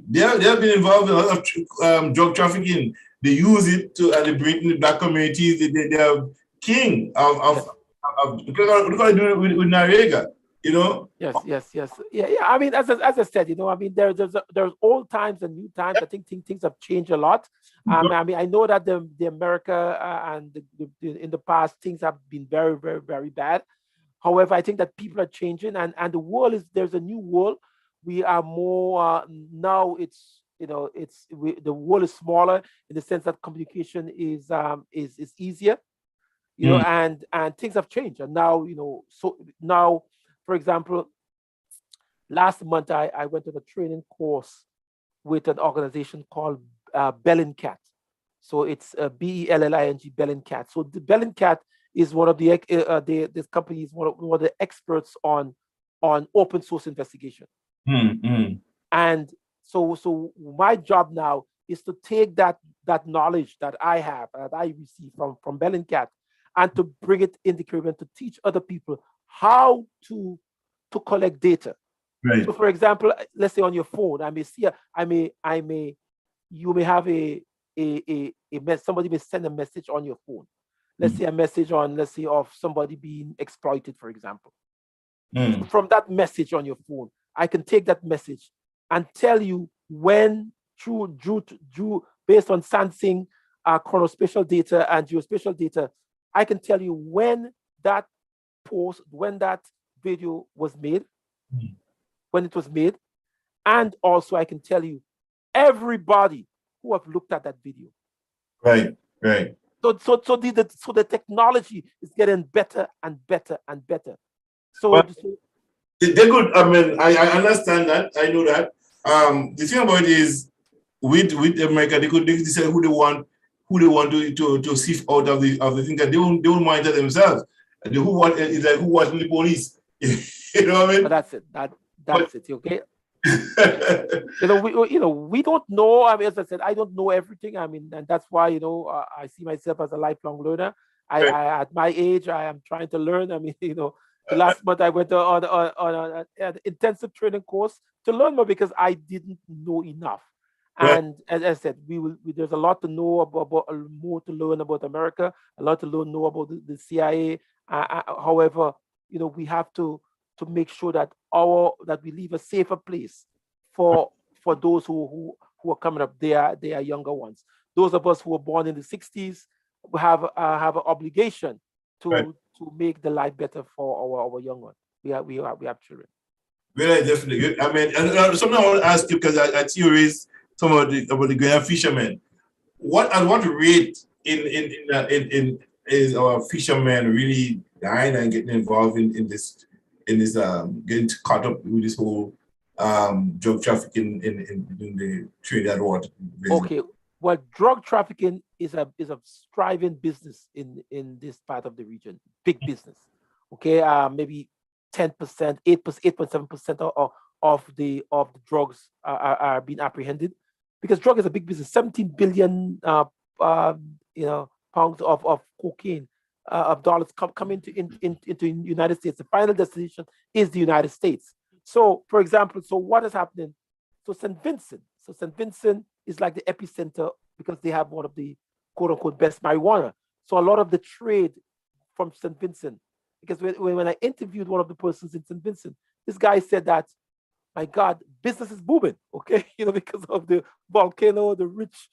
They have been involved in a lot of drug trafficking. They use it to and they bring in the black communities. They are king of because look how they do it with Noriega, you know. Yes. Yeah. I mean, as I said, you know, I mean, there's old times and new times. I think things have changed a lot. I mean, I know that the America and in the past things have been very, very, very bad. However, I think that people are changing, and the world there's a new world. We are more now. It's, you know, the world is smaller in the sense that communication is easier, you know, and things have changed. And now, you know, so now, for example, last month I went on a training course with an organization called Bellingcat. So it's Belling, Bellingcat. So the Bellingcat is one of this company is one of the experts on open source investigation. And so my job now is to take that knowledge that I have, that I receive from Bellingcat, and to bring it in the Caribbean to teach other people how to collect data. Right. So, for example, let's say on your phone, you may have somebody may send a message on your phone. Let's say a message of somebody being exploited, for example. So from that message on your phone, I can take that message and tell you when, through based on sensing chronospatial data and geospatial data, I can tell you when that video was made, when it was made, and also I can tell you everybody who have looked at that video. Right. So the technology is getting better and better and better. So they could. I mean, I understand that. I know that. The thing about it is, with America, they decide who they want to sift out of the thing that they won't monitor themselves. And who watching the police? You know what I mean? But that's it. That's it. Okay. We don't know. I mean, as I said, I don't know everything. I mean, and that's why, I see myself as a lifelong learner. I at my age, I am trying to learn. I mean, the last month I went on an intensive training course to learn more because I didn't know enough. And as I said, there's a lot to know about more to learn about America, a lot to know about the CIA. However, we have to make sure that we leave a safer place for those who are coming up. They are younger ones. Those of us who were born in the 60s have an obligation to make the life better for our young ones. We have children. Really, definitely good. I mean, and something I want to ask you, because I see you raised some of about the Guyana fishermen. What rate is our fishermen really dying and getting involved in this getting caught up with this whole drug trafficking in the Trinidad water? Okay, well, drug trafficking is a thriving business in this part of the region, big business. Okay, maybe 10%, 8.7% of the drugs are being apprehended, because drug is a big business. 17 billion pounds of cocaine, of dollars come into the United States. The final destination is the United States. So, for example, what is happening? So St. Vincent is like the epicenter because they have one of the quote unquote best marijuana. So a lot of the trade from St. Vincent, because when I interviewed one of the persons in St. Vincent, this guy said that, my God, business is booming, okay? Because of the volcano, the riches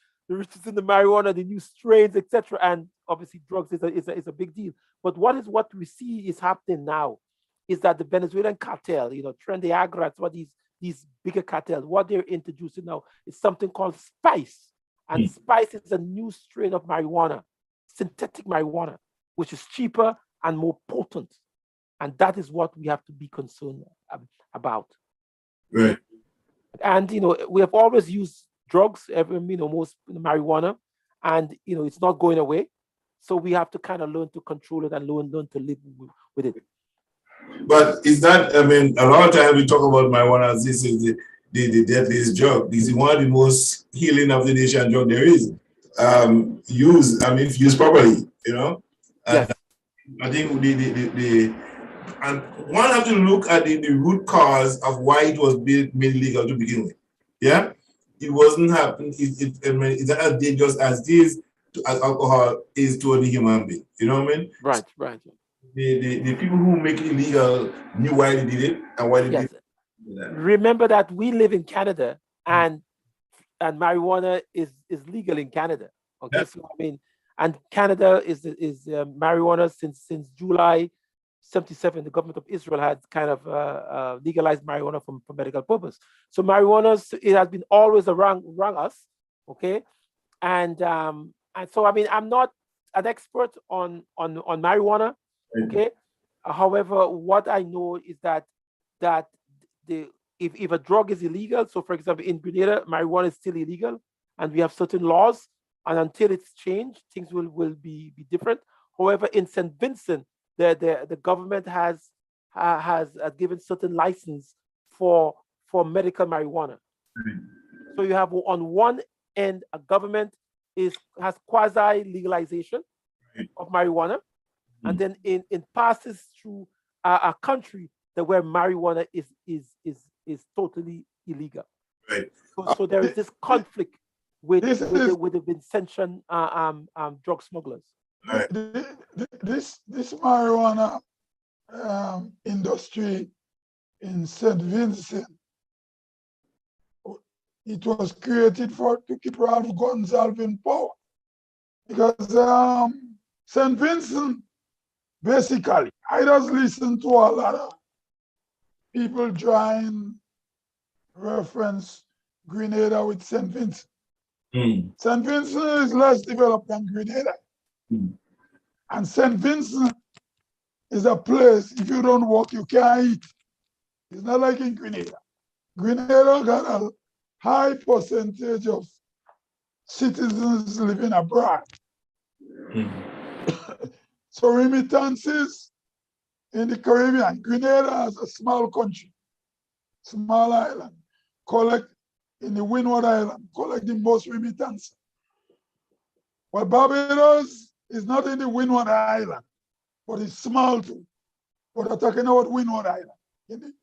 in the marijuana, the new strains, etc. And obviously drugs is a big deal. But what we see is happening now is that the Venezuelan cartel, Tren de Agra, what these bigger cartels, what they're introducing now is something called spice. And spice is a new strain of marijuana, synthetic marijuana, which is cheaper and more potent. And that is what we have to be concerned about. Right. And we have always used drugs, most marijuana, and it's not going away. So we have to kind of learn to control it and learn to live with it. But is that, I mean, a lot of times we talk about marijuana as this is the deadliest drug. This is one of the most healing of the nation drug there is. If used properly, you know. And Yes. I think and one have to look at the root cause of why it was made illegal to begin with. Yeah, it wasn't happening. It's not as dangerous as alcohol is to the human being. You know what I mean? Right, right. The people who make it illegal knew why they did it and why they did it. Remember that we live in Canada and marijuana is legal in Canada. Okay, yeah. So I mean, and Canada is marijuana since July 77. The government of Israel had kind of legalized marijuana for medical purpose. So marijuana, it has been always around us. Okay, and so I mean, I'm not an expert on marijuana. Okay, however, what I know is that if a drug is illegal, so for example, in Grenada, marijuana is still illegal, and we have certain laws, and until it's changed, things will be different. However, in St. Vincent, the government has given certain license for medical marijuana. So you have on one end a government has quasi legalization of marijuana, and then it passes through a country that where marijuana is totally illegal. Right. So there is this conflict with the Vincentian drug smugglers. Right. This marijuana industry in St. Vincent, it was created to keep Ralph Gonsalves in power, because St. Vincent, basically, I just listen to a lot of people trying reference Grenada with St. Vincent. St. Vincent is less developed than Grenada. And St. Vincent is a place, if you don't work, you can't eat. It's not like in Grenada. Grenada got a high percentage of citizens living abroad. So remittances in the Caribbean, Grenada is a small country, small island, collect in the Windward Island, collect the most remittance. But Barbados is not in the Windward Island, but it's small too. But I'm talking about Windward Island.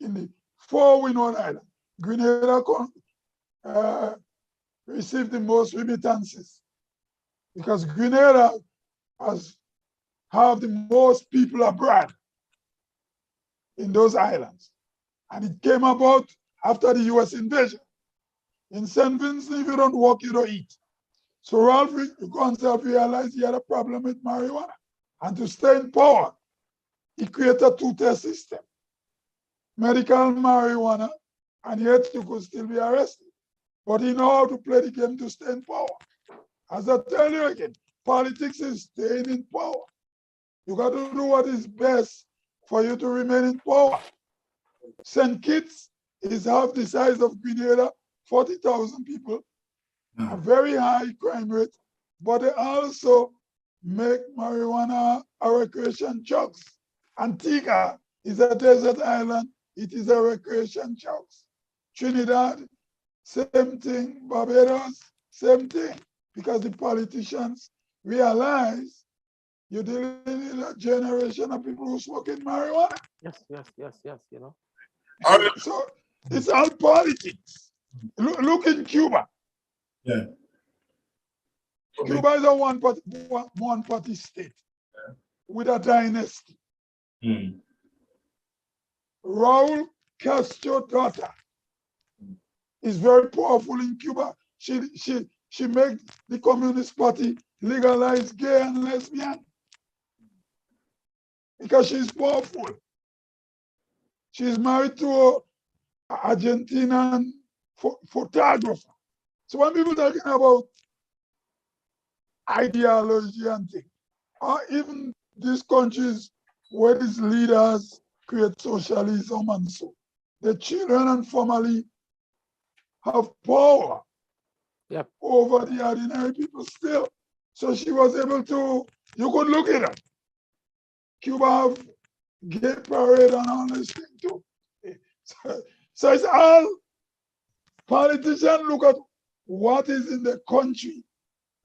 In the 4 Windward Islands, Grenada received the most remittances because Grenada have the most people abroad in those islands. And it came about after the US invasion. In St. Vincent, if you don't work, you don't eat. So Ralph Gonsalves realized he had a problem with marijuana. And to stay in power, he created a 2-tier system. Medical marijuana, and yet you could still be arrested. But he know how to play the game to stay in power. As I tell you again, politics is staying in power. You got to do what is best for you to remain in power. St. Kitts is half the size of Grenada, 40,000 people, a very high crime rate, but they also make marijuana a recreation drugs. Antigua is a desert island, it is a recreation drugs. Trinidad, same thing. Barbados, same thing. Because the politicians realize you're dealing with a generation of people who smoke in marijuana. Yes, you know. So it's all politics. Look in Cuba. Yeah. Cuba is a one-party state with a dynasty. Raul Castro's daughter is very powerful in Cuba. She made the Communist Party legalize gay and lesbian because she's powerful. She's married to an Argentinian photographer. So when people talking about ideology and things, or even these countries where these leaders create socialism and so, the children and family have power over the ordinary people still. So she was able to, you could look at it. Cuba have gay parade and all this thing too. So it's all politicians look at what is in the country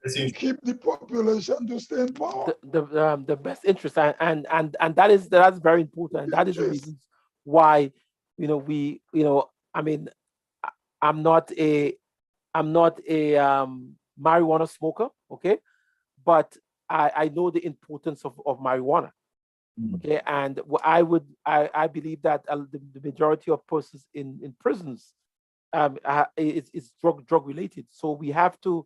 to keep the population to stay in power. The best interest, and that's very important. And that is the reason why, I mean, I'm not a marijuana smoker, okay, but I know the importance of marijuana, okay, and I believe that the majority of persons in prisons is drug related. So we have to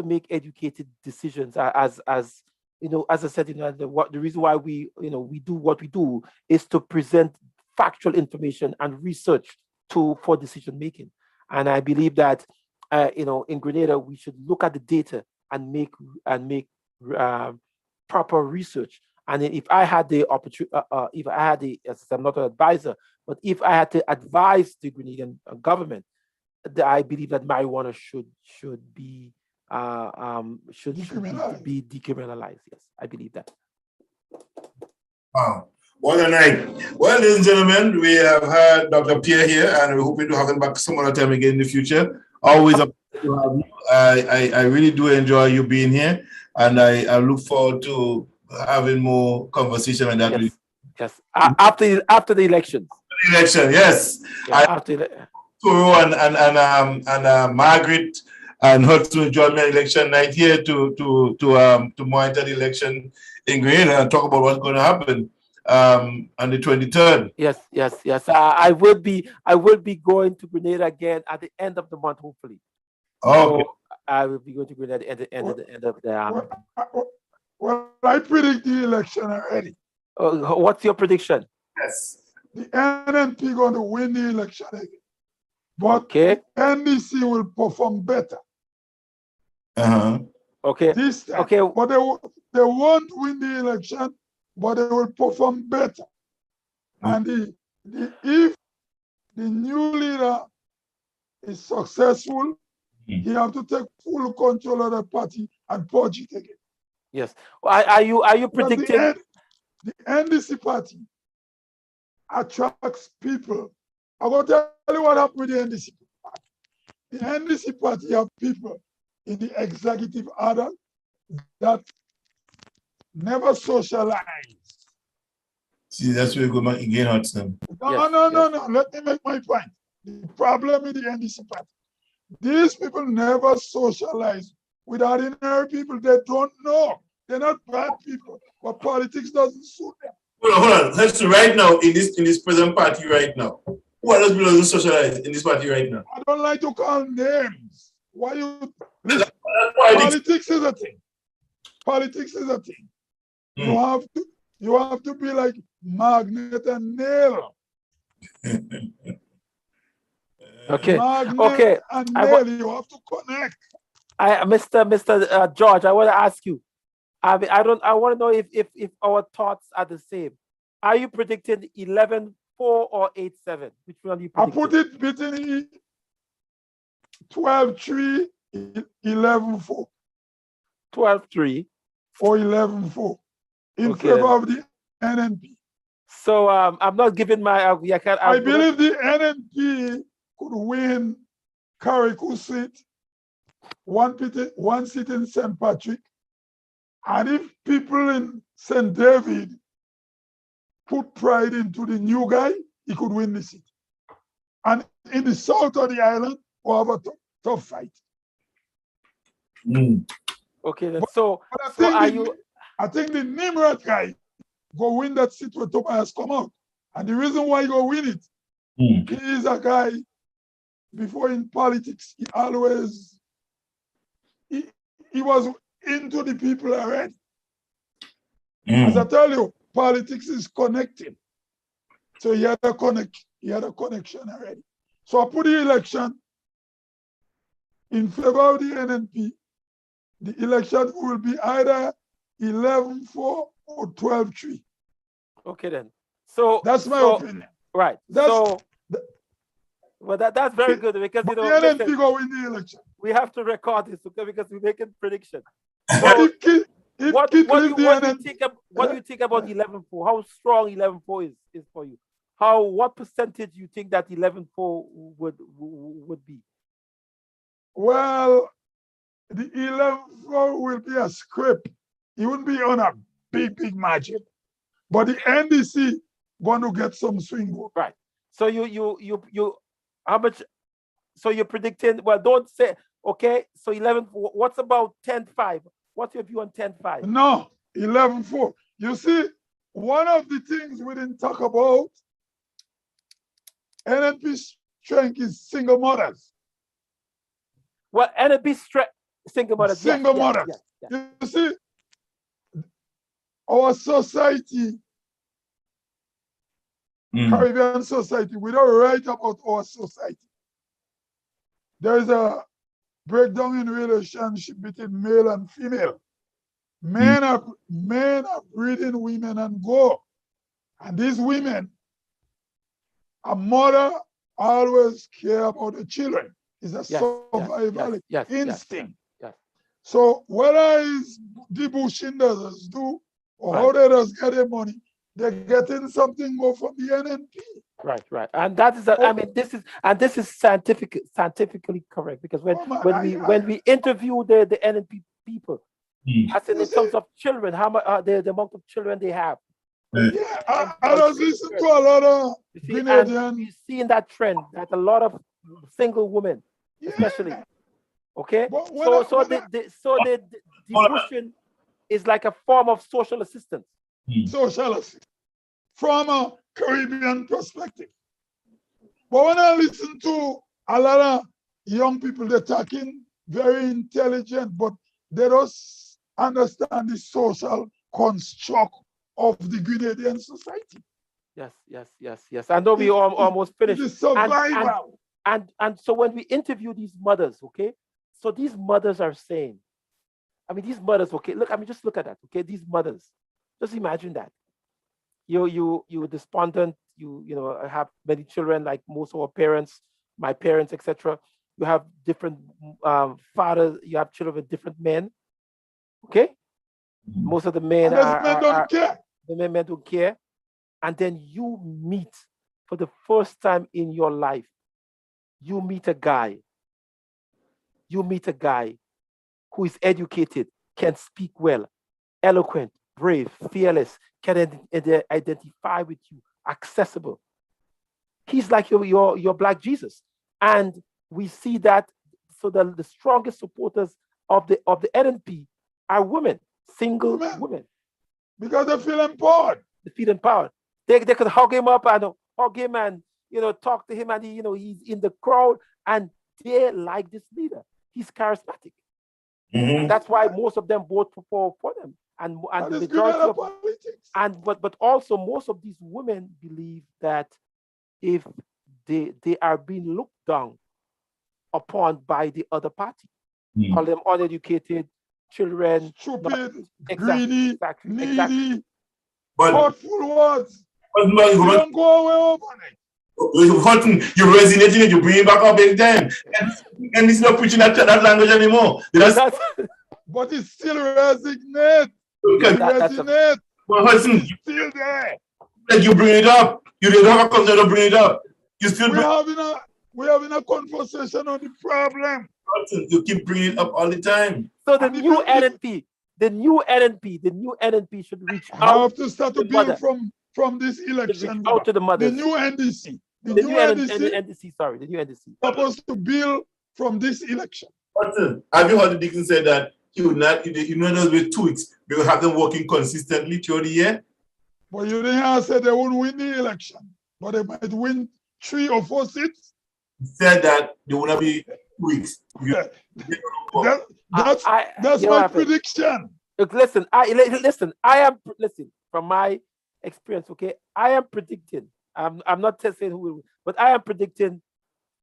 make educated decisions as as I said, the reason why we do what we do is to present factual information and research for decision making. And I believe that in Grenada we should look at the data and make proper research. And if I had the opportunity, as I'm not an advisor, but if I had to advise the Grenadian government, I believe that marijuana should be decriminalized. Yes, I believe that. Wow. What a night. Well, ladies and gentlemen, we have had Dr. Pierre here, and we're hoping to have him back some other time again in the future. Always a pleasure to have you. I really do enjoy you being here, and I look forward to having more conversation on that. Yes. After the elections. After the election, yes. Yeah, and Margaret and her to join me election night here to monitor the election in Grenada and talk about what's going to happen on the 23rd. Yes. I will be going to Grenada again at the end of the month, hopefully. Okay. So I will be going to Grenada at the end of the. Well, I predict the election already. What's your prediction? Yes. The NNP going to win the election again, but NDC will perform better. Okay. This time. Okay. But they won't win the election, but they will perform better. And if the new leader is successful, he have to take full control of the party and purge it again. Yes. Are you predicting the NDC party attracts people? I'm going to tell you what happened with the NDC party. The NDC party have people in the executive order that never socialize. See, that's where we go back again, Hudson. No. Let me make my point. The problem with the NDC party, these people never socialize with ordinary people they don't know. They're not bad people, but politics doesn't suit them. Hold on. Hudson, right now, in this present party right now, who else doesn't socialize in this party right now? I don't like to call names. Why you listen? Politics is a thing. Politics is a thing. You have to be like magnet and nail. Okay. Magnet and nail. You have to connect. Mr. George, I want to ask you. I want to know if our thoughts are the same. Are you predicting 11-4 or 8-7? Which one are you predicting? I put it between 12-3, 11-4. 12-3 or 11-4 in favor of the NNP. So I'm not giving my. I believe the NNP could win Carrick's seat, one seat in St. Patrick, and if people in St. David put pride into the new guy, he could win the seat. And in the south of the island, we'll have a tough fight. Okay, then. I think the Nimrod guy go win that seat where Tobias come out. And the reason why he go win it, he is a guy, before in politics, he was into the people already. As I tell you, politics is connected. So he had a connection already. So I put the election in favor of the NNP. The election will be either 11-4 or 12-3. Okay, then. So that's my opinion. Right. That's very good because the NNP go win the election. We have to record this because we're making predictions. But What do you think about 11-4? How strong 11-4 is for you? What percentage you think that 11-4 would be? Well, the 11-4 will be a script. It wouldn't be on a big margin. But the NDC going to get some swing vote. Right. So you how much? So you're predicting? Well, don't say. Okay. So 11. What's about 10-5? What's your view on 10-5? No, 11-4. You see, one of the things we didn't talk about, NNP strength is single mothers. Well, NNP strength, single mothers. Single mothers. Yes. You see, our society, Caribbean society, we don't write about our society. There is a breakdown in relationship between male and female. Men are breeding women and go. And these women, a mother always care about the children. It's a survival instinct. Yes. So whether it's the Bushinders do or how they just get their money, they're getting something more from the NNP. Right. And that is this is scientifically correct, because when we interview the NNP people, as in terms of children, how much the amount of children they have. Yeah, I just listen to a lot of Grenadian. We've seen that trend that a lot of single women, especially. Okay, so the devotion is like a form of social assistance. Social assistance from a Caribbean perspective. But when I listen to a lot of young people, they're talking very intelligent, but they don't understand the social construct of the Grenadian society. Yes. I know we almost finished. The survival. And so when we interview these mothers, okay, so these mothers are saying, I mean, these mothers, okay, just look at that, okay, these mothers, just imagine that. You're despondent, you have many children, like most of our parents, my parents, etc. You have different fathers, you have children with different men, okay? Most of the men men don't care. And then you meet for the first time in your life, you meet a guy who is educated, can speak well, eloquent, brave, fearless, can identify with you, accessible. He's like your Black Jesus. And we see that, so the strongest supporters of the NNP are women, single women. Because they feel empowered. They could hug him up and talk to him, and he's in the crowd, and they like this leader. He's charismatic. And that's why most of them vote for them. And the majority of politics. But also most of these women believe that if they are being looked down upon by the other party, call them uneducated, children, stupid, greedy, needy, hurtful words. You don't go away overnight. You're resonating it, you bring it back up big time. And it's not preaching that language anymore. But it's still resonate. Well, Hudson, still there. Like you bring it up. You didn't have a concern to bring it up. You still we're having a conversation on the problem. Hudson, you keep bringing it up all the time. So the new NNP should reach out. I have to start to build from this election. Out to the mothers. The new NDC. The new NDC. Supposed to build from this election. Hudson, have you heard the Dixon said that he would not, with 2 weeks, we will have them working consistently throughout the year? But you didn't have said they won't win the election, but they might win 3 or 4 seats. He said that they will not be 2 weeks. Yeah. That's my prediction. Look, listen, from my experience, okay, I am predicting, I'm not saying who will win, but I am predicting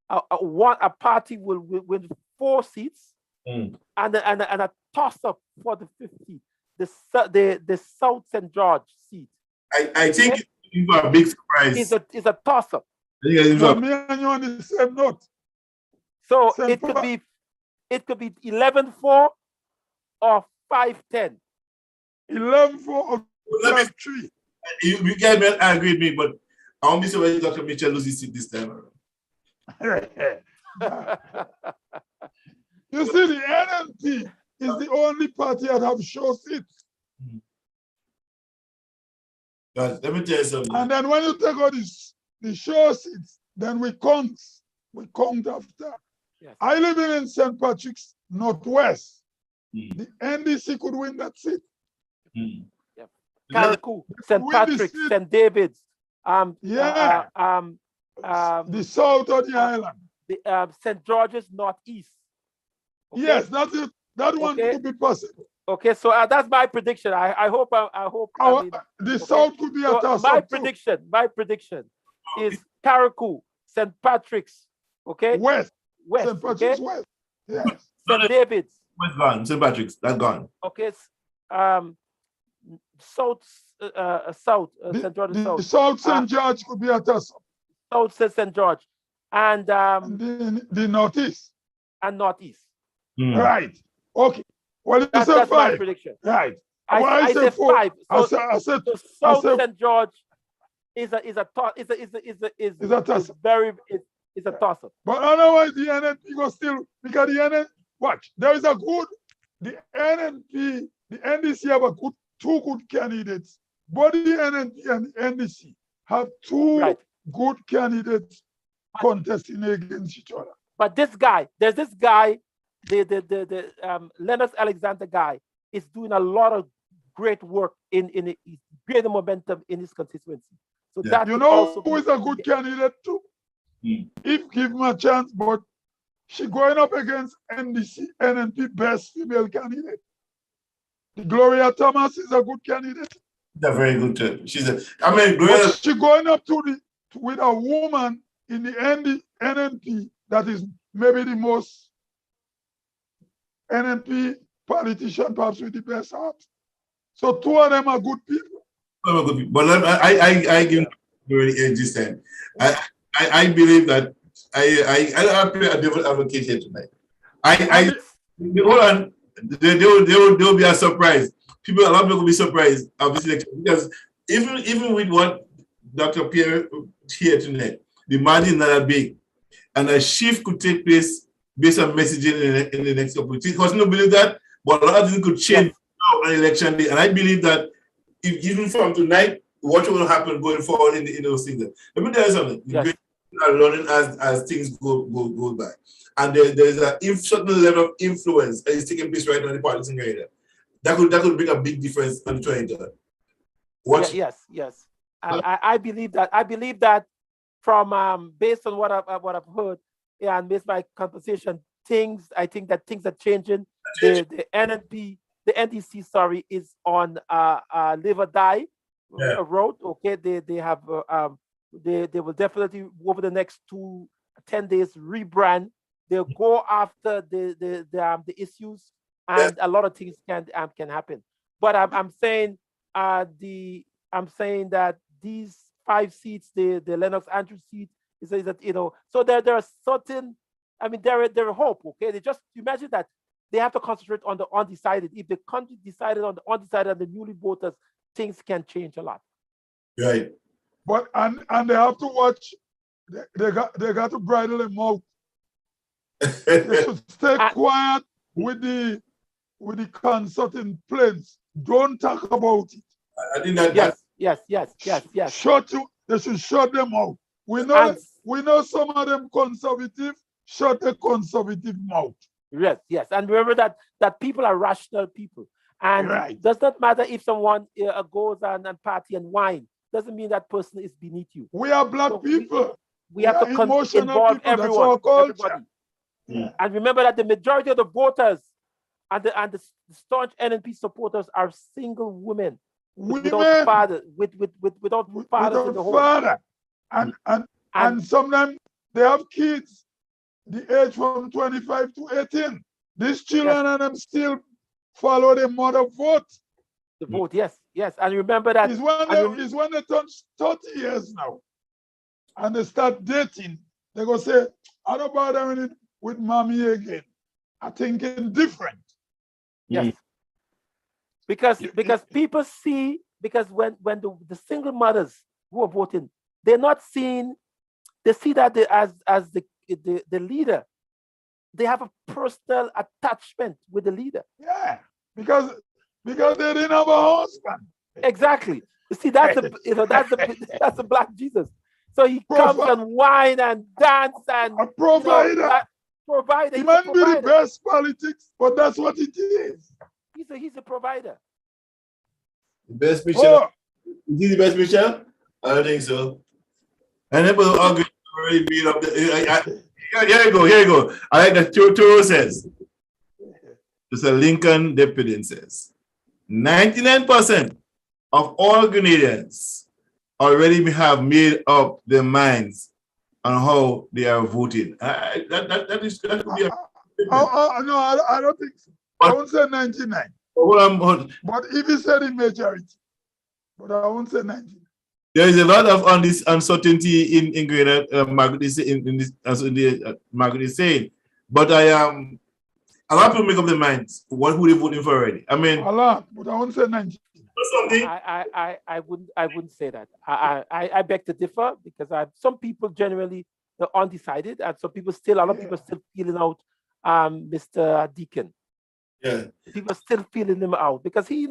a party will win 4 seats and a toss-up for the 5th seat, the South St. George seat. I think it's a big surprise. It's a toss-up. Me and you on the same note. So it could be 11-4 or 5-10. 11 for Octave 3. You can't agree with me, but I won't be surprised Dr. Mitchell loses seat this time around. You see, the NNP is the only party that have show seats. Guys, let me tell you something. And then when you take out the show seats, then we count. We count after. Yes. I live in St. Patrick's Northwest. The NDC could win that seat. Yep. Carriacou, St. Patrick's, St. David's, the south of the island. The St. George's Northeast. Okay? Yes, that's it. That one could be possible. Okay, so that's my prediction. I hope. The south could be a toss. My prediction is Carriacou, St. Patrick's. Okay. West. St. Patrick's West. Yes. St. David's. West gone. St. Patrick's. That's gone. Okay. South. St. George's South. The South St. George could be a toss. South St. George, and the Northeast. And Northeast. Right. Okay. Well, you said 5. My prediction. Right. I said 4. 5. So, I said South St. George is a toss-up. It's a toss-up. But otherwise, the NNP goes still, because the NNP, watch, there is the NNP, the NDC have two good candidates. Both the NNP and the NDC have two good candidates contesting against each other. But there's this guy, the Lennox Alexander guy, is doing a lot of great work in creating momentum in his constituency. So that you know who is a good candidate too? If give him a chance, but she going up against NNP best female candidate. Gloria Thomas is a good candidate. They're very good too. She going up with a woman in the NNP that is maybe the most NNP politician, perhaps with the best heart. So 2 of them are good people. But I give very edge this time. I believe that I play a devil advocate here tonight. Hold on. There will be a surprise. A lot of people will be surprised of this election, because even with what Dr. Pierre here tonight, the margin is not that big, and a shift could take place based on messaging in the next couple of weeks. Because I don't believe that, but a lot of things could change on election day, and I believe that even from tonight, what will happen going forward in those things. Let me tell you something. Yes. We are learning as things go by, and there's a certain level of influence that is taking place right now in the politics area. That could make a big difference on the 23rd. Yes. I believe that. I believe that from based on what I've heard, and based my conversation, I think that things are changing. The NNP, the NDC, sorry, is on live or die road. Okay, they have they will definitely over the next 10 days rebrand. They'll go after the issues, and a lot of things can happen. But I'm saying that these 5 seats, the Lennox Andrews seat, is that so there are certain. I mean, there are hope. Okay, they just imagine that they have to concentrate on the undecided. If the country decided on the undecided and the newly voters, things can change a lot. Right. But and they have to watch. They got to bridle their mouth. They should stay quiet with the consulting plans. Don't talk about it. I think that yes. They should shut them out. We know some of them conservative. Shut the conservative mouth. Yes. And remember that people are rational people. And it does not matter if someone goes and party and wine. Doesn't mean that person is beneath you. We are black people. We have to involve everyone. Everybody. Yeah. And remember that the majority of the voters and the staunch NNP supporters are single women. Without fathers in the home. And sometimes they have kids the age from 25 to 18. These children and them still follow their mother vote. The vote, yes. And remember that is when they turn 30 years now and they start dating, they're gonna say, I don't bother with mommy again. I think it's different. Yes. Because people see, because when the single mothers who are voting, they're not seeing, they see that as the leader. They have a personal attachment with the leader. Yeah, because they didn't have a husband. Exactly. You see, that's a black Jesus. So he comes and whine and dance and a provider. Provider. He might be the best politics, but that's what it is. He's a provider. The best picture. Is he the best picture? I don't think so. And then people argue already beat up the. Here you go. I like that Toro says. It's a Lincoln deputy says 99% of all Grenadians already have made up their minds on how they are voting. That could be a. No, I don't think so. I won't say 99. But if you said the majority, but I won't say 99. There is a lot of uncertainty in Grenada. Margaret is saying, but a lot of people make up their minds who they're voting for already. I mean, a lot, but I won't say 90. I wouldn't say that. I beg to differ because some people generally are undecided, and some people a lot of people still feeling out Mr. Deacon. Yeah, people are still feeling him out because he's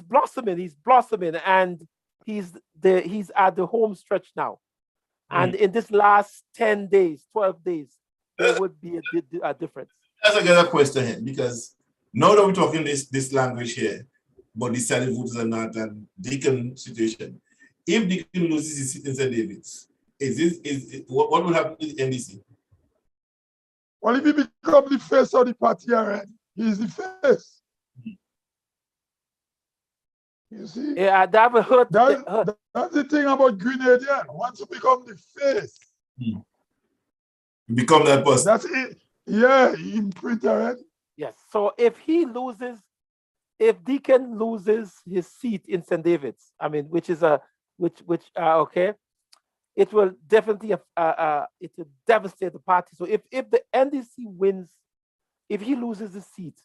blossoming, and he's at the home stretch now. And in this last 10 days, 12 days, there would be a difference. That's a good question here, because now that we're talking this language here, but decided voters are not, and Deacon situation. If Deacon loses his seat in St. David's, what will happen to the NDC? Well, if he becomes the face of the party already, he's the face. You see? Yeah, that will hurt. That's the thing about Grenadian. Once you become the face, you become that person. That's it. Yeah, he imprint already. Yes. So if Deacon loses his seat in St. David's, I mean, okay, it will definitely it will devastate the party. So if the NDC wins, if he loses the seat,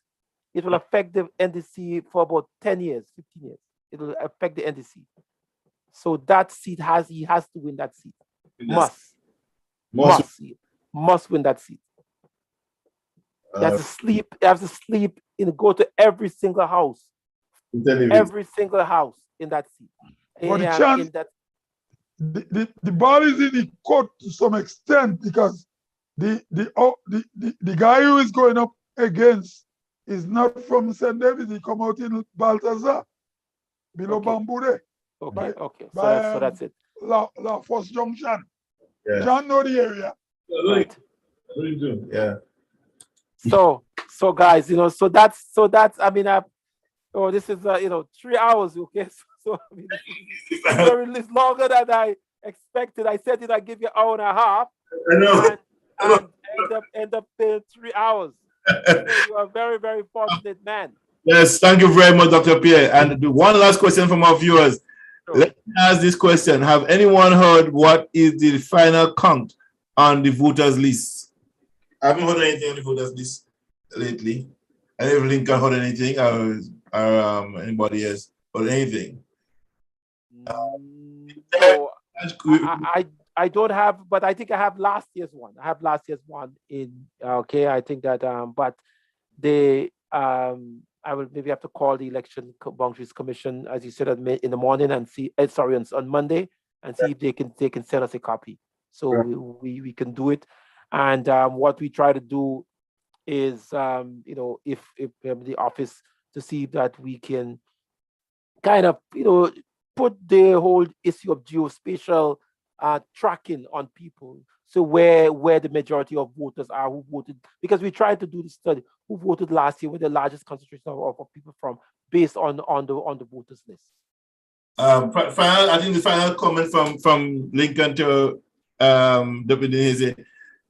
it will affect the NDC for about 10 years, 15 years. It will affect the NDC. So that seat he has to win that seat. Must win that seat. He has to sleep, go to every single house. Every single house in that seat. But the ball is in the court to some extent, because the guy who is going up against is not from St. David. He come out in Balthazar, below Bamboo. Okay. So that's it. La First Junction. Yeah. John know the area. Right. Yeah. So guys, so that's I mean, this is 3 hours, okay? So I mean, it's longer than I expected. I said I give you an hour and a half. I know. And end up 3 hours. So you are a very, very fortunate man. Yes, thank you very much, Dr. Pierre. And one last question from our viewers. Sure. Let me ask this question. Have anyone heard what is the final count on the voters list? I haven't heard anything on the voters list lately. I don't think I heard anything or anybody else or anything. I don't have, but I think I have last year's one. I have last year's one in I think that but I will maybe have to call the Election Boundaries Commission, as you said, in the morning, and see. On Monday, and see if they can send us a copy, so we can do it. And what we try to do is, if the office, to see that we can kind of, put the whole issue of geospatial tracking on people. So where the majority of voters are, who voted, because we tried to do this study, who voted last year, with the largest concentration of people from, based on the voters list. I think the final comment from Lincoln to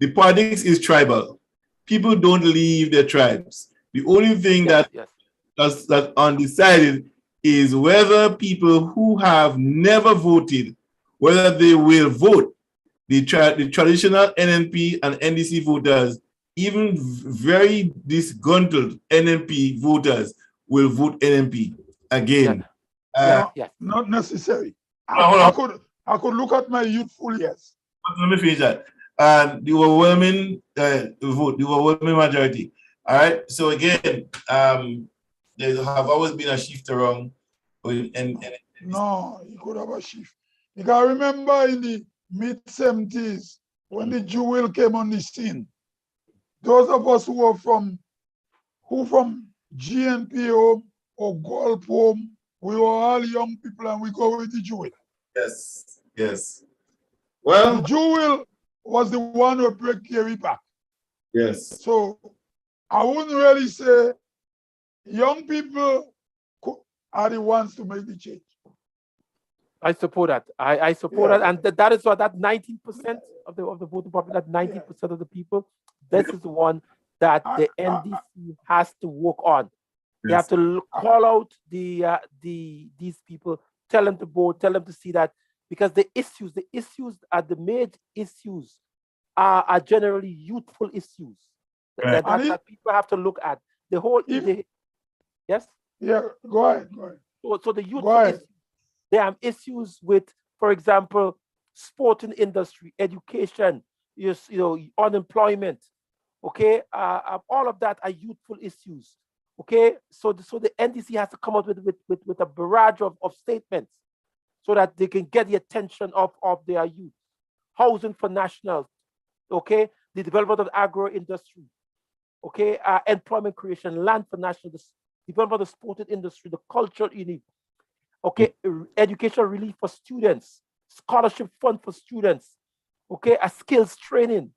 the politics is tribal. People don't leave their tribes. The only thing that's undecided is whether people who have never voted, whether they will vote. The traditional NNP and NDC voters, even very disgruntled NNP voters, will vote NMP again. Yeah. Not necessary. I could look at my youthful years. Let me finish that. And the overwhelming vote, the overwhelming majority. All right. So again, there have always been a shift around. No, you could have a shift. You can remember in the mid-70s when the Jewel came on the scene. Those of us who were from GNP home or Gulf home, we were all young people and we go with the Jewel. Yes, yes. Well, the Jewel was the one who broke Kerry back. Yes. So I wouldn't really say young people are the ones to make the change. I support that. I support that, and that is what that 19% of the voting population, that 19% of the people. This is the one that the NDC has to work on. They have to call out these people, tell them to vote, tell them to see that, because the issues are the major issues are generally youthful issues that people have to look at. The whole yes. Yeah, go ahead. So the youthful issues. They have issues with, for example, sporting industry, education, unemployment. Okay, all of that are youthful issues. Okay, so the NDC has to come up with a barrage of statements so that they can get the attention of their youth. Housing for nationals. Okay, the development of the agro industry. Okay, employment creation, land for nationals, the development of the sporting industry, the cultural unit. Okay, education relief for students, scholarship fund for students, okay, a skills training,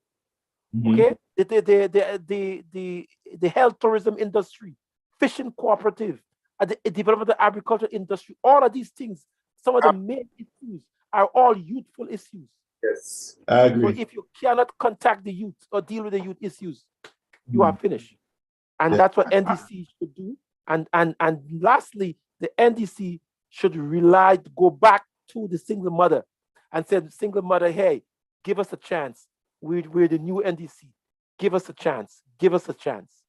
okay, the health tourism industry, fishing cooperative, the development of the agriculture industry, all of these things, some of the main issues are all youthful issues. Yes, I agree. So if you cannot contact the youth or deal with the youth issues, you are finished. And that's what NDC should do. And lastly, the NDC should go back to the single mother and say, single mother, hey, give us a chance. We're the new NDC. Give us a chance. Give us a chance.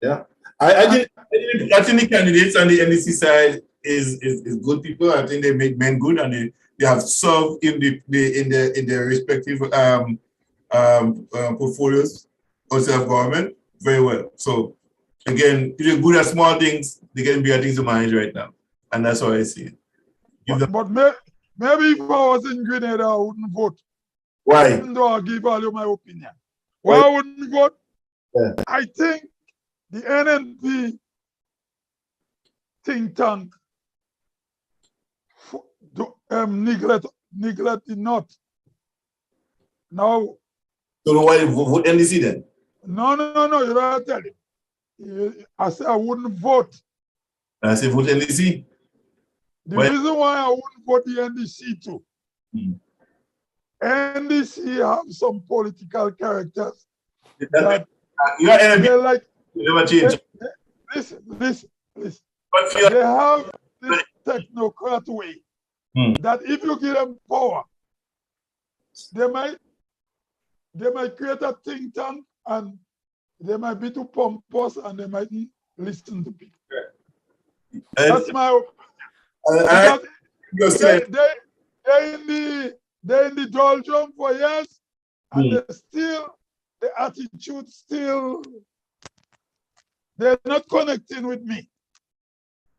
Yeah. I think the candidates on the NDC side is good people. I think they make men good, and they have served in their respective portfolios of self-government very well. So again, if you're good at small things, they can be things to manage right now. And that's how I see it. But maybe if I was in Grenada, I wouldn't vote. Why? Even though I give all you my opinion. Why I wouldn't vote? Yeah. I think the NNP think tank neglect not. Now. So why vote NDC then? No, you don't tell him. I said I wouldn't vote. I say vote NDC. The reason why I wouldn't vote the NDC too. NDC have some political characters that you are NDC. They're like, you never change. Listen. They have this technocrat way that if you give them power, they might create a think tank and they might be too pompous and they mightn't listen to people. That's my opinion. They're in the doldrum for years, and the attitude still, they're not connecting with me.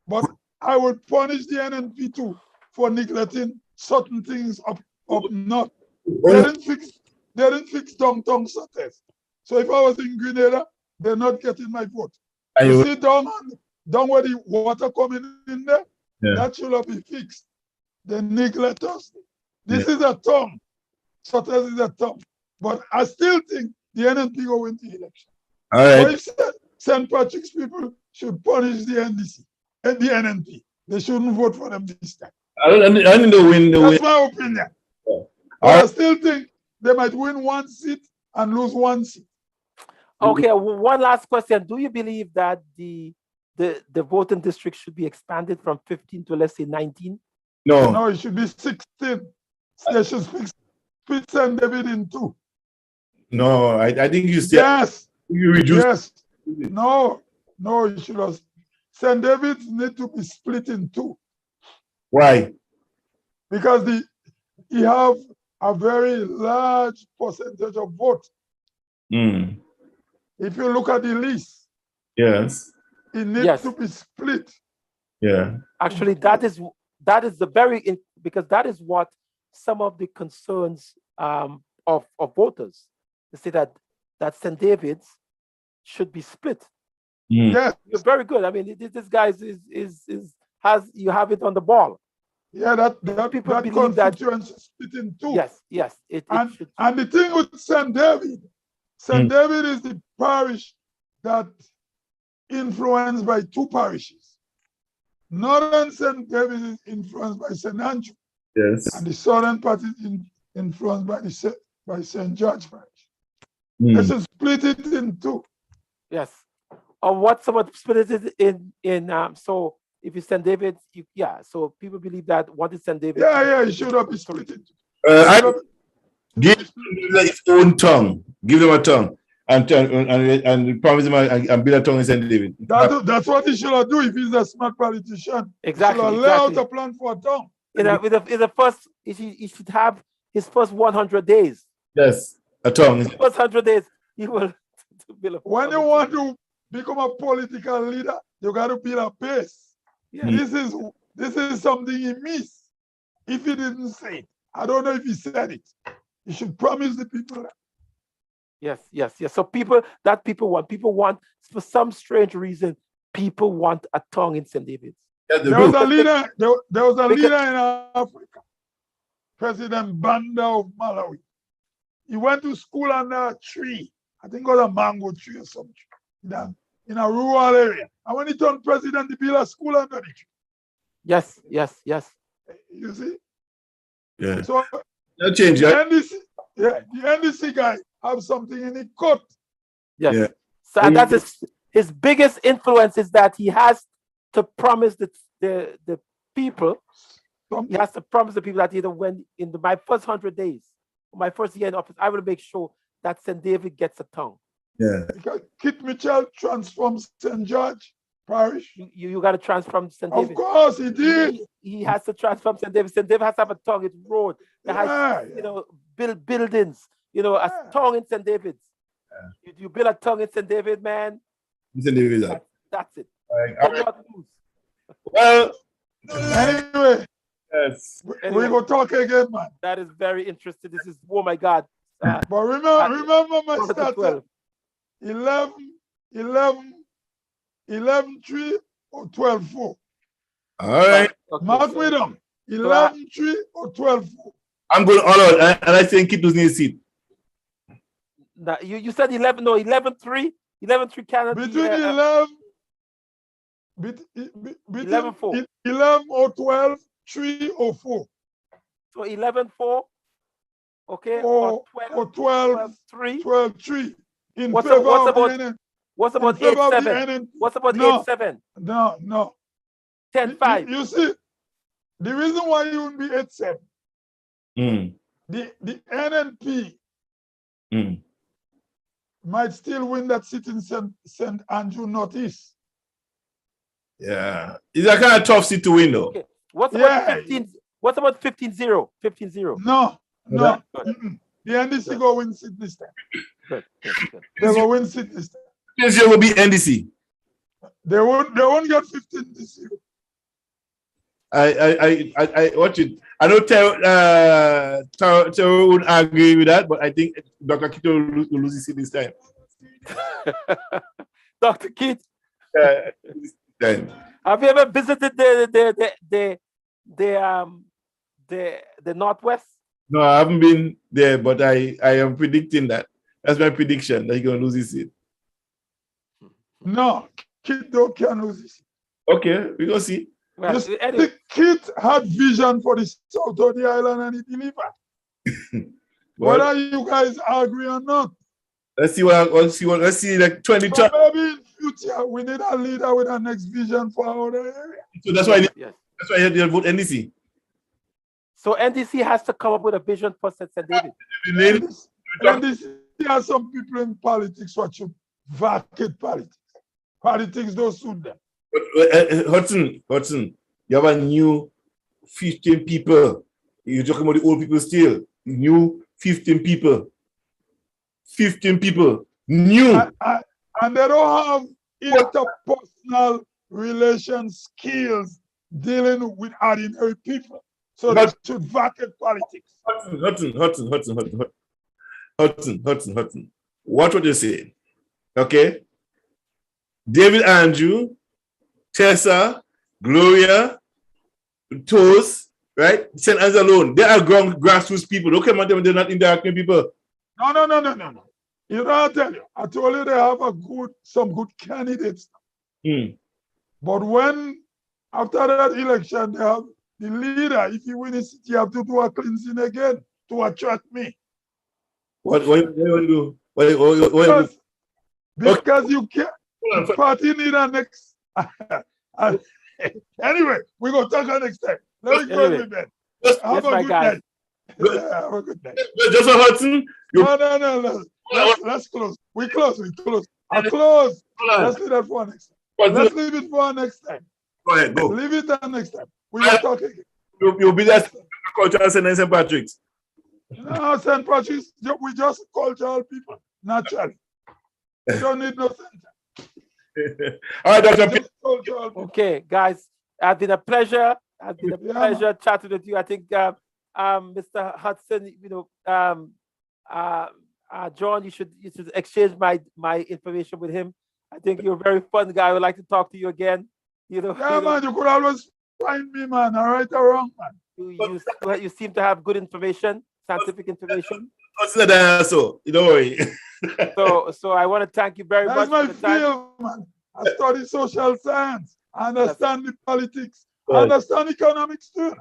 But I would punish the NNP too for neglecting certain things up north. They didn't fix downtown success. So if I was in Grenada, they're not getting my vote. You see down where the water coming in there, that should have been fixed. They neglect us. This is a town. Success is a town. But I still think the NNP go win the election. All right. So if St. Patrick's people should punish the NDC and the NNP, they shouldn't vote for them this time. I don't know when. That's my opinion. But I still think they might win one seat and lose one seat. Okay, one last question. Do you believe that the voting district should be expanded from 15 to, let's say, 19? No, it should be 16. They should split St. David in two. No, I think you said yes. You reduce. Yes. No, you should have St. David's need to be split in two. Why? Because he have a very large percentage of vote. Mm. If you look at the list, Yes. it needs to be split. Yeah. Actually, that is because that is what some of the concerns of voters. They say that St. David's should be split. Mm. Yes. You're very good. I mean, this guy you have it on the ball. Yeah, that People believe that split in two. Yes. And the thing with St. David is the parish that influenced by two parishes. Northern St. David is influenced by St. Andrew. Yes. And the southern part is influenced by St. George parish. Mm. They should split it in two. Yes. Or what someone split it in so if it's St. David, so people believe that what is St. David? Yeah, it should have been split into. Give them its own tongue. Give them a tongue. And promise him and build a tongue in St. David. That's what he should do if he's a smart politician. Exactly. He should lay out a plan for a tongue. In the first, he should have his first 100 days. Yes, a tongue. His first 100 days, he will build a when you want to become a political leader, you got to build a base. Yeah. This is something he missed. If he didn't say it, I don't know if he said it. He should promise the people that. Yes. So people want, for some strange reason, people want a tongue in St. David's. Yeah, there was a leader in Africa, President Banda of Malawi. He went to school under a tree. I think it was a mango tree or something. In a rural area. And when he turned president, he built a school under the tree. Yes. You see? Yeah. So no change, the NDC guy have something in the court. Yes. Yeah. So that's his biggest influence is that he has to promise the people. He has to promise the people that when in my first 100 days, my first year in office, I will make sure that St. David gets a tongue. Yeah. Because Kit Mitchell transforms St. George parish. You got to transform St. David. Of course, he did. He has to transform St. David. St. David has to have a tongue. It's road. It has buildings. A tongue in St. David's. Yeah. You build a tongue in St. David, man. St. David. That's it. Well, anyway. Yes. We go talk again, man. That is very interesting. This is, oh my God. But remember my starter. 11-3 or 12-4. All right. Okay, Mark with them. 11-3 or 12-4. I'm going all out, and I think it doesn't need a seat. You said 11, no, 11-3. 11-3 Canada. Between 11-4. 11 or 12, 3 or 4. So 11-4. Okay. Or 12-3. 12-3. What's about 8-7? What's about 8-7? No. 10-5. You see, the reason why you wouldn't be 8-7, the NNP might still win that seat in St. Andrew Northeast. Yeah. It's a kind of tough seat to win, though. Okay. What's about 15-0? 15-0. No. The NDC go win seat this time. Good. They will win seat this time. This year will be NDC. They won't get 15 this year. I watch it. I know Taro would agree with that, but I think Dr. Kito will lose his seat this time. Dr. Kit, have you ever visited the Northwest? No, I haven't been there, but I am predicting that. That's my prediction that he's gonna lose his seat. No, Kit can't lose his seat. Okay, we go see. Well, anyway. The Kit had vision for the south of the island and he delivered. Whether you guys agree or not. Let's see like 20 so maybe in future we need a leader with a next vision for our area. So that's why that's why I had to vote NDC. So NDC has to come up with a vision for St. David. NDC has some people in politics who should vacate politics. Politics don't suit them. Hudson, you have a new 15 people. You're talking about the old people still. New 15 people. 15 people. New. And they don't have interpersonal relation skills dealing with ordinary people. So they should vacate politics. Hudson. Watch what you're saying. Okay? David Andrew, Tessa, Gloria, Toast, right? St. Anne's alone. They are grassroots people. Don't come at them, they're not interacting people. No. You know, I tell you, I told you they have some good candidates. But when, after that election, they have the leader, if you win a city, you have to do a cleansing again to attract me. What you do? What because you can't. The party need a next. Anyway, we're going to talk on next time. Let me go to bed. Have a good night. Yeah, have a good night. Just Hudson? No. Let's close. We close. I close. Let's leave that for next time. Let's leave it for next time. Go ahead, go. Leave it there next time. We will talk again. You'll be that cultural St. Patrick's. No, St. Patrick's, we just cultural people, naturally. We don't need no center. All right, Dr. Okay, guys, it's been a pleasure. It's been a pleasure chatting with you. I think, Mr. Hudson, John, you should exchange my information with him. I think you're a very fun guy. I would like to talk to you again. Man, you could always find me, man. All right or wrong, man. You seem to have good information, scientific information. So don't worry. So I want to thank you very much. That's my field, man. I study social science. I understand the politics. I understand economics too.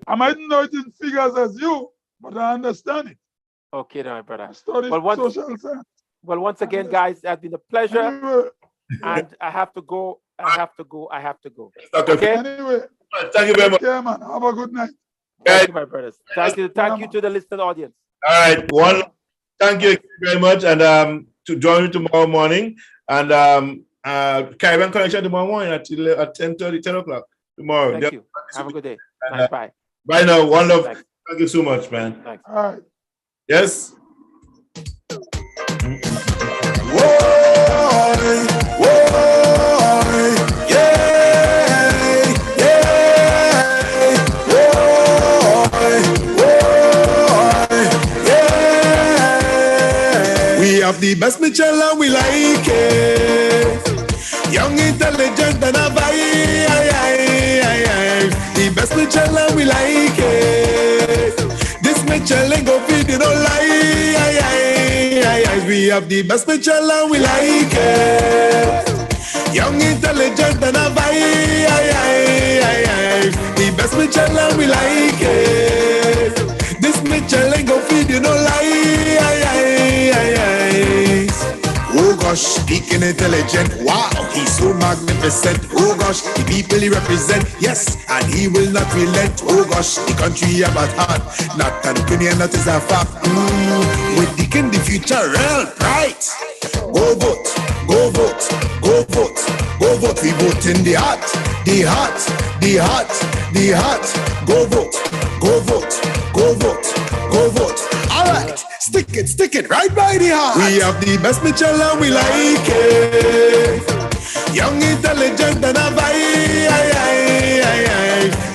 I might know it in figures as you, but I understand it. Okay, my brother. I study social science. Well, once again, guys, it's been a pleasure. And I have to go. Okay? Anyway, thank you very much. Yeah, man. Have a good night. Thank you, my brothers. Thank you to the listening audience. All right. Thank you very much. And to join you tomorrow morning. And Caribbean Connection tomorrow morning at 10:30, 10 o'clock tomorrow. Thank you. Have a good day. Nice, bye. Bye now. One love. Thanks. Thank you so much, man. Thanks. All right. Yes. We have the best Mitchell and we like it. Young, intelligent and a vibe. The best Mitchell and we like it. This Mitchell ain't go feed you no lie. We have the best Mitchell and we like it. Young, intelligent and a vibe. The best Mitchell and we like it. This Mitchell ain't go feed you no lie. Oh gosh, speaking intelligent, wow, he's so magnificent. Oh gosh, the people he represent, yes, and he will not relent. Oh gosh, the country about heart, not an opinion, that is a fact. With the king, the future real bright. Go vote, go vote, go vote, go vote. We vote in the heart, the heart, the heart, the heart. Go vote, go vote, go vote, go vote. All right. Stick it right by the heart. We have the best Mitchell and we like it. Young, intelligent and a vibe.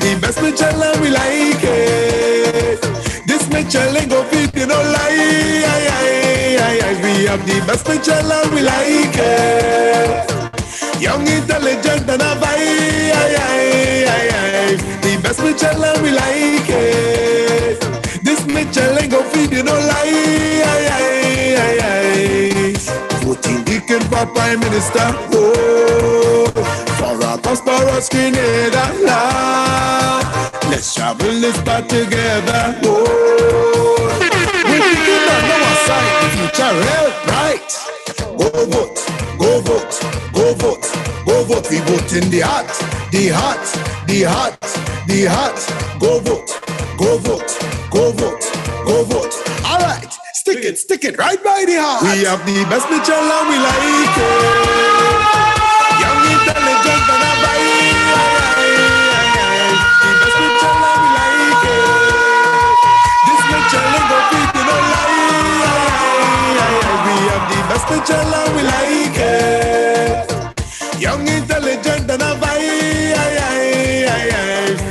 The best Mitchell and we like it. This Mitchell ain't go fit you no lie. We have the best Mitchell and we like it. Young, intelligent and a vibe. The best Mitchell and we like it. This Mitchell ain't gon' feed you no lie. Voting Deacon for Prime Minister, oh, for a prosperous Grenada. Let's travel this path together, oh. We thinking on our side, the future real bright. Go vote, go vote, go vote, go vote. We vote in the heart, the heart, the heart, the heart. Go vote, go vote. Go vote, go vote. All right, stick it right by the heart. We have the best Mitchell and we like it. Young, intelligent. Mitchell and we like it. Young, intelligent and a vibe.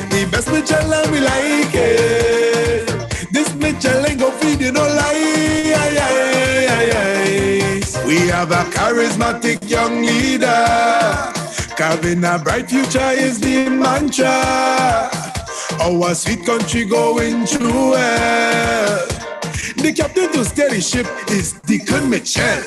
The best Mitchell and we like it. This Mitchell ain't gon' feed you no lie. We have a charismatic young leader. Carving a bright future is the mantra. Our sweet country going through it. The captain to steer the ship is Deacon Mitchell.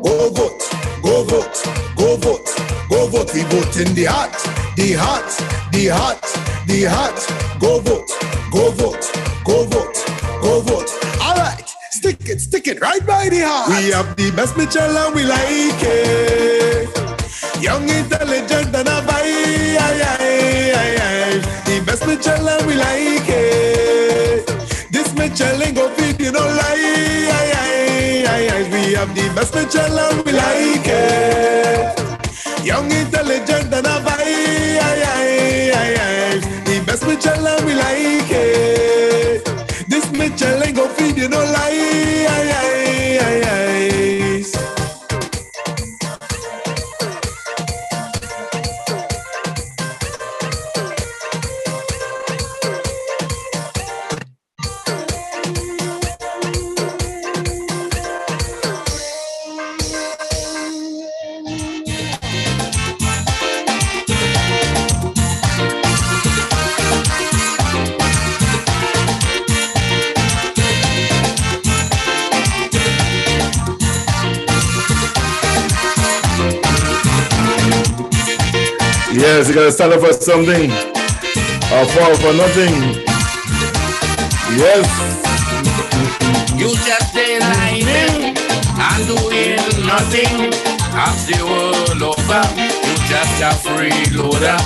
Go vote, go vote, go vote, go vote. We vote in the heart, the heart, the heart, the heart. Go vote, go vote, go vote, go vote. All right, stick it right by the heart. We have the best Mitchell and we like it. Young, intelligent and a vibe. The best Mitchell and we like it. This Mitchell ain't gon' feed you no lie. We have the best Mitchell and we like it. Young, intelligent and a vibe. The best Mitchell and we like it. This Mitchell ain't gon' feed you no lie. Yes, you gotta stand up for something or fall for nothing. Yes. You just stay lying and doing nothing. As the world over, you just a freeloader.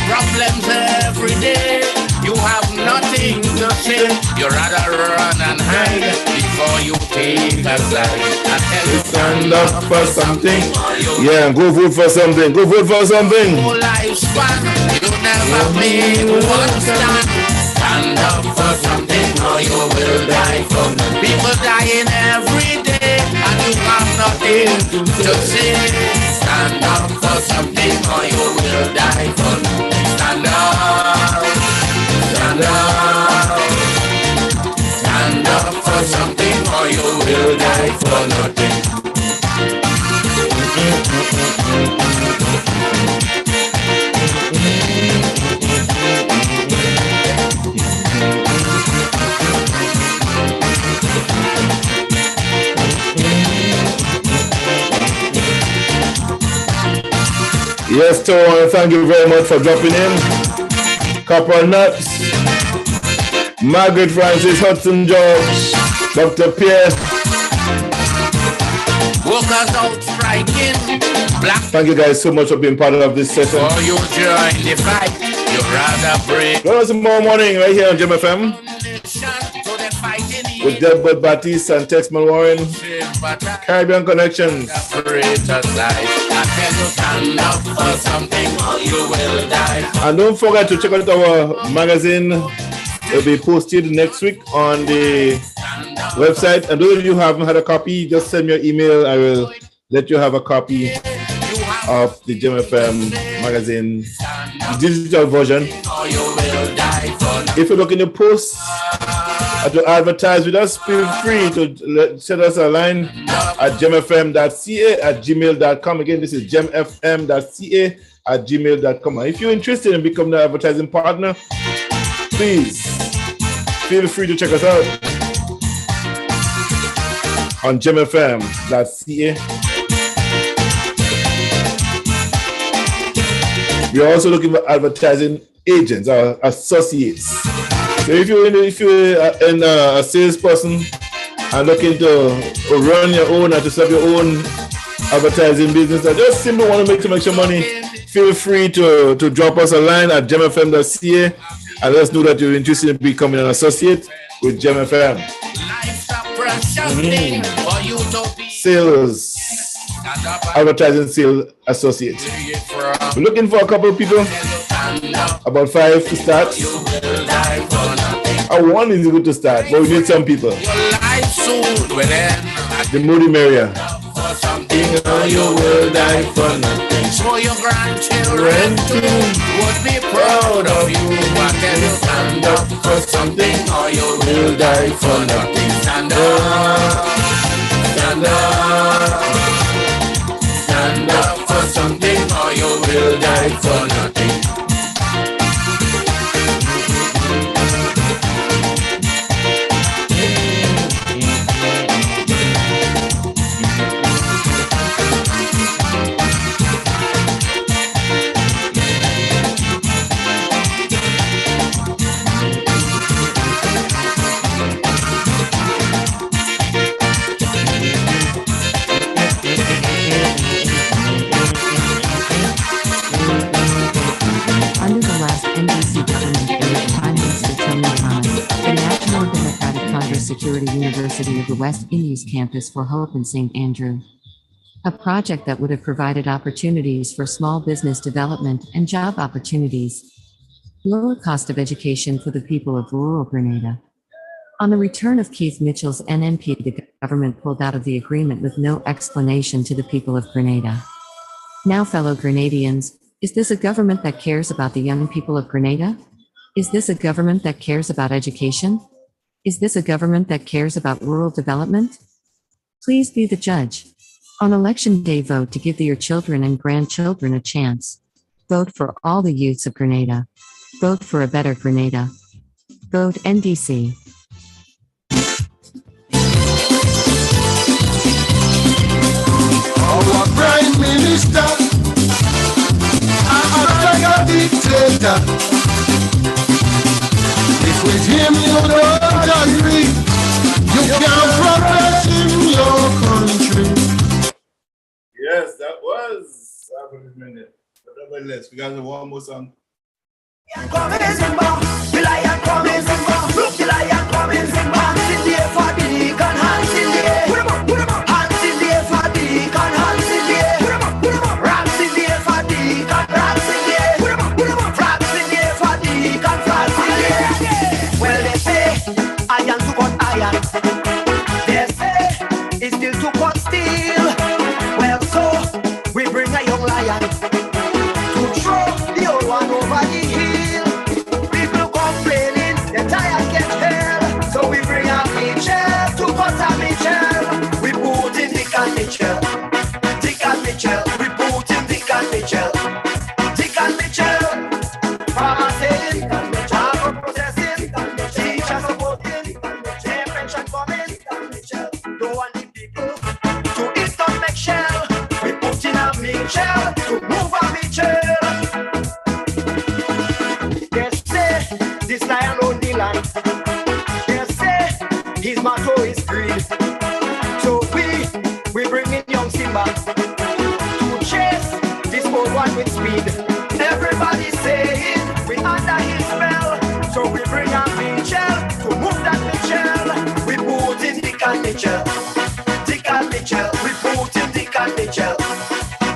Problems every day, you have nothing to say. You rather run and hide before you take a side. And tell you Stand up for something. Yeah, go vote for something. Go vote for something. whole lifespan, you never made one stand. Stand up for something or you will die for. People dying every day and you have nothing to say. Stand up for something or you will die for. Stand up, stand up. Stand up for something or you will die for nothing. Yes, Tony, thank you very much for dropping in. Copper Nuts, Margaret Francis, Hudson George, Dr. Pierce. Workers out striking. Black. Thank you guys so much for being part of this session. Or you join the fight, you rather break. Join us tomorrow morning right here on Gemfm with Delbert Batiste and Texman Warren. Caribbean Connections. And don't forget to check out our magazine. It will be posted next week on the website. And those of you who haven't had a copy, just send me an email. I will let you have a copy of the Gemfm magazine, digital version. If you're looking to post or to advertise with us, feel free to send us a line at gemfm.ca@gmail.com. Again, this is gemfm.ca@gmail.com. And if you're interested in becoming an advertising partner, please feel free to check us out on gemfm.ca. We are also looking for advertising agents or associates. So if you're a salesperson and looking to run your own or to serve your own advertising business, or just simply want to make some extra money, feel free to drop us a line at gemfm.ca and let us know that you're interested in becoming an associate with Gemfm. Sales, advertising sales associate. We're looking for a couple of people, about 5 to start. One is good to start, but we need some people. The more the merrier. nothing, or you will die for nothing. So your grandchildren too would be proud of you. But then you stand up for something, or you will die for nothing. Stand up, stand up, stand up for something, or you will die for nothing. Security University of the West Indies campus for Hope in St. Andrew. A project that would have provided opportunities for small business development and job opportunities. Lower cost of education for the people of rural Grenada. On the return of Keith Mitchell's NMP, the government pulled out of the agreement with no explanation to the people of Grenada. Now, fellow Grenadians, is this a government that cares about the young people of Grenada? Is this a government that cares about education? Is this a government that cares about rural development? Please be the judge. On election day, vote to give your children and grandchildren a chance. Vote for all the youths of Grenada. Vote for a better Grenada. Vote NDC. Our Prime Minister, a dictator. If with him you don't agree, you can't progress in your country. Yes, that was 7 minutes. But nevertheless, we got one more song. They say it's still too cut steel. Well, so we bring a young lion to throw the old one over the hill. People complaining, the tires get hell. So we bring a Mitchell to cut a Mitchell. We put in Dick and Mitchell. Dick and Mitchell. We put in Dick and Mitchell. Dick and Mitchell. Farmers saying, farmer protesting, teachers supporting. Don't want the people to eat up Mitchell. We put in a Mitchell to move a Mitchell. They say this lion on the land. They say his motto is greed. So we bring in young Simba to chase this old one with speed. Everybody saying we under his spell. So we bring a Mitchell to move that Mitchell. We put in Dick and Mitchell. Dick and Mitchell. We put in Dick and Mitchell.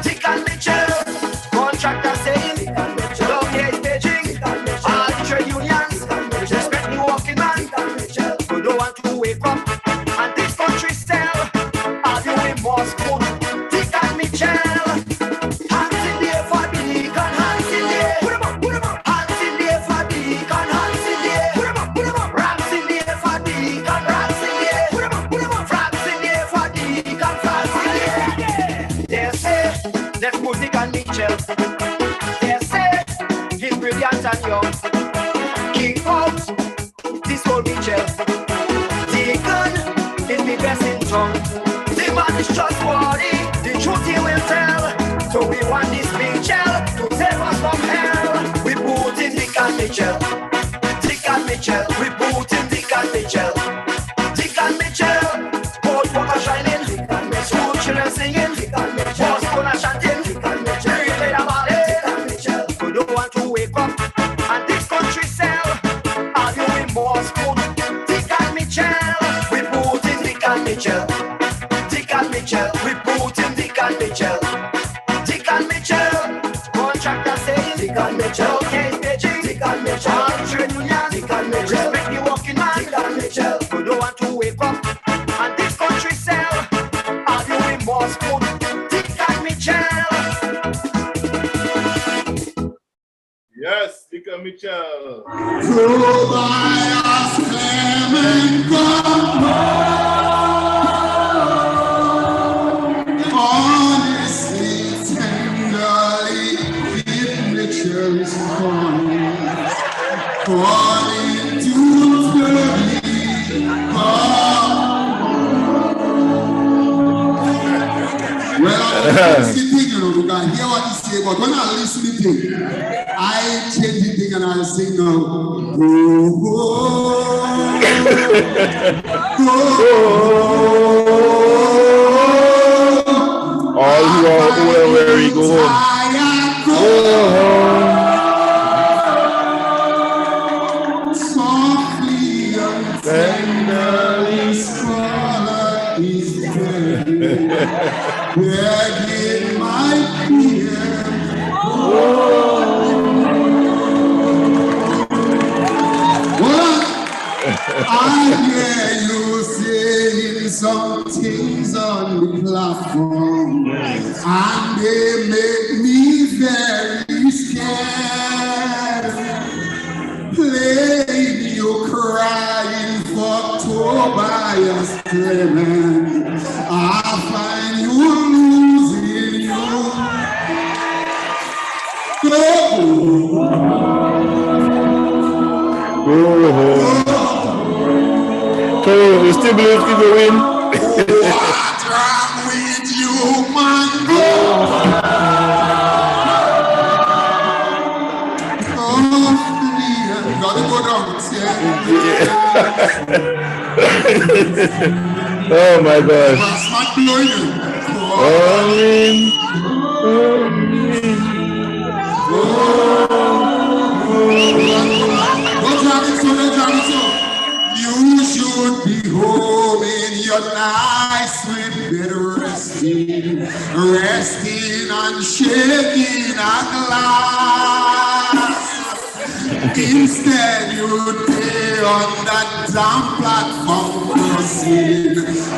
Dick and Mitchell. Contractor saying, love here is paging. All the trade unions, respect the working man. We don't want to wake up and this country sell. All you we must put Dick and Mitchell. Hands in the air for Dick and hands in the air. Put them up, put them up. Hands in the air for Dick and hands in the air. Put them up, put them up. Rams in the air for Dick and rams in the air. Put them up, put them up. Flags in the air for Dick and flags in the air. They say, let's put Dick and Mitchell. They say, he's brilliant and young. Keep out this old Mitchell. Deacon is the best in town. The man is trustworthy, the truth he will tell. So we want this Mitchell to save us from hell. We put in Dick and Mitchell. Dick and Mitchell. We put in Dick and Mitchell. Dick and Mitchell. Cold water shining. School children singing. Boss gonna chanting. Relay the valley. We don't want to wake up and this country sell. All you in more school. Dick and Mitchell. We put in Dick and Mitchell. Dick and Mitchell. We put in Dick and Mitchell. Dick and Mitchell. Contractor saying Dick and Mitchell. Okay, staging. Dick and Mitchell. Peter Mitchell. Tobias Clement come honestly, tenderly, keep Mitchell's calling to the well, I'm listening, you know, you can hear what he say, but when I listen to it, I change the thing and I sing now. Go, go, go. All who are weary, go home. Go home. Softly and tenderly, scholar is begging my fear. I hear you saying some things on the platform, and they make me very scared. Playing you crying for Tobias Clement, I find you losing you. Go home. You still believe you will win? What's wrong with you, man? Oh my gosh. You should be home in your nice sweet bed, resting and shaking a glass. Instead, you'd be on that damn platform,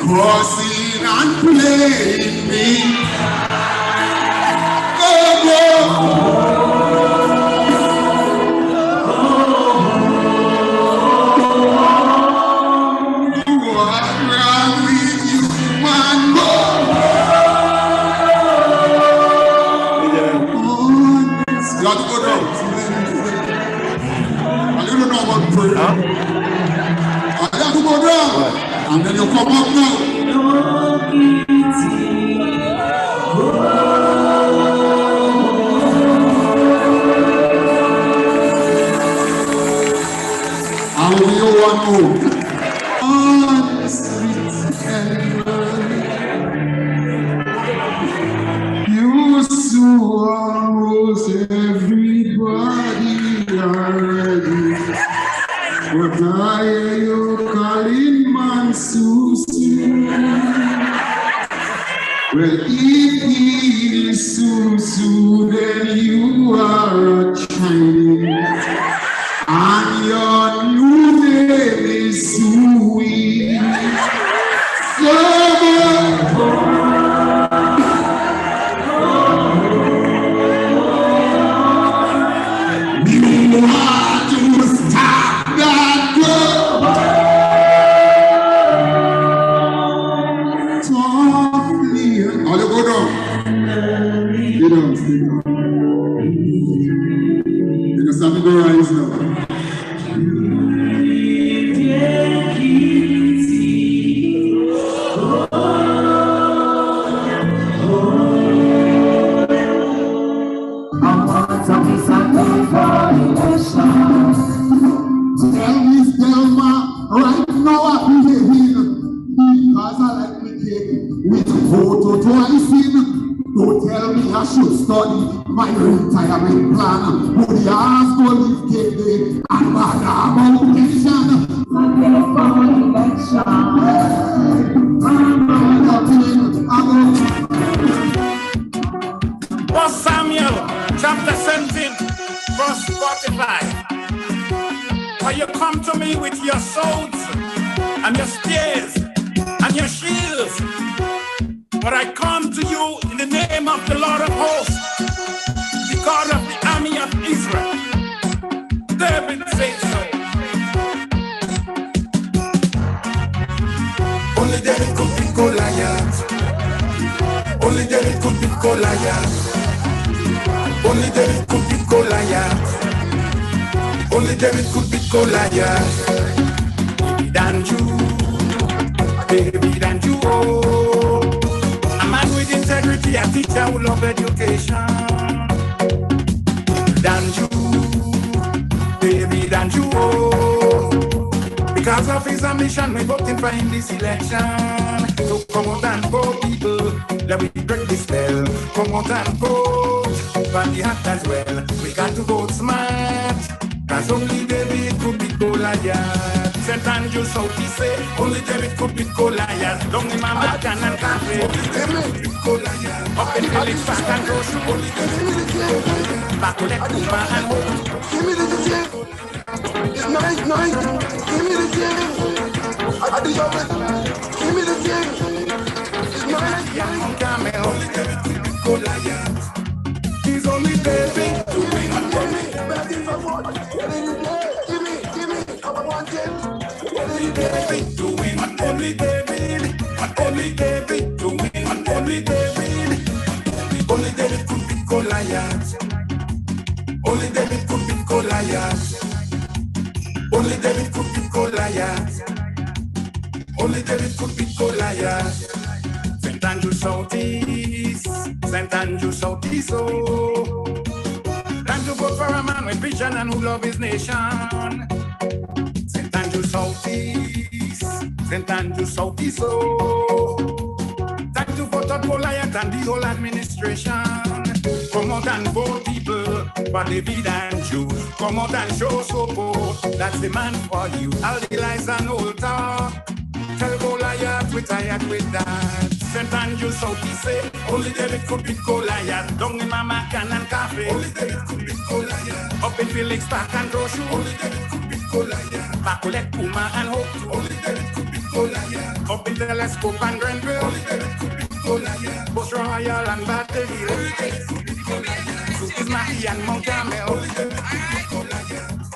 crossing and playing me. Go, go. What's wrong with you, man? You have to go down. You don't know about prayer. Huh? You have to go down. And then you come up now. And we want more. You saw almost everybody already. But I hear you calling man Susu. Well, if he is Susu, then you are a Chinese. And your new name is Sui. You have to stop that girl. Softly. I'll go down. Stay down, stay down. You can start to go rise now. Tell me, Selma, right now I'm behaving because I like the cake with photo twice in. Don't tell me I should study my retirement plan. Would the ass go live cake day and bad about pension? First Samuel, chapter 17, verse 45. For you come to me with your swords and your spears and your shields, but I come to you in the name of the Lord of hosts, the God of the army of Israel, Goliath. Only David could beat Goliath. Only David could beat Goliath. David and you, oh. A man with integrity, a teacher who love education. David and you, oh. Because of his ambition, we voting for him this election. So come out and vote, people. Let me break this spell. Come out and vote. But the act as well. We got to vote smart. Cause only David could beat Goliath. St. Andrew South, he say, only David could beat Goliath. Down in Mama Can and Cafe, only David could beat Goliath. Up in Felix Park and Roche, only David could beat Goliath. Back to the Kuma and Hope. Give me the DJ. It's nice. Give me the DJ. I deserve it. Give me the DJ. It's nice. Young Camel, only David could beat Goliath. He's only David to win. Only David to win, only David to win, only David. Only David could beat Goliath. Only David could beat Goliath. Only David could beat Goliath. Only David could beat Goliath. St. Andrew Southeast, St. Andrew Southeast, oh. Time to vote for a man with vision and who love his nation. St. Andrew Southeast, St. Andrew Southeast, oh. Time to vote on Goliath and the whole administration. Come out and vote, people, for David and you. Come out and show support, that's the man for you. All the lies and old talk. Tell Goliath we tired with that. St. Andrew South, he say, only David could beat Goliath. Down in Mama Can and Cafe, only David could beat Goliath. Up in Felix Park and Roche, only David could beat Goliath. Back to let Kuma and Hope, only David could beat Goliath. Up in Telescope and Grenville, only David could beat Goliath. Bush Royal and Battle Hill, only David could beat Goliath. Suki's Mahi and Mount Carmel, only David could beat Goliath.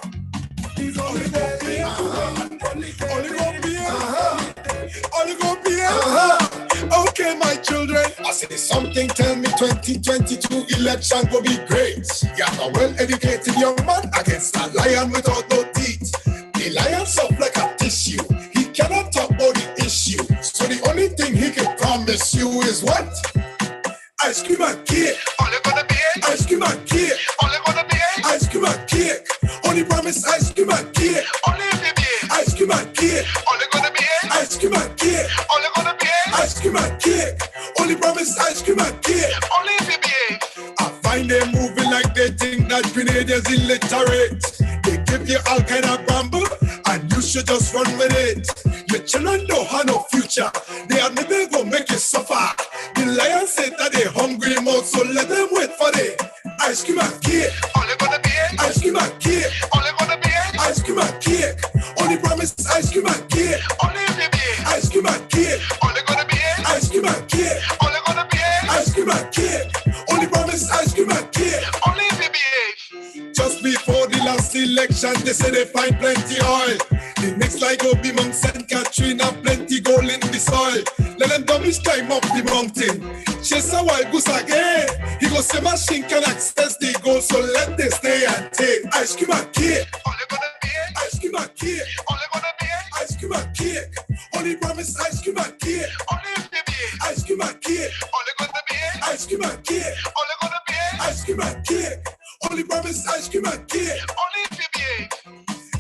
He's only David, only go be Okay, my children, I say something tell me 2022 election will be great. You have a well-educated young man against a lion without no teeth. The lion soft like a tissue. He cannot talk about the issue. So the only thing he can promise you is what? Ice cream and cake. All you gonna be ice cream and cake. All you gonna be ice cream and cake. Only promise ice cream and cake. Only ice cream and cake. All you gonna be ice cream and cake. All you gonna be ice cream and cake. Only promise ice cream and cake. Only BBA. I find them moving like they think that Grenadiers illiterate. They give you all kind of bamboo and you should just run with it. Your children don't have no future. They are never gonna make you suffer. The lion said that they hungry mouth, so let them wait for the ice cream and cake. All you gonna be ice cream and cake. All you gonna be ice cream and cake. Only promise ice cream and cake. Only BBA. Ice cream and cake. All you gonna be ice cream and cake. All you gonna be ice cream and cake. Only promise ice cream and cake. Only BBA. Just before the last election, they say they find plenty oil. The next like go be Mount St. Catherine and plenty gold in the soil. Let them dummies climb up the mountain. Chase a wild goose again. He go say machine can access the gold, so let them stay and take ice cream and cake. All you gonna be ice cream and cake. All you gonna be ice cream and cake. Only promise ice cream and cake. Only baby ice cream and cake. All you gonna be ice cream and cake. All you gonna be ice cream and cake. Only promise ice cream and cake. Only baby.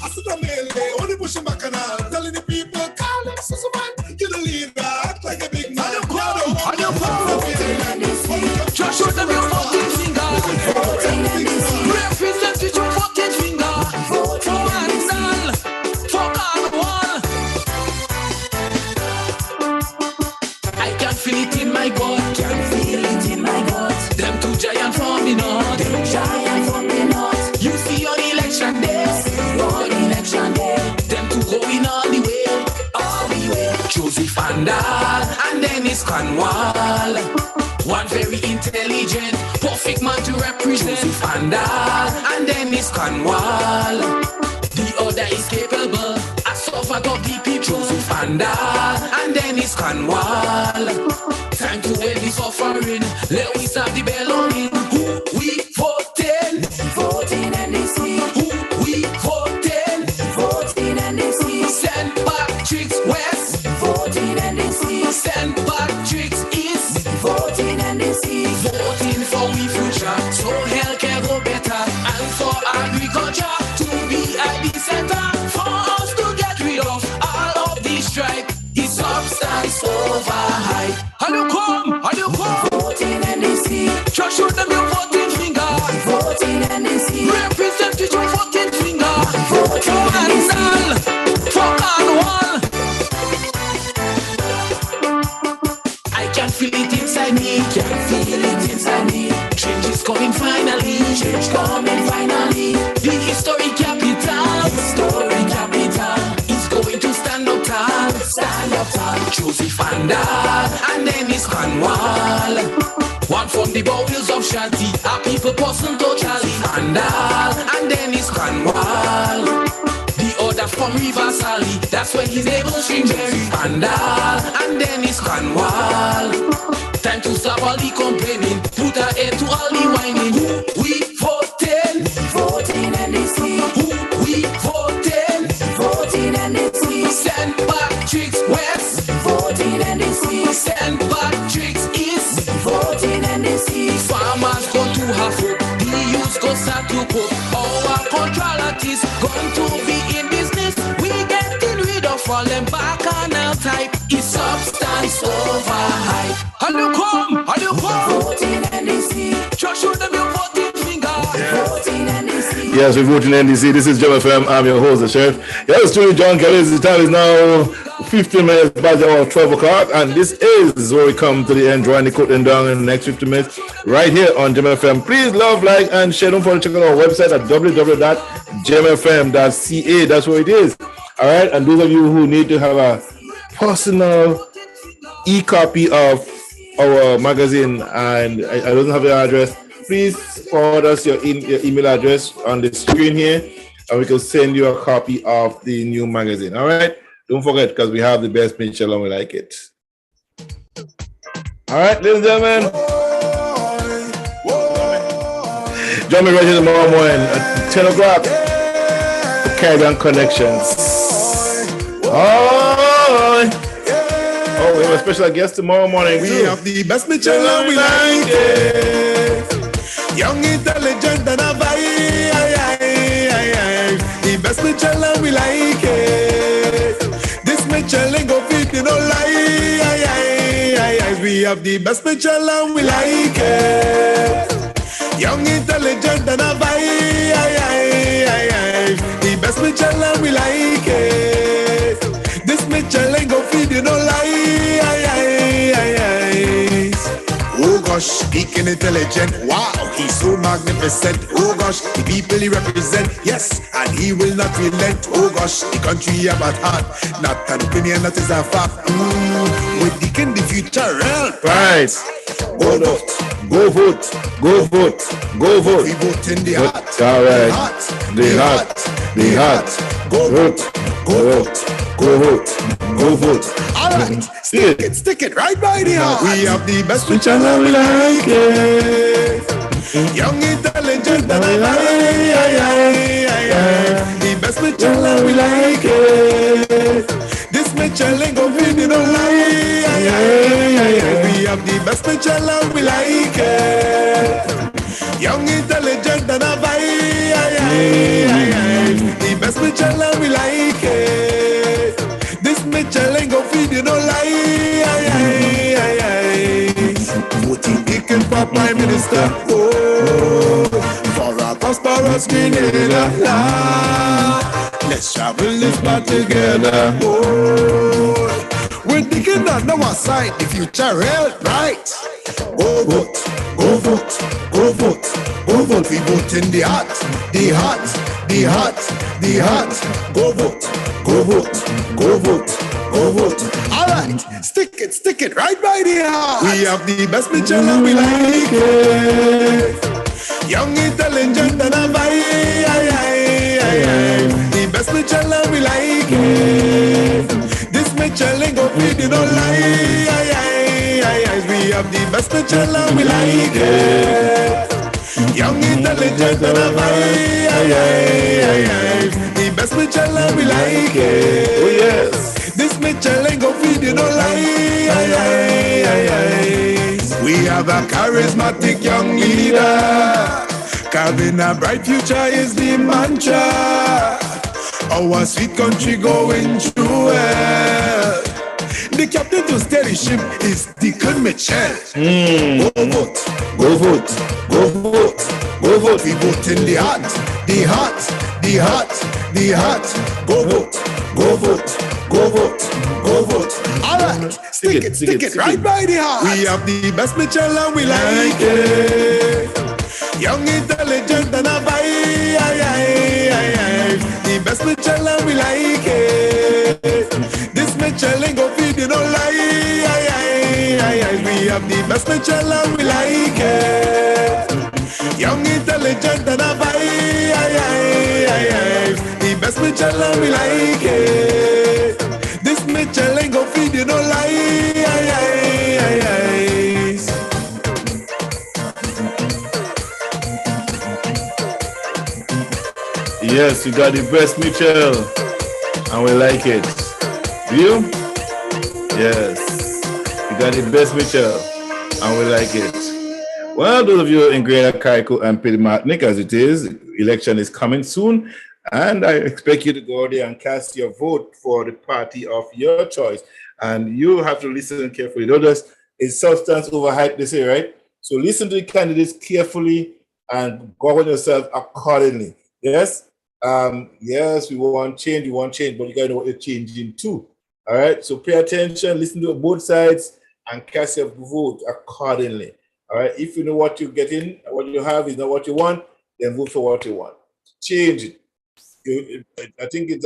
I sit on the only pushing my canal, telling the people, call him Susan, you're the leader, act like a big man. Just show them your fucking finger. Represent with your fucking finger. For and all, for all one. I can feel it in my gut. Them two giants from the north. You see on election day. Them two going all the way. Joseph Andal and Dennis Cornwall. One very intelligent, perfect man to represent. Joseph Andal and Dennis Cornwall. The other is capable, as of a top DP, Joseph Andal, and Dennis Canwall. Time to end the suffering, let we start the bell on in. Who we voting? Voting NDC. Who we voting? Voting NDC. St. Patrick's West. Voting NDC. St. Patrick's East. Voting NDC. Voting for we future, so healthcare go better, and for agriculture to be at the center. For us to get rid of all of the strife, the substance overhype. How you come? How you come? Voting NDC. Just show them your voting finger. Voting NDC. Represent your voting finger. Voting NDC. For Cornwall. I can feel it inside me. Can feel it inside me. Change is coming finally. Change coming finally. The historic capital. Historic capital is going to stand up tall. Stand up tall. Joseph Andal and Dennis Canwall. One from the bowels of Shanty, a people person totally. Andal and Dennis Canwall. The other from River Sally, that's when he's able to string Jerry. Andal and Dennis Canwall. Time to stop all the complaining, put an end to all the whining. Who we voting? Voting NDC. Who we voting? Voting NDC. St. Patrick's West. Voting NDC. St. Patrick's East. Voting NDC. Farmers going to have hope, the youths go start to cope. Our contractors going to be in business. We getting rid of all them bacchanal type. It's substance overhype. How you come? How you come? Voting NDC. Just show them your voting finger. Voting NDC. Yes, we're voting NDC. This is Gemfm. I'm your host, the Sheriff. Yes, truly, John Kelly. The time is now 15 minutes by the hour of 12 o'clock, and this is where we come to the end, drawing the curtain down in the next 15 minutes, right here on Gemfm. Please love, like, and share. Don't forget to check out our website at www.gemfm.ca. That's where it is. All right, and those of you who need to have a personal e-copy of our magazine and I don't have your address, please forward us your email address on the screen here and we can send you a copy of the new magazine. All right, don't forget, because we have the best picture and we like it. All right, ladies and gentlemen, join me right here tomorrow morning at 10 o'clock for Caribbean Connections. Oh, we have a special guest tomorrow morning. We have the best Mitchell and we like it. Young, intelligent and a vibe. The best Mitchell and we like it. This Mitchell ain't go fit, you know, lie. We have the best Mitchell and we like it. Young, intelligent and a vibe. The best Mitchell and we like it. This Mitchell ain't go feed you no lies. Oh gosh, speaking intelligent. Wow, he's so magnificent. Oh gosh, the people he represent. Yes, and he will not relent. Oh gosh, the country about heart. Not an opinion, that is a fact. With the in the future realm. Right. Go vote. Go vote. Go vote. Go vote. We vote in the heart. All right. The heart. The heart. Go vote. Go vote. Go vote. Go vote. All right. Stick it right by the heart. We have the best which I love, we like it. Young, intelligent, and the best which I love, we like it. This Mitchell ain't gon' feed you no lie. We have the best Mitchell and we like it. Young, intelligent, and a vibe. The best Mitchell and we like it. This Mitchell ain't gon' feed you no lie. Voting Deacon for Prime Minister. Oh, for a prosperous Grenada. Let's travel this part together. Oh, we're thinking on our side, the future real right. Go vote, go vote, go vote, go vote. We vote in the heart, the heart, the heart, the heart. Go vote, go vote, go vote, go vote. All right, stick it right by the heart. We have the best Mitchell and we like it. Young, intelligent and a vibe. The best Mitchell and we like it. Mitchell and we like it. Young, intelligent and a the best Mitchell and we like it. Oh yes. This Mitchell ain't gon' feed you no lie. We have a charismatic young leader. Carving a bright future is the mantra. Our sweet country going through it. The captain to steady ship is Deacon Mitchell. Go vote, go vote, go vote, go vote. We vote in the heart, the heart, the heart, the heart. Go vote, go vote, go vote, go vote. All right, stick it right by the heart. We have the best Mitchell and we like it. Young, intelligent and a the best Mitchell and we like it. This Mitchell ain't gon' feed you no lie. We have the best Mitchell and we like it. Young, intelligent and a the best Mitchell and we like it. This Mitchell ain't gon' feed you no lie. Yes, we got the best Mitchell, and we like it. Do you? Yes, we got the best Mitchell, and we like it. Well, those of you in Greater Carriacou and Petite Martinique, as it is, election is coming soon, and I expect you to go there and cast your vote for the party of your choice. And you have to listen carefully. Don't just, it's substance overhyped, they say, right? So listen to the candidates carefully and govern yourself accordingly. Yes? Yes, we want change, but you gotta know what you're changing to. All right, so pay attention, listen to both sides, and cast your vote accordingly. All right, if you know what you're getting, what you have is not what you want, then vote for what you want. Change it. I think it's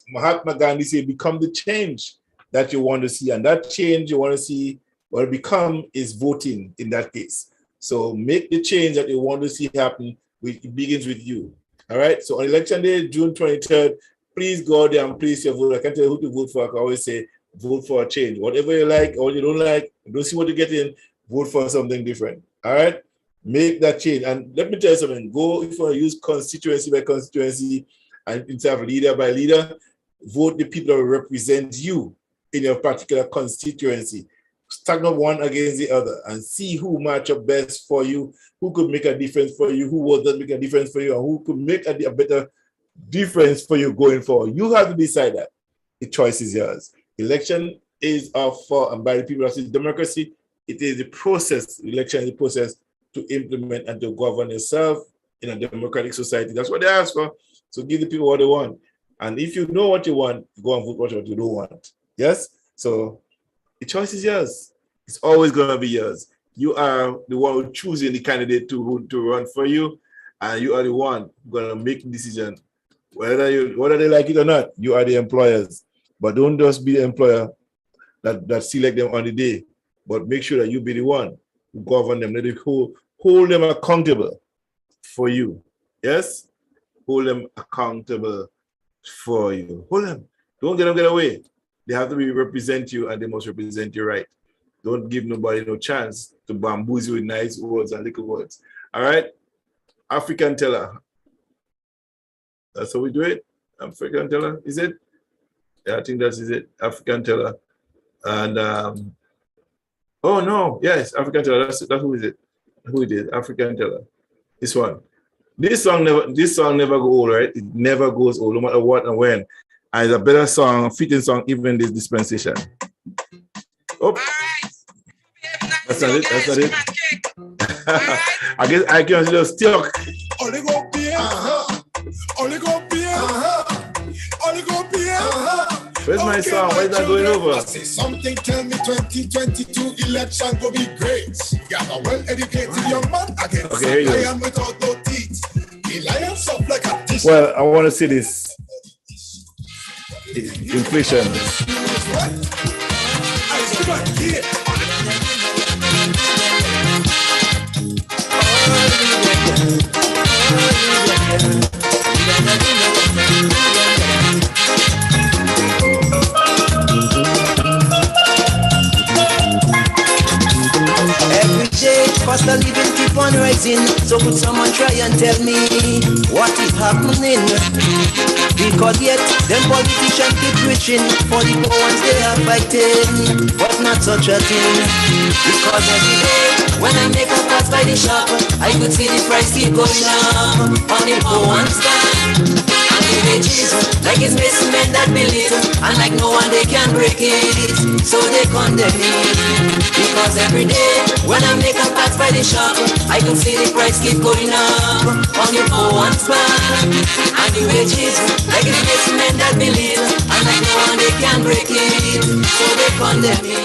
Mahatma Gandhi said, become the change that you want to see, and that change you want to see, what it become is voting in that case. So make the change that you want to see happen. It begins with you. All right, so on election day, June 23rd, please go there and place your vote. I can't tell you who to vote for. I can always say, vote for a change. Whatever you like or you don't like, don't see what you get in, vote for something different. All right, make that change. And let me tell you something, go if you want to use constituency by constituency and instead of leader by leader, vote the people that represent you in your particular constituency. Stack up one against the other and see who match up best for you, who could make a difference for you, who will not make a difference for you, and who could make a better difference for you going forward. You have to decide that. The choice is yours. Election is for and by the people. It's democracy. It is the process. Election is the process to implement and to govern yourself in a democratic society. That's what they ask for. So give the people what they want. And if you know what you want, go and vote what you don't want. Yes? So the choice is yours. It's always going to be yours. You are the one who choosing the candidate to run for you, and you are the one going to make the decision. Whether they like it or not, you are the employers. But don't just be the employer that select them on the day, but make sure that you be the one who govern them. Let it hold them accountable for you. Yes? Hold them accountable for you. Hold them. Don't let them get away. They have to represent you, and they must represent you right. Don't give nobody no chance to bamboozle you with nice words and little words. All right? African teller. That's how we do it. African teller, is it? Yeah, I think that is it. African teller. And oh no, yes, African teller. That's who is it? Who it is? African teller. This one. This song never go old, right? It never goes old, no matter what and when. And it's a better song, fitting song, even in this dispensation. Oh, that's not it. That's not it. I guess I can still stuck. Where's my song? Why is that going over? Something tell me 2022 election will be great. You have a well-educated young man against okay, here you lion without no teeth. The lion soft like a dish. Well, I want to see this. Inflation. one rising. So could someone try and tell me what is happening? Because yet them politicians keep preaching for the poor ones they are fighting, but not such a thing. Because every day when I make a pass by the shop, I could see the price keep going up on the poor ones stand. And the wages, like it's missing men that believe, and like no one they can break it, so they condemn me. Because every day when I make a pass by the shop, I could see the price keep going up on the poor ones stand. And the wages, like it's missing men that believe, and like no one they can break it, so they condemn me.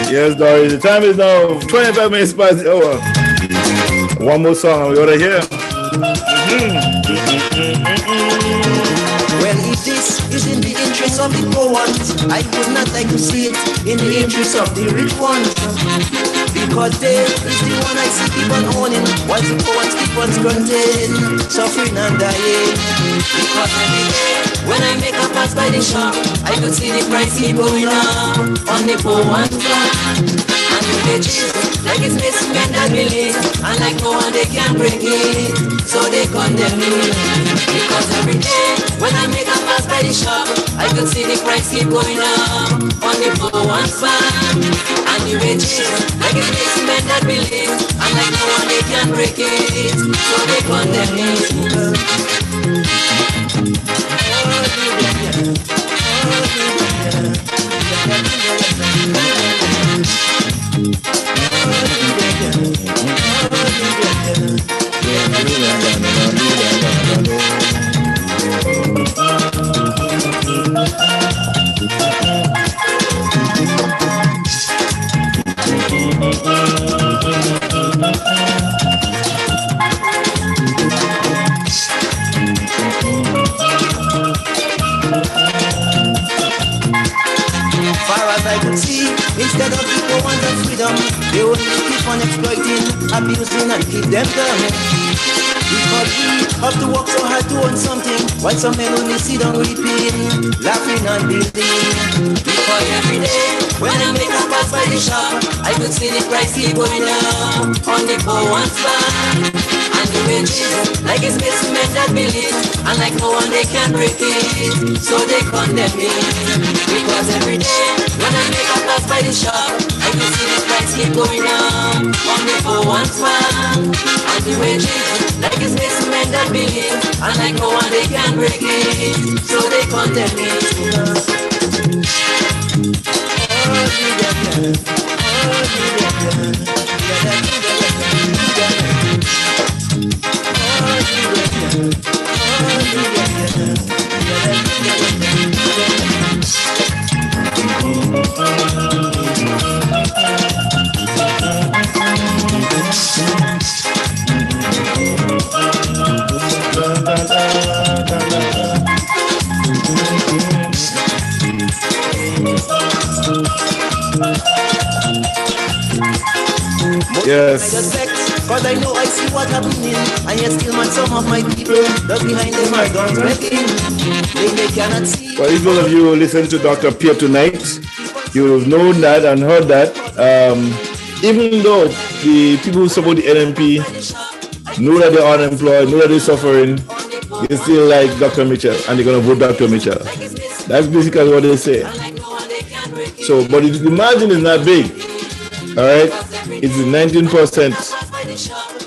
Yes, Dory, the time is now 25 minutes past the hour. One more song and we ought to hear. Well, if this is in the interest of the poor ones, I would not like to see it in the interest of the rich ones. Because they is the one I see keep on owning, while the poor ones keep on grunting, suffering and dying. Because every day when I make a pass by the shop, I could see the price keep going up on the poor ones land. And the wages, like it's missing men that believe, and like no one they can break it, so they condemn me. Because every day when I make a pass by the shop, I could see the price keep going up on the poor ones land. And the wages, like it's missing men that believe, and like no one they can break it, so they condemn me. I could see, instead of people wanting freedom, they only keep on exploiting, abusing and keep them down. Because we have to work so hard to own something, while some men only sit down repeating, laughing and building. Because every day when I make a pass by the shop, I could see the price keep going up on the poor ones land. And the wages, like it's missing men that believe, and like no one they can break it, so they condemn me. Because every day when I make a pass by the shop, I can see the price keep going up on the poor ones land. And the wages, like it's missing men that believe, and like no one they can break it, so they condemn me. Yes. Cause I know I see what happening, and yet still man some of my people, those behind them are guns wrecking. They cannot see. For those of you who listen to Dr. Pierre tonight, you have known that and heard that. Even though the people who support the NMP know that they're unemployed, know that they're suffering, they still like Dr. Mitchell and they're going to vote Dr. Mitchell. That's basically what they say. So, but the margin is not big. All right, it's 19%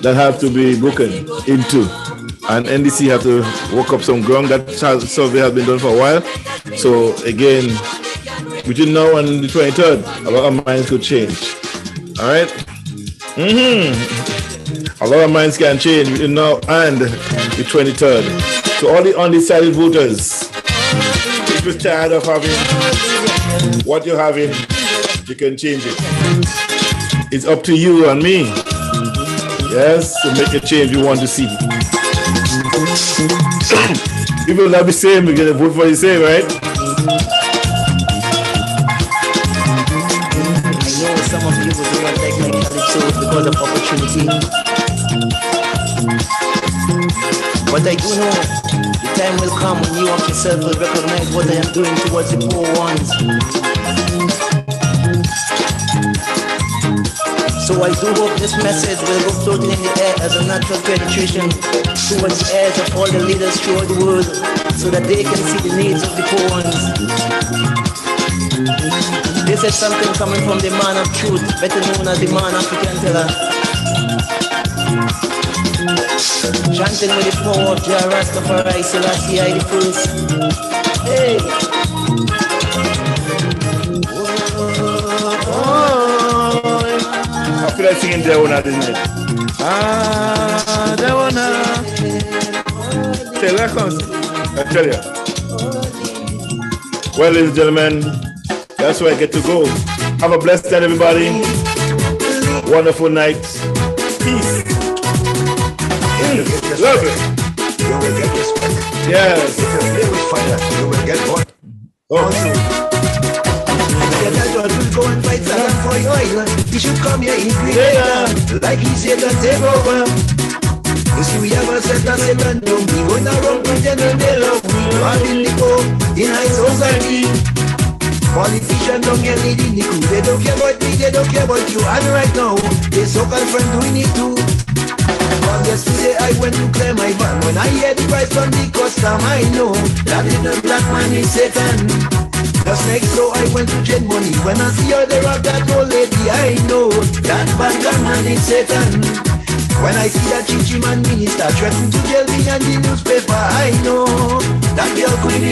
that have to be broken into, and NDC have to work up some ground. That survey has been done for a while. So again, between now and the 23rd, a lot of minds could change. All right, a lot of minds can change between now and the 23rd. So all the undecided voters, if you're tired of having what you're having, you can change it. It's up to you and me, yes, to make a change we want to see. People will not be same, we're going to vote for the same, right? opportunity. But I do know the time will come when you of yourself will recognize what I am doing towards the poor ones. So I do hope this message will go floating in the air as a natural penetration towards the ears of all the leaders throughout the world, so that they can see the needs of the poor ones. This is something coming from the man of truth, better known as the man African teller. Chanting with the power of Jah Rastafari, Selassie I the first. Hey! I feel like singing Dewana, isn't it? Ah, Dewana. Tell her, I tell you. Well, ladies and gentlemen, that's where I get to go. Have a blessed night, everybody. Wonderful night. Peace. Love it. You will get respect. Yes. If you play with fire, you will get hot. Oh. Will go and fight Saddam for your oil. He should come here in greater, like he said and take over. You see, we have a set and say random. We going around pretending they love me. All in the go, in high society. Politicians don't get leading the crew. They don't care about me, they don't care about you. And right now, they so-called friend doing it too. But yesterday I went to clear my van. When I hear the price from the custom, I know that little black man is Satan. Just next so I went to get money. When I see her there of that old lady, I know that bad man is Satan. When I see that chichi man minister threatening to jail me and the newspaper, I know that girl couldn't